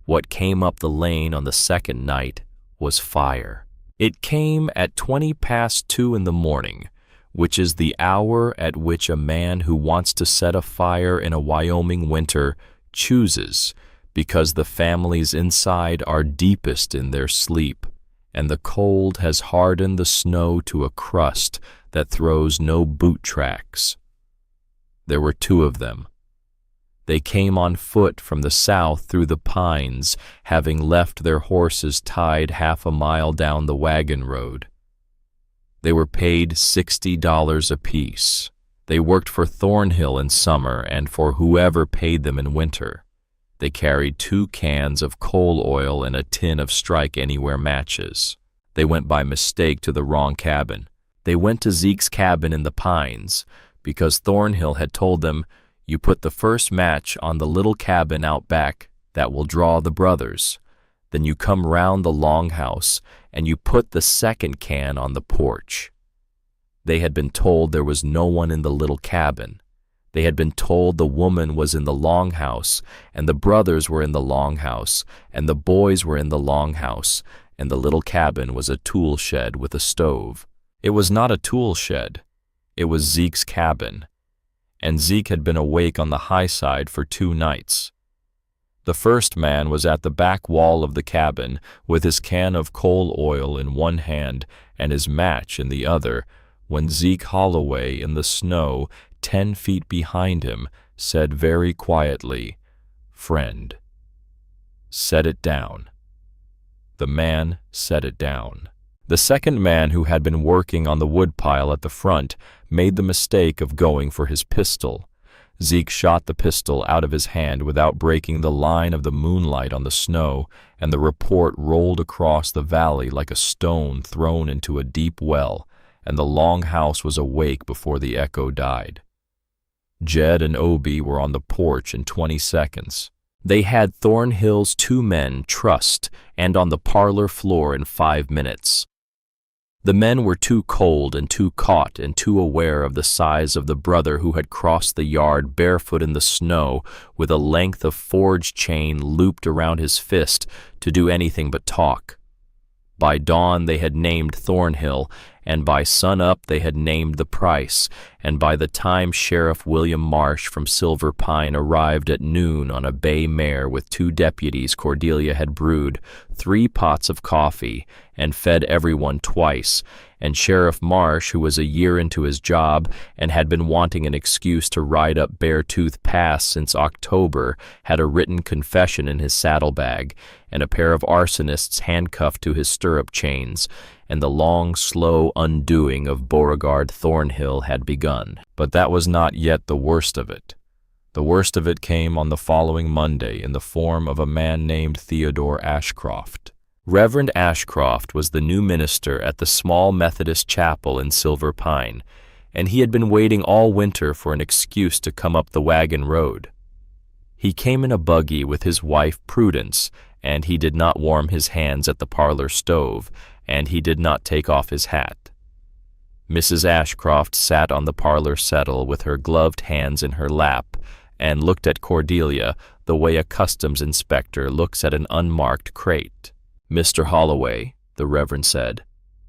What came up the lane on the second night was fire. It came at 2:20 in the morning, which is the hour at which a man who wants to set a fire in a Wyoming winter chooses, because the families inside are deepest in their sleep, and the cold has hardened the snow to a crust that throws no boot tracks. There were 2 of them. They came on foot from the south through the pines, having left their horses tied 1/2 a mile down the wagon road. They were paid $60 apiece. They worked for Thornhill in summer and for whoever paid them in winter. They carried 2 cans of coal oil and a tin of Strike Anywhere matches. They went by mistake to the wrong cabin. They went to Zeke's cabin in the pines because Thornhill had told them, "You put the first match on the little cabin out back that will draw the brothers. Then you come round the longhouse and you put the second can on the porch." They had been told there was no one in the little cabin. They had been told the woman was in the longhouse, and the brothers were in the longhouse, and the boys were in the longhouse, and the little cabin was a tool shed with a stove. It was not a tool shed. It was Zeke's cabin, and Zeke had been awake on the high side for 2 nights. The first man was at the back wall of the cabin with his can of coal oil in one hand and his match in the other, when Zeke Holloway in the snow 10 feet behind him said very quietly, "Friend, set it down." The man set it down. The second man, who had been working on the woodpile at the front, made the mistake of going for his pistol. Zeke shot the pistol out of his hand without breaking the line of the moonlight on the snow, and the report rolled across the valley like a stone thrown into a deep well, and the long house was awake before the echo died. Jed and Obie were on the porch in 20 seconds. They had Thornhill's 2 men trussed and on the parlor floor in 5 minutes. The men were too cold and too caught and too aware of the size of the brother who had crossed the yard barefoot in the snow with a length of forge chain looped around his fist to do anything but talk. By dawn they had named Thornhill, and by sun-up they had named the price, and by the time Sheriff William Marsh from Silver Pine arrived at noon on a bay mare with 2 deputies, Cordelia had brewed 3 pots of coffee and fed everyone twice, and Sheriff Marsh, who was a year into his job and had been wanting an excuse to ride up Beartooth Pass since October, had a written confession in his saddlebag and a pair of arsonists handcuffed to his stirrup chains, and the long, slow undoing of Beauregard Thornhill had begun. But that was not yet the worst of it. The worst of it came on the following Monday in the form of a man named Theodore Ashcroft. Reverend Ashcroft was the new minister at the small Methodist chapel in Silver Pine, and he had been waiting all winter for an excuse to come up the wagon road. He came in a buggy with his wife Prudence, and he did not warm his hands at the parlor stove, and he did not take off his hat. Mrs. Ashcroft sat on the parlor settle with her gloved hands in her lap and looked at Cordelia the way a customs inspector looks at an unmarked crate. "Mr. Holloway," the Reverend said,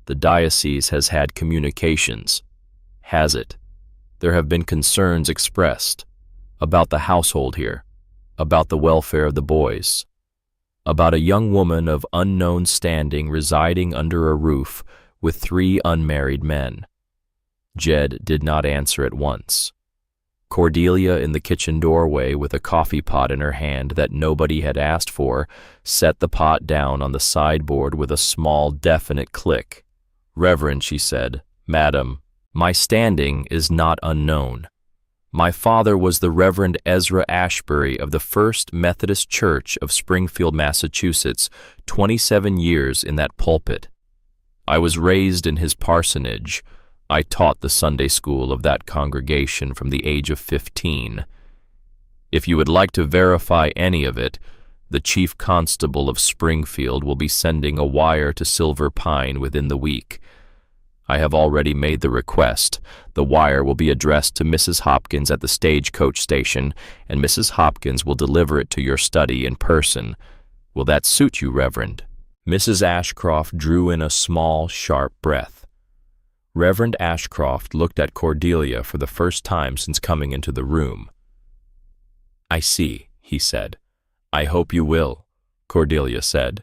"the diocese has had communications. Has it? There have been concerns expressed about the household here, about the welfare of the boys, about a young woman of unknown standing residing under a roof with 3 unmarried men." Jed did not answer at once. Cordelia, in the kitchen doorway with a coffee pot in her hand that nobody had asked for, set the pot down on the sideboard with a small, definite click. "Reverend," she said, "Madam, my standing is not unknown. My father was the Reverend Ezra Ashbury of the First Methodist Church of Springfield, Massachusetts, 27 years in that pulpit. I was raised in his parsonage. I taught the Sunday school of that congregation from the age of 15. If you would like to verify any of it, the chief constable of Springfield will be sending a wire to Silver Pine within the week. I have already made the request. The wire will be addressed to Mrs. Hopkins at the stagecoach station, and Mrs. Hopkins will deliver it to your study in person. Will that suit you, Reverend?" Mrs. Ashcroft drew in a small, sharp breath. Reverend Ashcroft looked at Cordelia for the first time since coming into the room. "I see," he said. "I hope you will," Cordelia said.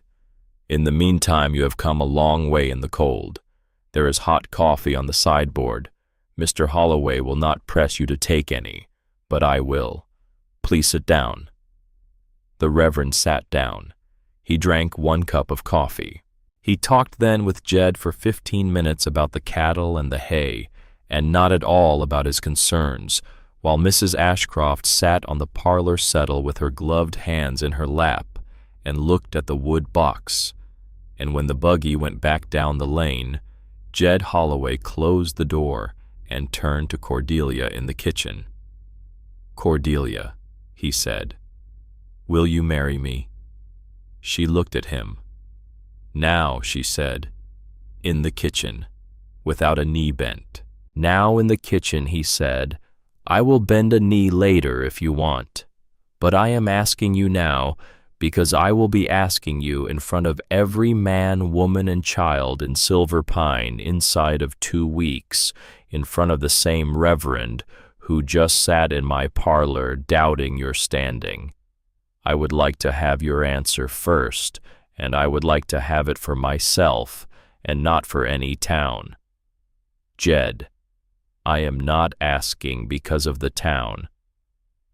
"In the meantime, you have come a long way in the cold. There is hot coffee on the sideboard. Mr. Holloway will not press you to take any, but I will. Please sit down." The Reverend sat down. He drank 1 cup of coffee. He talked then with Jed for 15 minutes about the cattle and the hay, and not at all about his concerns, while Mrs. Ashcroft sat on the parlor settle with her gloved hands in her lap and looked at the wood box. And when the buggy went back down the lane, Jed Holloway closed the door and turned to Cordelia in the kitchen. "Cordelia," he said, "will you marry me?" She looked at him. "Now," she said, "in the kitchen," without a knee bent. "Now in the kitchen," he said. "I will bend a knee later if you want. But I am asking you now because I will be asking you in front of every man, woman, and child in Silver Pine inside of 2 weeks, in front of the same Reverend who just sat in my parlor doubting your standing. I would like to have your answer first, and I would like to have it for myself and not for any town. Jed, I am not asking because of the town.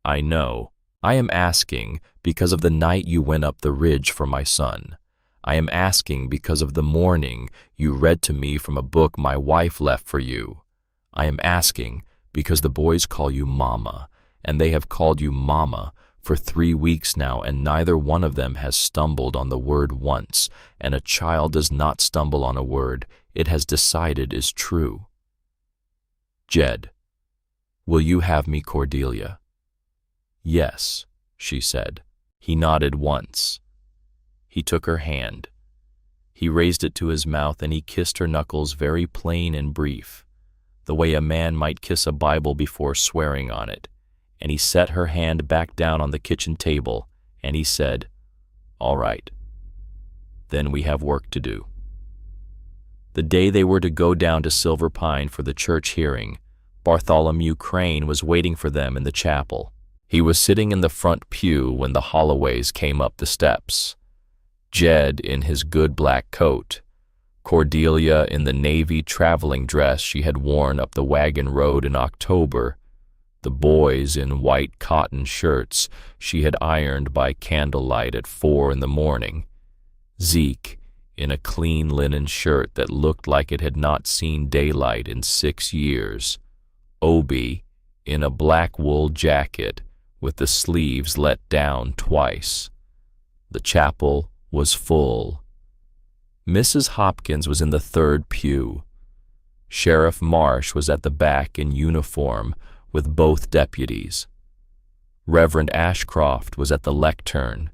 I know. I am asking because of the night you went up the ridge for my son. I am asking because of the morning you read to me from a book my wife left for you. I am asking because the boys call you Mama, and they have called you Mama for 3 weeks now, and neither one of them has stumbled on the word once, and a child does not stumble on a word it has decided is true. Jed, will you have me, Cordelia? Yes, she said. He nodded once. He took her hand. He raised it to his mouth and he kissed her knuckles very plain and brief, the way a man might kiss a Bible before swearing on it. And he set her hand back down on the kitchen table, and he said, "All right. Then we have work to do." The day they were to go down to Silver Pine for the church hearing, Bartholomew Crane was waiting for them in the chapel. He was sitting in the front pew when the Holloways came up the steps. Jed in his good black coat, Cordelia in the navy traveling dress she had worn up the wagon road in October, the boys in white cotton shirts she had ironed by candlelight at 4 in the morning, Zeke in a clean linen shirt that looked like it had not seen daylight in 6 years, Obie in a black wool jacket with the sleeves let down twice. The chapel was full. Mrs. Hopkins was in the third pew. Sheriff Marsh was at the back in uniform with both deputies. Reverend Ashcroft was at the lectern.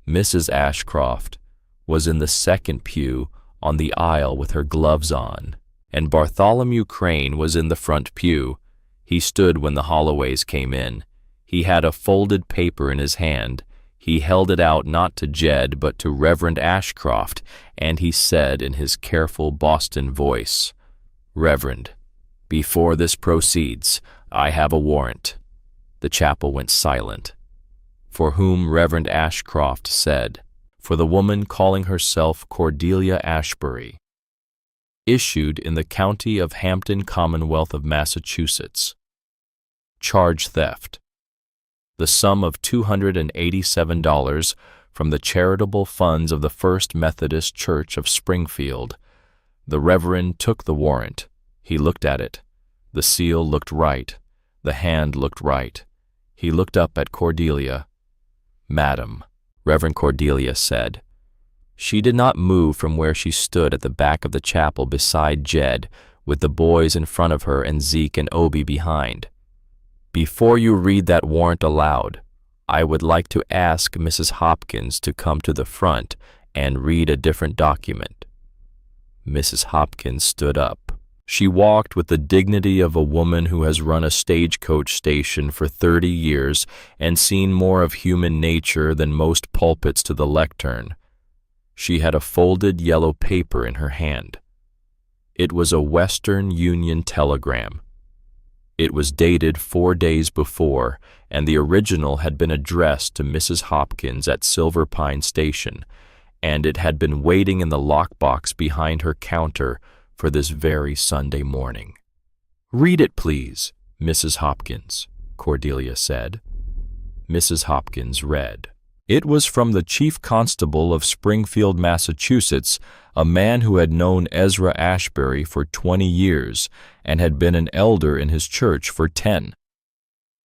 Mrs. Ashcroft was in the second pew on the aisle with her gloves on, and Bartholomew Crane was in the front pew. He stood when the Holloways came in. He had a folded paper in his hand. He held it out not to Jed but to Reverend Ashcroft, and he said in his careful Boston voice, "Reverend, before this proceeds, I have a warrant." The chapel went silent. For whom Reverend Ashcroft said, "For the woman calling herself Cordelia Ashbury, issued in the county of Hampton, Commonwealth of Massachusetts. Charge theft. The sum of $287 from the charitable funds of the First Methodist Church of Springfield." The Reverend took the warrant. He looked at it. The seal looked right. The hand looked right. He looked up at Cordelia. "Madam," Reverend Cordelia said. She did not move from where she stood at the back of the chapel beside Jed, with the boys in front of her and Zeke and Obie behind. "Before you read that warrant aloud, I would like to ask Mrs. Hopkins to come to the front and read a different document." Mrs. Hopkins stood up. She walked with the dignity of a woman who has run a stagecoach station for 30 years and seen more of human nature than most pulpits to the lectern. She had a folded yellow paper in her hand. It was a Western Union telegram. It was dated 4 days before, and the original had been addressed to Mrs. Hopkins at Silver Pine Station, and it had been waiting in the lockbox behind her counter for this very Sunday morning. "Read it, please, Mrs. Hopkins," Cordelia said. Mrs. Hopkins read. It was from the Chief Constable of Springfield, Massachusetts, a man who had known Ezra Ashbury for 20 years and had been an elder in his church for 10.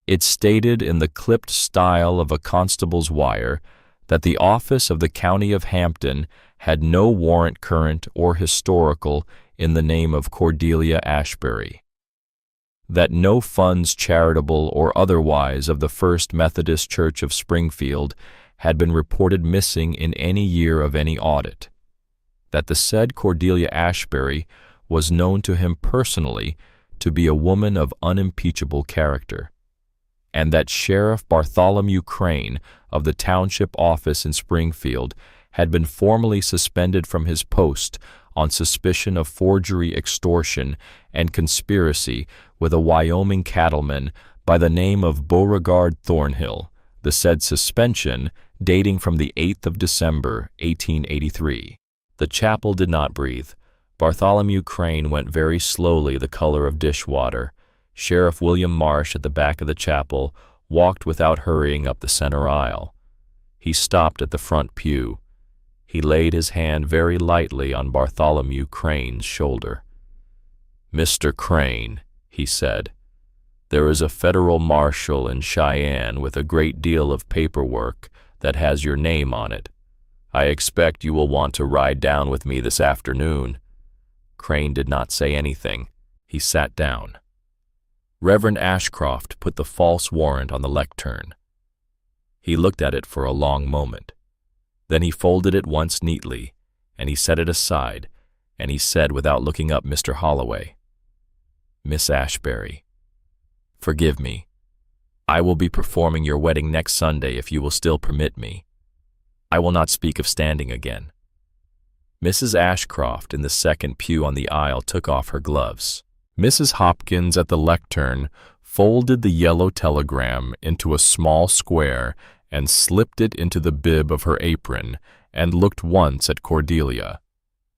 It stated in the clipped style of a constable's wire that the office of the County of Hampton had no warrant current or historical in the name of Cordelia Ashbury, that no funds charitable or otherwise of the First Methodist Church of Springfield had been reported missing in any year of any audit, that the said Cordelia Ashbury was known to him personally to be a woman of unimpeachable character, and that Sheriff Bartholomew Crane of the Township Office in Springfield had been formally suspended from his post on suspicion of forgery, extortion, and conspiracy with a Wyoming cattleman by the name of Beauregard Thornhill, the said suspension dating from the 8th of December, 1883. The chapel did not breathe. Bartholomew Crane went very slowly, the color of dishwater. Sheriff William Marsh at the back of the chapel walked without hurrying up the center aisle. He stopped at the front pew. He laid his hand very lightly on Bartholomew Crane's shoulder. "Mr. Crane," he said, "there is a federal marshal in Cheyenne with a great deal of paperwork that has your name on it. I expect you will want to ride down with me this afternoon." Crane did not say anything. He sat down. Reverend Ashcroft put the false warrant on the lectern. He looked at it for a long moment. Then he folded it once neatly, and he set it aside, and he said without looking up, "Mr. Holloway, Miss Ashbury, forgive me. I will be performing your wedding next Sunday if you will still permit me. I will not speak of standing again." Mrs. Ashcroft in the second pew on the aisle took off her gloves. Mrs. Hopkins at the lectern folded the yellow telegram into a small square and slipped it into the bib of her apron and looked once at Cordelia.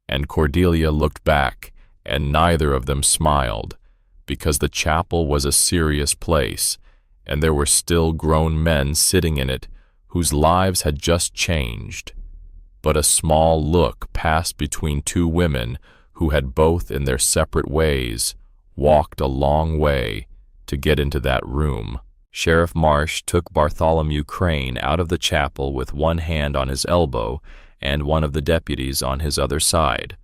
And Cordelia looked back, and neither of them smiled, because the chapel was a serious place, and there were still grown men sitting in it whose lives had just changed. But a small look passed between two women who had both in their separate ways walked a long way to get into that room. Sheriff Marsh took Bartholomew Crane out of the chapel with one hand on his elbow and one of the deputies on his other side.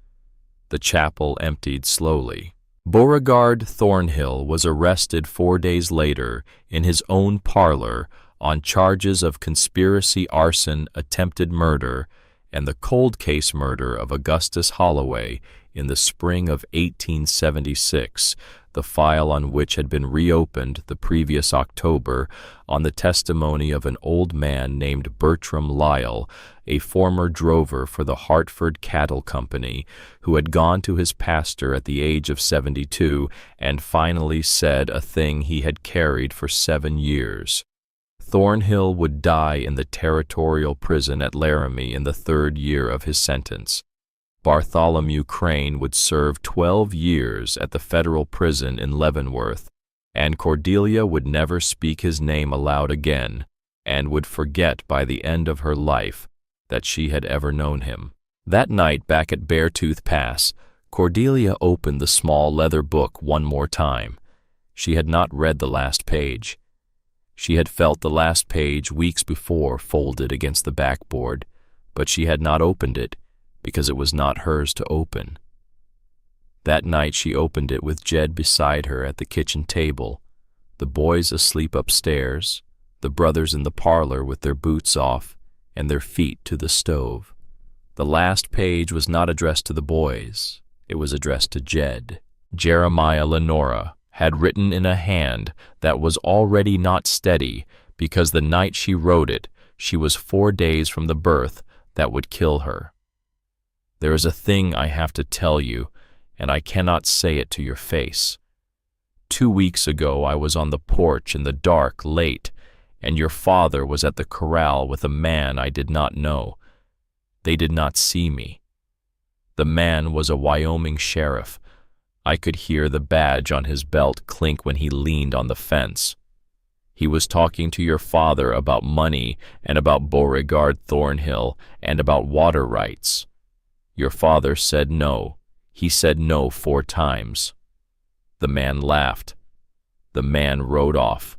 The chapel emptied slowly. Beauregard Thornhill was arrested 4 days later in his own parlor on charges of conspiracy, arson, attempted murder, and the cold case murder of Augustus Holloway in the spring of 1876, the file on which had been reopened the previous October on the testimony of an old man named Bertram Lyle, a former drover for the Hartford Cattle Company, who had gone to his pastor at the age of 72 and finally said a thing he had carried for 7 years. Thornhill would die in the territorial prison at Laramie in the 3rd year of his sentence. Bartholomew Crane would serve 12 years at the federal prison in Leavenworth, and Cordelia would never speak his name aloud again, and would forget by the end of her life that she had ever known him. That night back at Beartooth Pass, Cordelia opened the small leather book one more time. She had not read the last page. She had felt the last page weeks before folded against the backboard, but she had not opened it because it was not hers to open. That night she opened it with Jed beside her at the kitchen table, the boys asleep upstairs, the brothers in the parlor with their boots off and their feet to the stove. The last page was not addressed to the boys. It was addressed to Jed. Jeremiah Lenora had written in a hand that was already not steady because the night she wrote it, she was 4 days from the birth that would kill her. There is a thing I have to tell you, and I cannot say it to your face. 2 weeks ago I was on the porch in the dark late, and your father was at the corral with a man I did not know. They did not see me. The man was a Wyoming sheriff. I could hear the badge on his belt clink when he leaned on the fence. He was talking to your father about money and about Beauregard Thornhill and about water rights. Your father said no. He said no 4 times. The man laughed. The man rode off.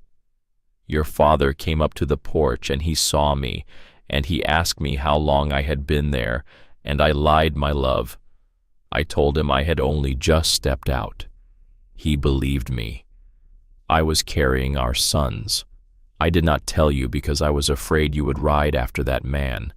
Your father came up to the porch and he saw me, and he asked me how long I had been there, and I lied, my love. I told him I had only just stepped out. He believed me. I was carrying our sons. I did not tell you because I was afraid you would ride after that man.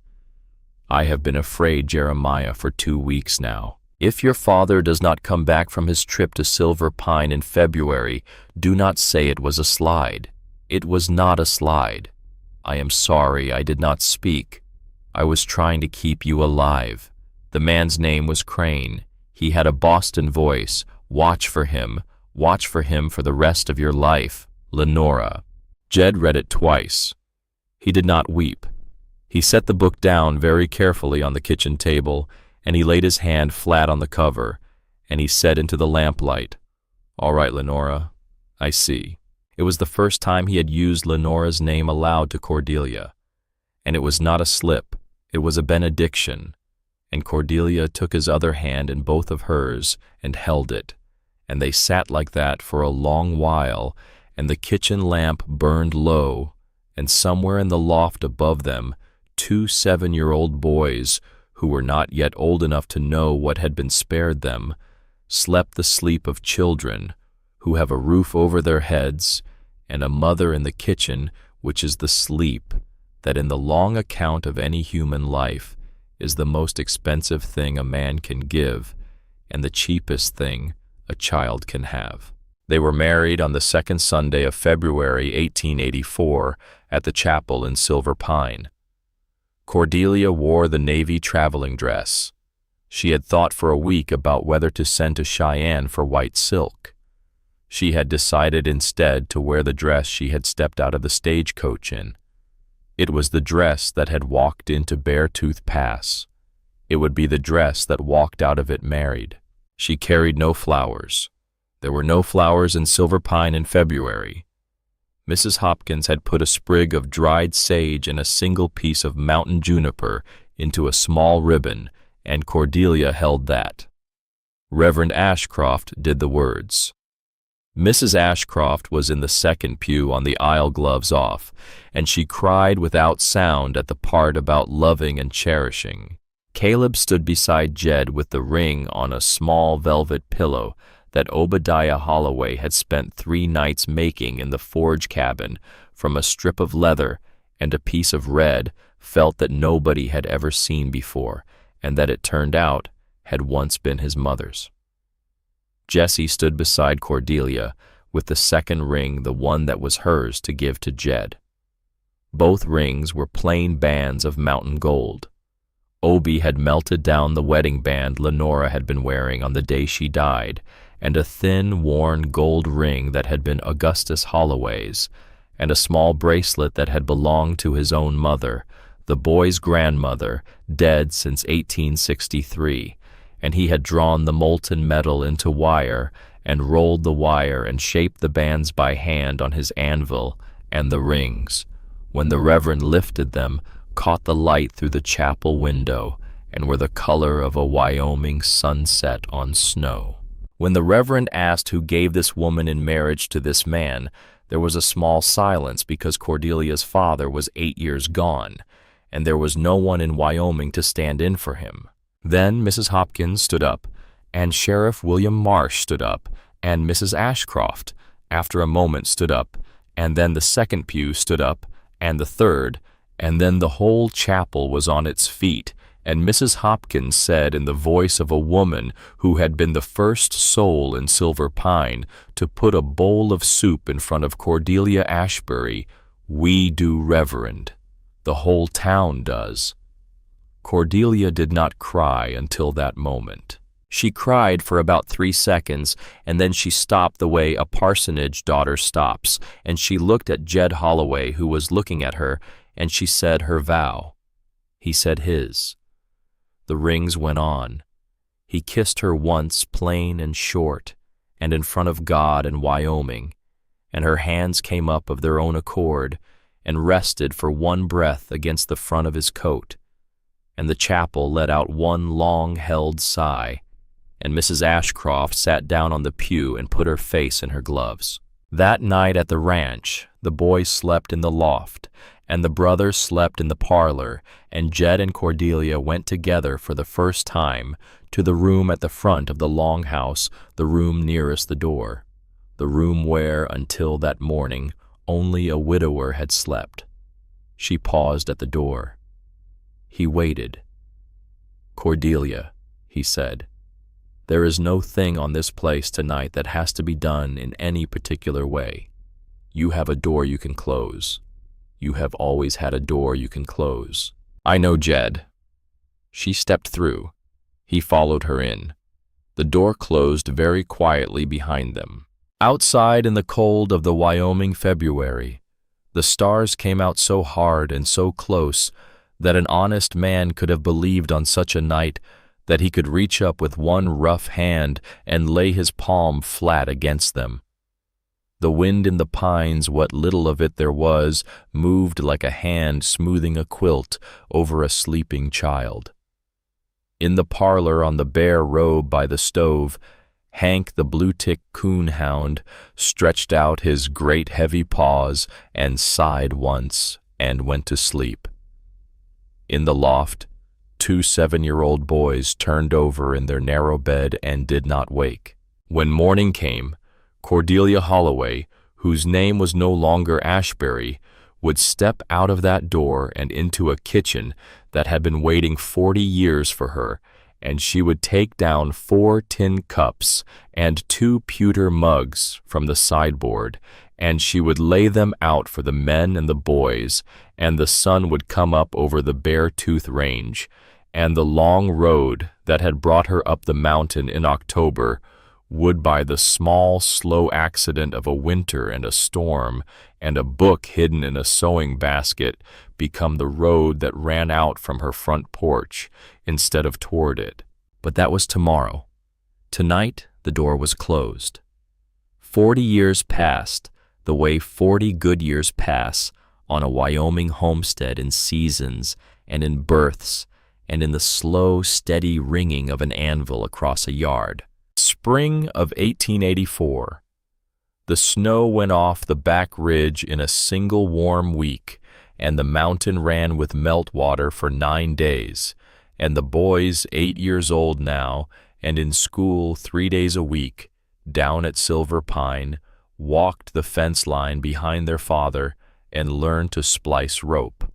I have been afraid, Jeremiah, for 2 weeks now. If your father does not come back from his trip to Silver Pine in February, do not say it was a slide. It was not a slide. I am sorry I did not speak. I was trying to keep you alive. The man's name was Crane. He had a Boston voice. Watch for him. Watch for him for the rest of your life. Lenora. Jed read it twice. He did not weep. He set the book down very carefully on the kitchen table, and he laid his hand flat on the cover, and he said into the lamplight, "All right, Lenora, I see." It was the first time he had used Lenora's name aloud to Cordelia, and it was not a slip, it was a benediction, and Cordelia took his other hand in both of hers and held it, and they sat like that for a long while, and the kitchen lamp burned low, and somewhere in the loft above them 2 7-year-old boys, who were not yet old enough to know what had been spared them, slept the sleep of children who have a roof over their heads and a mother in the kitchen, which is the sleep that in the long account of any human life is the most expensive thing a man can give and the cheapest thing a child can have. They were married on the 2nd Sunday of February 1884 at the chapel in Silver Pine. Cordelia wore the navy traveling dress. She had thought for a week about whether to send to Cheyenne for white silk. She had decided instead to wear the dress she had stepped out of the stagecoach in. It was the dress that had walked into Beartooth Pass. It would be the dress that walked out of it married. She carried no flowers. There were no flowers in Silver Pine in February. Mrs. Hopkins had put a sprig of dried sage and a single piece of mountain juniper into a small ribbon, and Cordelia held that. Reverend Ashcroft did the words. Mrs. Ashcroft was in the second pew on the aisle, gloves off, and she cried without sound at the part about loving and cherishing. Caleb stood beside Jed with the ring on a small velvet pillow that Obadiah Holloway had spent 3 nights making in the forge cabin from a strip of leather and a piece of red felt that nobody had ever seen before, and that it turned out had once been his mother's. Jessie stood beside Cordelia with the second ring, the one that was hers to give to Jed. Both rings were plain bands of mountain gold. Obie had melted down the wedding band Lenora had been wearing on the day she died, and a thin, worn gold ring that had been Augustus Holloway's, and a small bracelet that had belonged to his own mother, the boy's grandmother, dead since 1863, and he had drawn the molten metal into wire and rolled the wire and shaped the bands by hand on his anvil, and the rings, when the Reverend lifted them, caught the light through the chapel window and were the color of a Wyoming sunset on snow. When the Reverend asked who gave this woman in marriage to this man, there was a small silence because Cordelia's father was 8 years gone, and there was no one in Wyoming to stand in for him. Then Mrs. Hopkins stood up, and Sheriff William Marsh stood up, and Mrs. Ashcroft, after a moment, stood up, and then the second pew stood up, and the third, and then the whole chapel was on its feet, and Mrs. Hopkins said in the voice of a woman who had been the first soul in Silver Pine to put a bowl of soup in front of Cordelia Ashbury, "We do, Reverend. The whole town does." Cordelia did not cry until that moment. She cried for about 3 seconds, and then she stopped the way a parsonage daughter stops, and she looked at Jed Holloway, who was looking at her, and she said her vow. He said his. The rings went on. He kissed her once, plain and short, and in front of God and Wyoming, and her hands came up of their own accord and rested for one breath against the front of his coat, and the chapel let out one long-held sigh, and Mrs. Ashcroft sat down on the pew and put her face in her gloves. That night at the ranch, the boys slept in the loft, and the brothers slept in the parlor, and Jed and Cordelia went together for the first time to the room at the front of the longhouse, the room nearest the door, the room where, until that morning, only a widower had slept. She paused at the door. He waited. "Cordelia," he said, "there is no thing on this place tonight that has to be done in any particular way. You have a door you can close. You have always had a door you can close." "I know, Jed." She stepped through. He followed her in. The door closed very quietly behind them. Outside in the cold of the Wyoming February, the stars came out so hard and so close that an honest man could have believed on such a night that he could reach up with one rough hand and lay his palm flat against them. The wind in the pines, what little of it there was, moved like a hand smoothing a quilt over a sleeping child. In the parlor on the bare robe by the stove, Hank the blue-tick coon-hound stretched out his great heavy paws and sighed once and went to sleep. In the loft, 2 7-year-old boys turned over in their narrow bed and did not wake. When morning came, Cordelia Holloway, whose name was no longer Ashbury, would step out of that door and into a kitchen that had been waiting 40 years for her, and she would take down 4 tin cups and 2 pewter mugs from the sideboard, and she would lay them out for the men and the boys, and the sun would come up over the Beartooth Range, and the long road that had brought her up the mountain in October would, by the small, slow accident of a winter and a storm and a book hidden in a sewing basket, become the road that ran out from her front porch instead of toward it. But that was tomorrow. Tonight, the door was closed. 40 years passed, the way 40 good years pass on a Wyoming homestead, in seasons and in births and in the slow, steady ringing of an anvil across a yard. Spring of 1884. The snow went off the back ridge in a single warm week, and the mountain ran with meltwater for 9 days, and the boys, 8 years old now, and in school 3 days a week, down at Silver Pine, walked the fence line behind their father and learned to splice rope.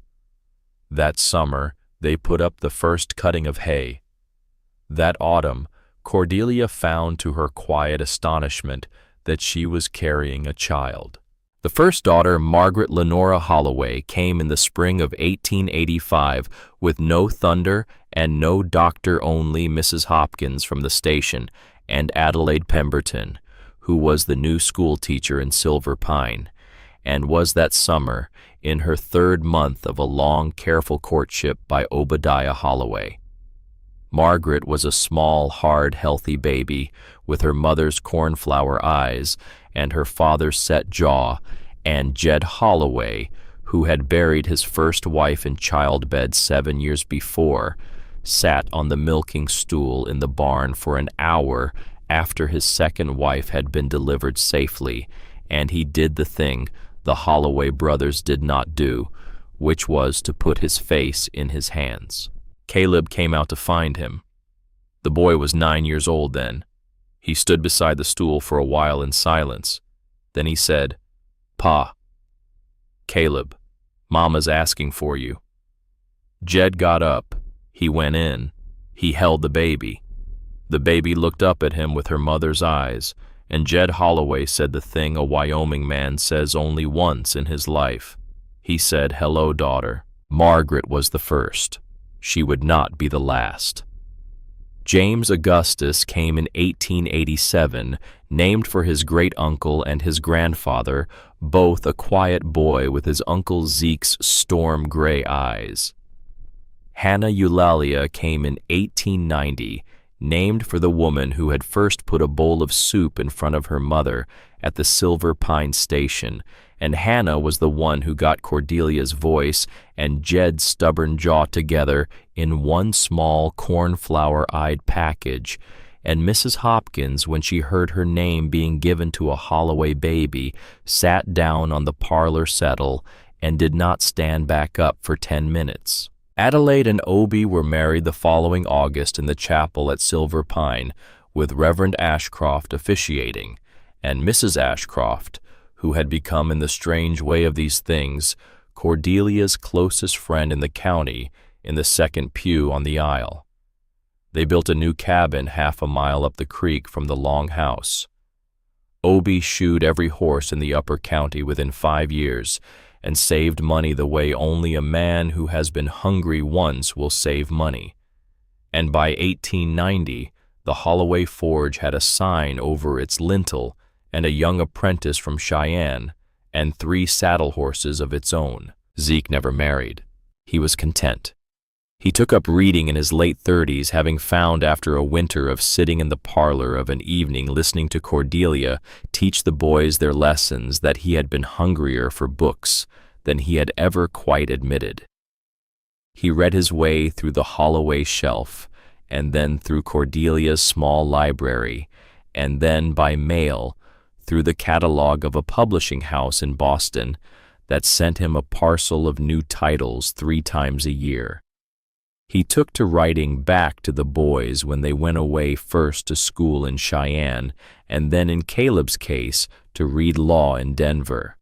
That summer, they put up the first cutting of hay. That autumn, Cordelia found to her quiet astonishment that she was carrying a child. The first daughter, Margaret Lenora Holloway, came in the spring of 1885 with no thunder and no doctor, only Mrs. Hopkins from the station and Adelaide Pemberton, who was the new school teacher in Silver Pine, and was that summer in her 3rd month of a long, careful courtship by Obadiah Holloway. Margaret was a small, hard, healthy baby with her mother's cornflower eyes and her father's set jaw, and Jed Holloway, who had buried his first wife in childbed 7 years before, sat on the milking stool in the barn for an hour after his second wife had been delivered safely, and he did the thing the Holloway brothers did not do, which was to put his face in his hands. Caleb came out to find him. The boy was 9 years old then. He stood beside the stool for a while in silence. Then he said, "Pa." "Caleb, Mama's asking for you." Jed got up. He went in. He held the baby. The baby looked up at him with her mother's eyes, and Jed Holloway said the thing a Wyoming man says only once in his life. He said, "Hello, daughter." Margaret was the first. She would not be the last. James Augustus came in 1887, named for his great-uncle and his grandfather, both a quiet boy with his Uncle Zeke's storm-gray eyes. Hannah Eulalia came in 1890, named for the woman who had first put a bowl of soup in front of her mother at the Silver Pine station, and Hannah was the one who got Cordelia's voice and Jed's stubborn jaw together in one small cornflower-eyed package, and Mrs. Hopkins, when she heard her name being given to a Holloway baby, sat down on the parlor settle and did not stand back up for 10 minutes. Adelaide and Obie were married the following August in the chapel at Silver Pine, with Reverend Ashcroft officiating, and Mrs. Ashcroft, who had become, in the strange way of these things, Cordelia's closest friend in the county, in the second pew on the aisle. They built a new cabin half a mile up the creek from the long house. Obie shoed every horse in the upper county within 5 years, and saved money the way only a man who has been hungry once will save money. And by 1890, the Holloway Forge had a sign over its lintel and a young apprentice from Cheyenne, and 3 saddle horses of its own. Zeke never married. He was content. He took up reading in his late 30s, having found after a winter of sitting in the parlor of an evening listening to Cordelia teach the boys their lessons that he had been hungrier for books than he had ever quite admitted. He read his way through the Holloway shelf, and then through Cordelia's small library, and then by mail through the catalog of a publishing house in Boston that sent him a parcel of new titles 3 times a year. He took to writing back to the boys when they went away, first to school in Cheyenne, and then in Caleb's case to read law in Denver.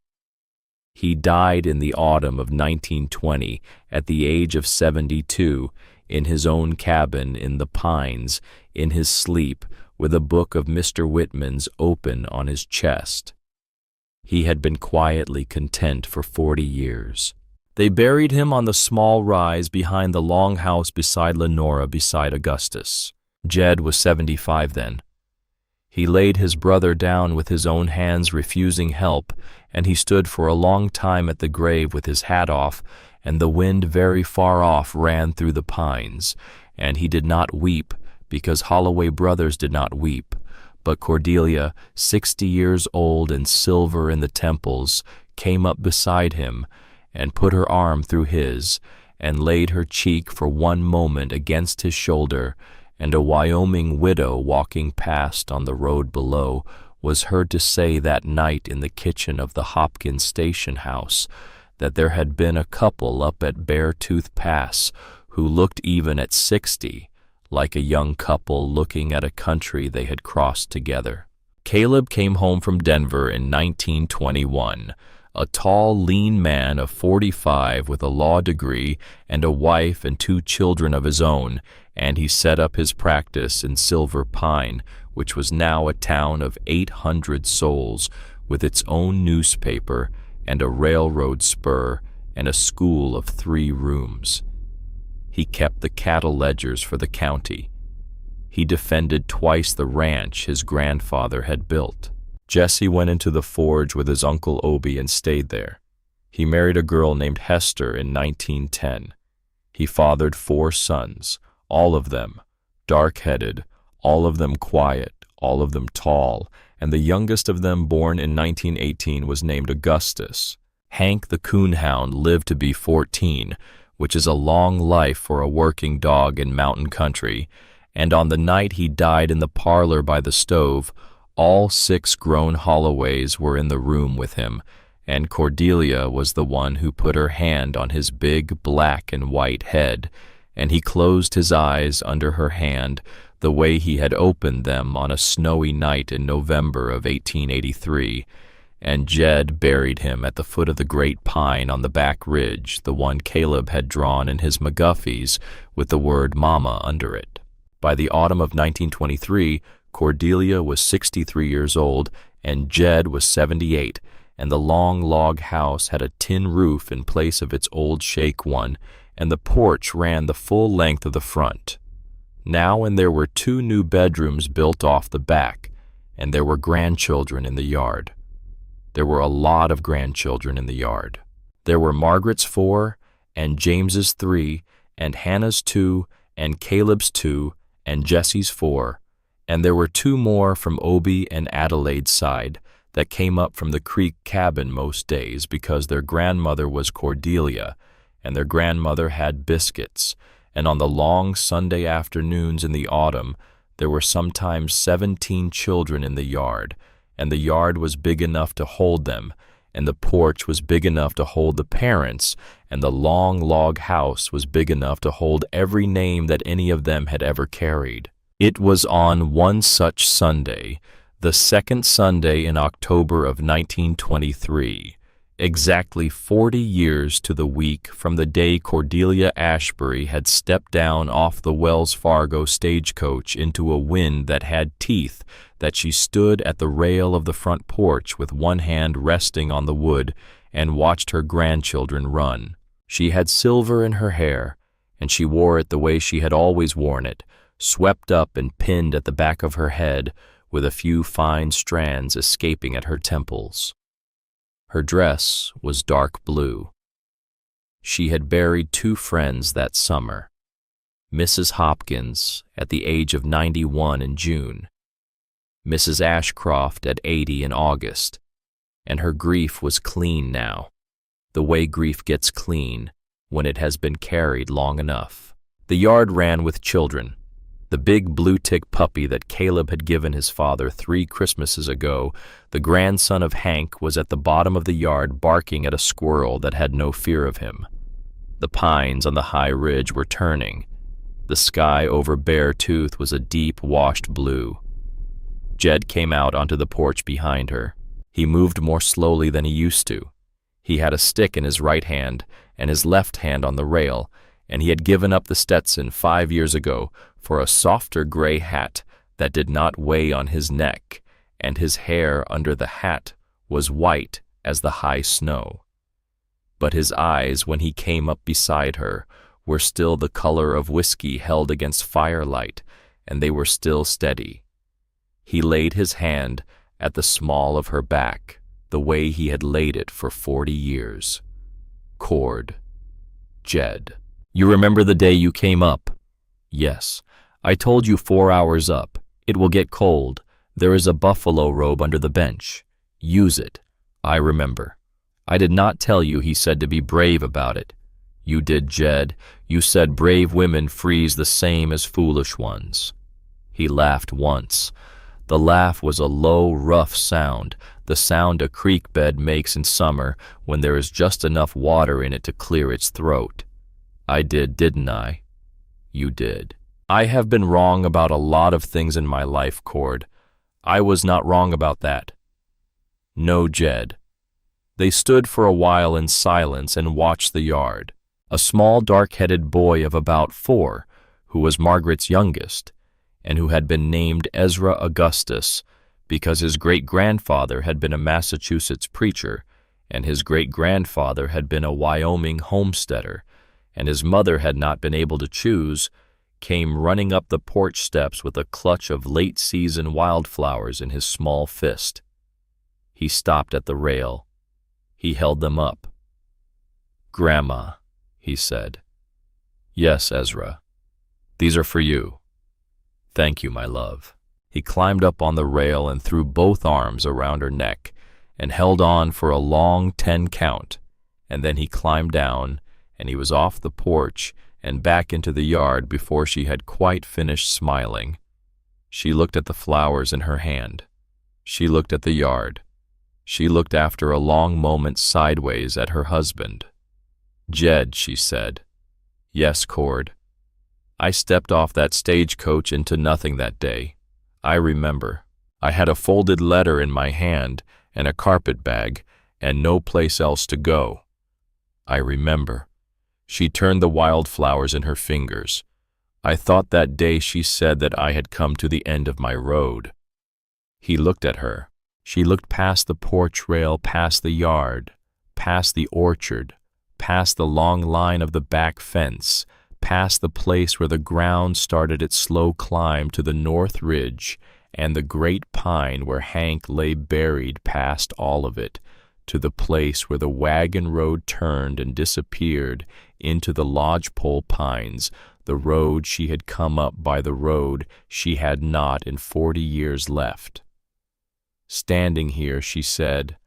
He died in the autumn of 1920 at the age of 72 in his own cabin in the pines, in his sleep, with a book of Mr. Whitman's open on his chest. He had been quietly content for 40 years. They buried him on the small rise behind the long house beside Lenora, beside Augustus. Jed was 75 then. He laid his brother down with his own hands, refusing help, and he stood for a long time at the grave with his hat off, and the wind very far off ran through the pines, and he did not weep, because Holloway brothers did not weep. But Cordelia, 60 years old and silver in the temples, came up beside him, and put her arm through his, and laid her cheek for one moment against his shoulder, and a Wyoming widow walking past on the road below was heard to say that night in the kitchen of the Hopkins station house that there had been a couple up at Beartooth Pass who looked even at 60, like a young couple looking at a country they had crossed together. Caleb came home from Denver in 1921, a tall, lean man of 45 with a law degree and a wife and 2 children of his own, and he set up his practice in Silver Pine, which was now a town of 800 souls, with its own newspaper and a railroad spur and a school of 3 rooms. He kept the cattle ledgers for the county. He defended twice the ranch his grandfather had built. Jesse went into the forge with his Uncle Obie and stayed there. He married a girl named Hester in 1910. He fathered 4 sons, all of them dark-headed, all of them quiet, all of them tall, and the youngest of them, born in 1918, was named Augustus. Hank the coonhound lived to be 14, which is a long life for a working dog in mountain country, and on the night he died in the parlor by the stove, all 6 grown Holloways were in the room with him, and Cordelia was the one who put her hand on his big black and white head, and he closed his eyes under her hand the way he had opened them on a snowy night in November of 1883, and Jed buried him at the foot of the great pine on the back ridge, the one Caleb had drawn in his McGuffies with the word Mama under it. By the autumn of 1923, Cordelia was 63 years old, and Jed was 78, and the long log house had a tin roof in place of its old shake one, and the porch ran the full length of the front. Now and there were 2 new bedrooms built off the back, and there were grandchildren in the yard. There were a lot of grandchildren in the yard. There were Margaret's 4, and James's 3, and Hannah's 2, and Caleb's 2, and Jesse's 4, and there were 2 more from Obie and Adelaide's side that came up from the creek cabin most days because their grandmother was Cordelia, and their grandmother had biscuits, and on the long Sunday afternoons in the autumn there were sometimes 17 children in the yard, and the yard was big enough to hold them, and the porch was big enough to hold the parents, and the long log house was big enough to hold every name that any of them had ever carried. It was on one such Sunday, the 2nd Sunday in October of 1923, exactly 40 years to the week from the day Cordelia Ashbury had stepped down off the Wells Fargo stagecoach into a wind that had teeth, that she stood at the rail of the front porch with one hand resting on the wood and watched her grandchildren run. She had silver in her hair, and she wore it the way she had always worn it, swept up and pinned at the back of her head, with a few fine strands escaping at her temples. Her dress was dark blue. She had buried 2 friends that summer, Mrs. Hopkins at the age of 91 in June, Mrs. Ashcroft at 80 in August, and her grief was clean now, the way grief gets clean when it has been carried long enough. The yard ran with children. The big blue-tick puppy that Caleb had given his father 3 Christmases ago, the grandson of Hank, was at the bottom of the yard barking at a squirrel that had no fear of him. The pines on the high ridge were turning. The sky over Beartooth was a deep, washed blue. Jed came out onto the porch behind her. He moved more slowly than he used to. He had a stick in his right hand and his left hand on the rail, and he had given up the Stetson 5 years ago for a softer gray hat that did not weigh on his neck, and his hair under the hat was white as the high snow. But his eyes, when he came up beside her, were still the color of whiskey held against firelight, and they were still steady. He laid his hand at the small of her back, the way he had laid it for 40 years. Cord. Jed. You remember the day you came up? Yes. I told you 4 hours up. It will get cold. There is a buffalo robe under the bench. Use it. I remember. I did not tell you, he said, to be brave about it. You did, Jed. You said brave women freeze the same as foolish ones. He laughed once. The laugh was a low, rough sound, the sound a creek bed makes in summer when there is just enough water in it to clear its throat. I did, didn't I? You did. I have been wrong about a lot of things in my life, Cord. I was not wrong about that. No, Jed. They stood for a while in silence and watched the yard. A small, dark-headed boy of about 4, who was Margaret's youngest, and who had been named Ezra Augustus because his great-grandfather had been a Massachusetts preacher, and his great-grandfather had been a Wyoming homesteader, and his mother had not been able to choose, came running up the porch steps with a clutch of late-season wildflowers in his small fist. He stopped at the rail. He held them up. "Grandma," he said. "Yes, Ezra. These are for you." "Thank you, my love." He climbed up on the rail and threw both arms around her neck and held on for a long 10 count, and then he climbed down, and he was off the porch and back into the yard before she had quite finished smiling. She looked at the flowers in her hand. She looked at the yard. She looked after a long moment sideways at her husband. "Jed," she said. "Yes, Cord. I stepped off that stagecoach into nothing that day. I remember. I had a folded letter in my hand and a carpet bag and no place else to go. I remember." She turned the wildflowers in her fingers. "I thought that day she said that I had come to the end of my road." He looked at her. She looked past the porch rail, past the yard, past the orchard, past the long line of the back fence, past the place where the ground started its slow climb to the north ridge, and the great pine where Hank lay buried, past all of it, to the place where the wagon road turned and disappeared into the lodgepole pines, the road she had come up by the road she had not in 40 years left. Standing here, she said,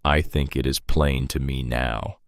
"I think it is plain to me now.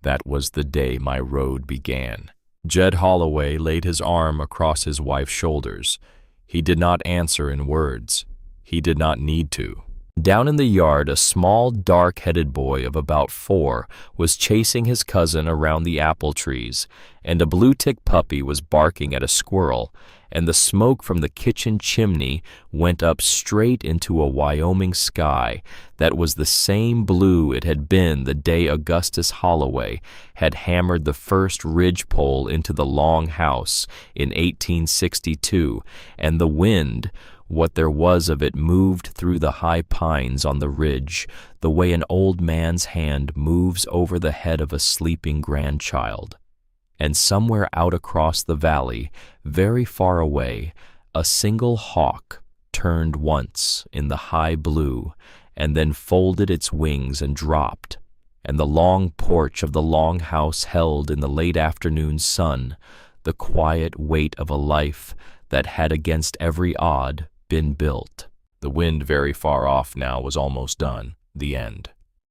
That was the day my road began." Jed Holloway laid his arm across his wife's shoulders. He did not answer in words. He did not need to. Down in the yard, a small, dark-headed boy of about 4 was chasing his cousin around the apple trees, and a blue-tick puppy was barking at a squirrel, and the smoke from the kitchen chimney went up straight into a Wyoming sky that was the same blue it had been the day Augustus Holloway had hammered the first ridgepole into the long house in 1862, and the wind, what there was of it, moved through the high pines on the ridge the way an old man's hand moves over the head of a sleeping grandchild. And somewhere out across the valley, very far away, a single hawk turned once in the high blue and then folded its wings and dropped, and the long porch of the long house held in the late afternoon sun the quiet weight of a life that had against every odd been built. The wind very far off now was almost done. The end.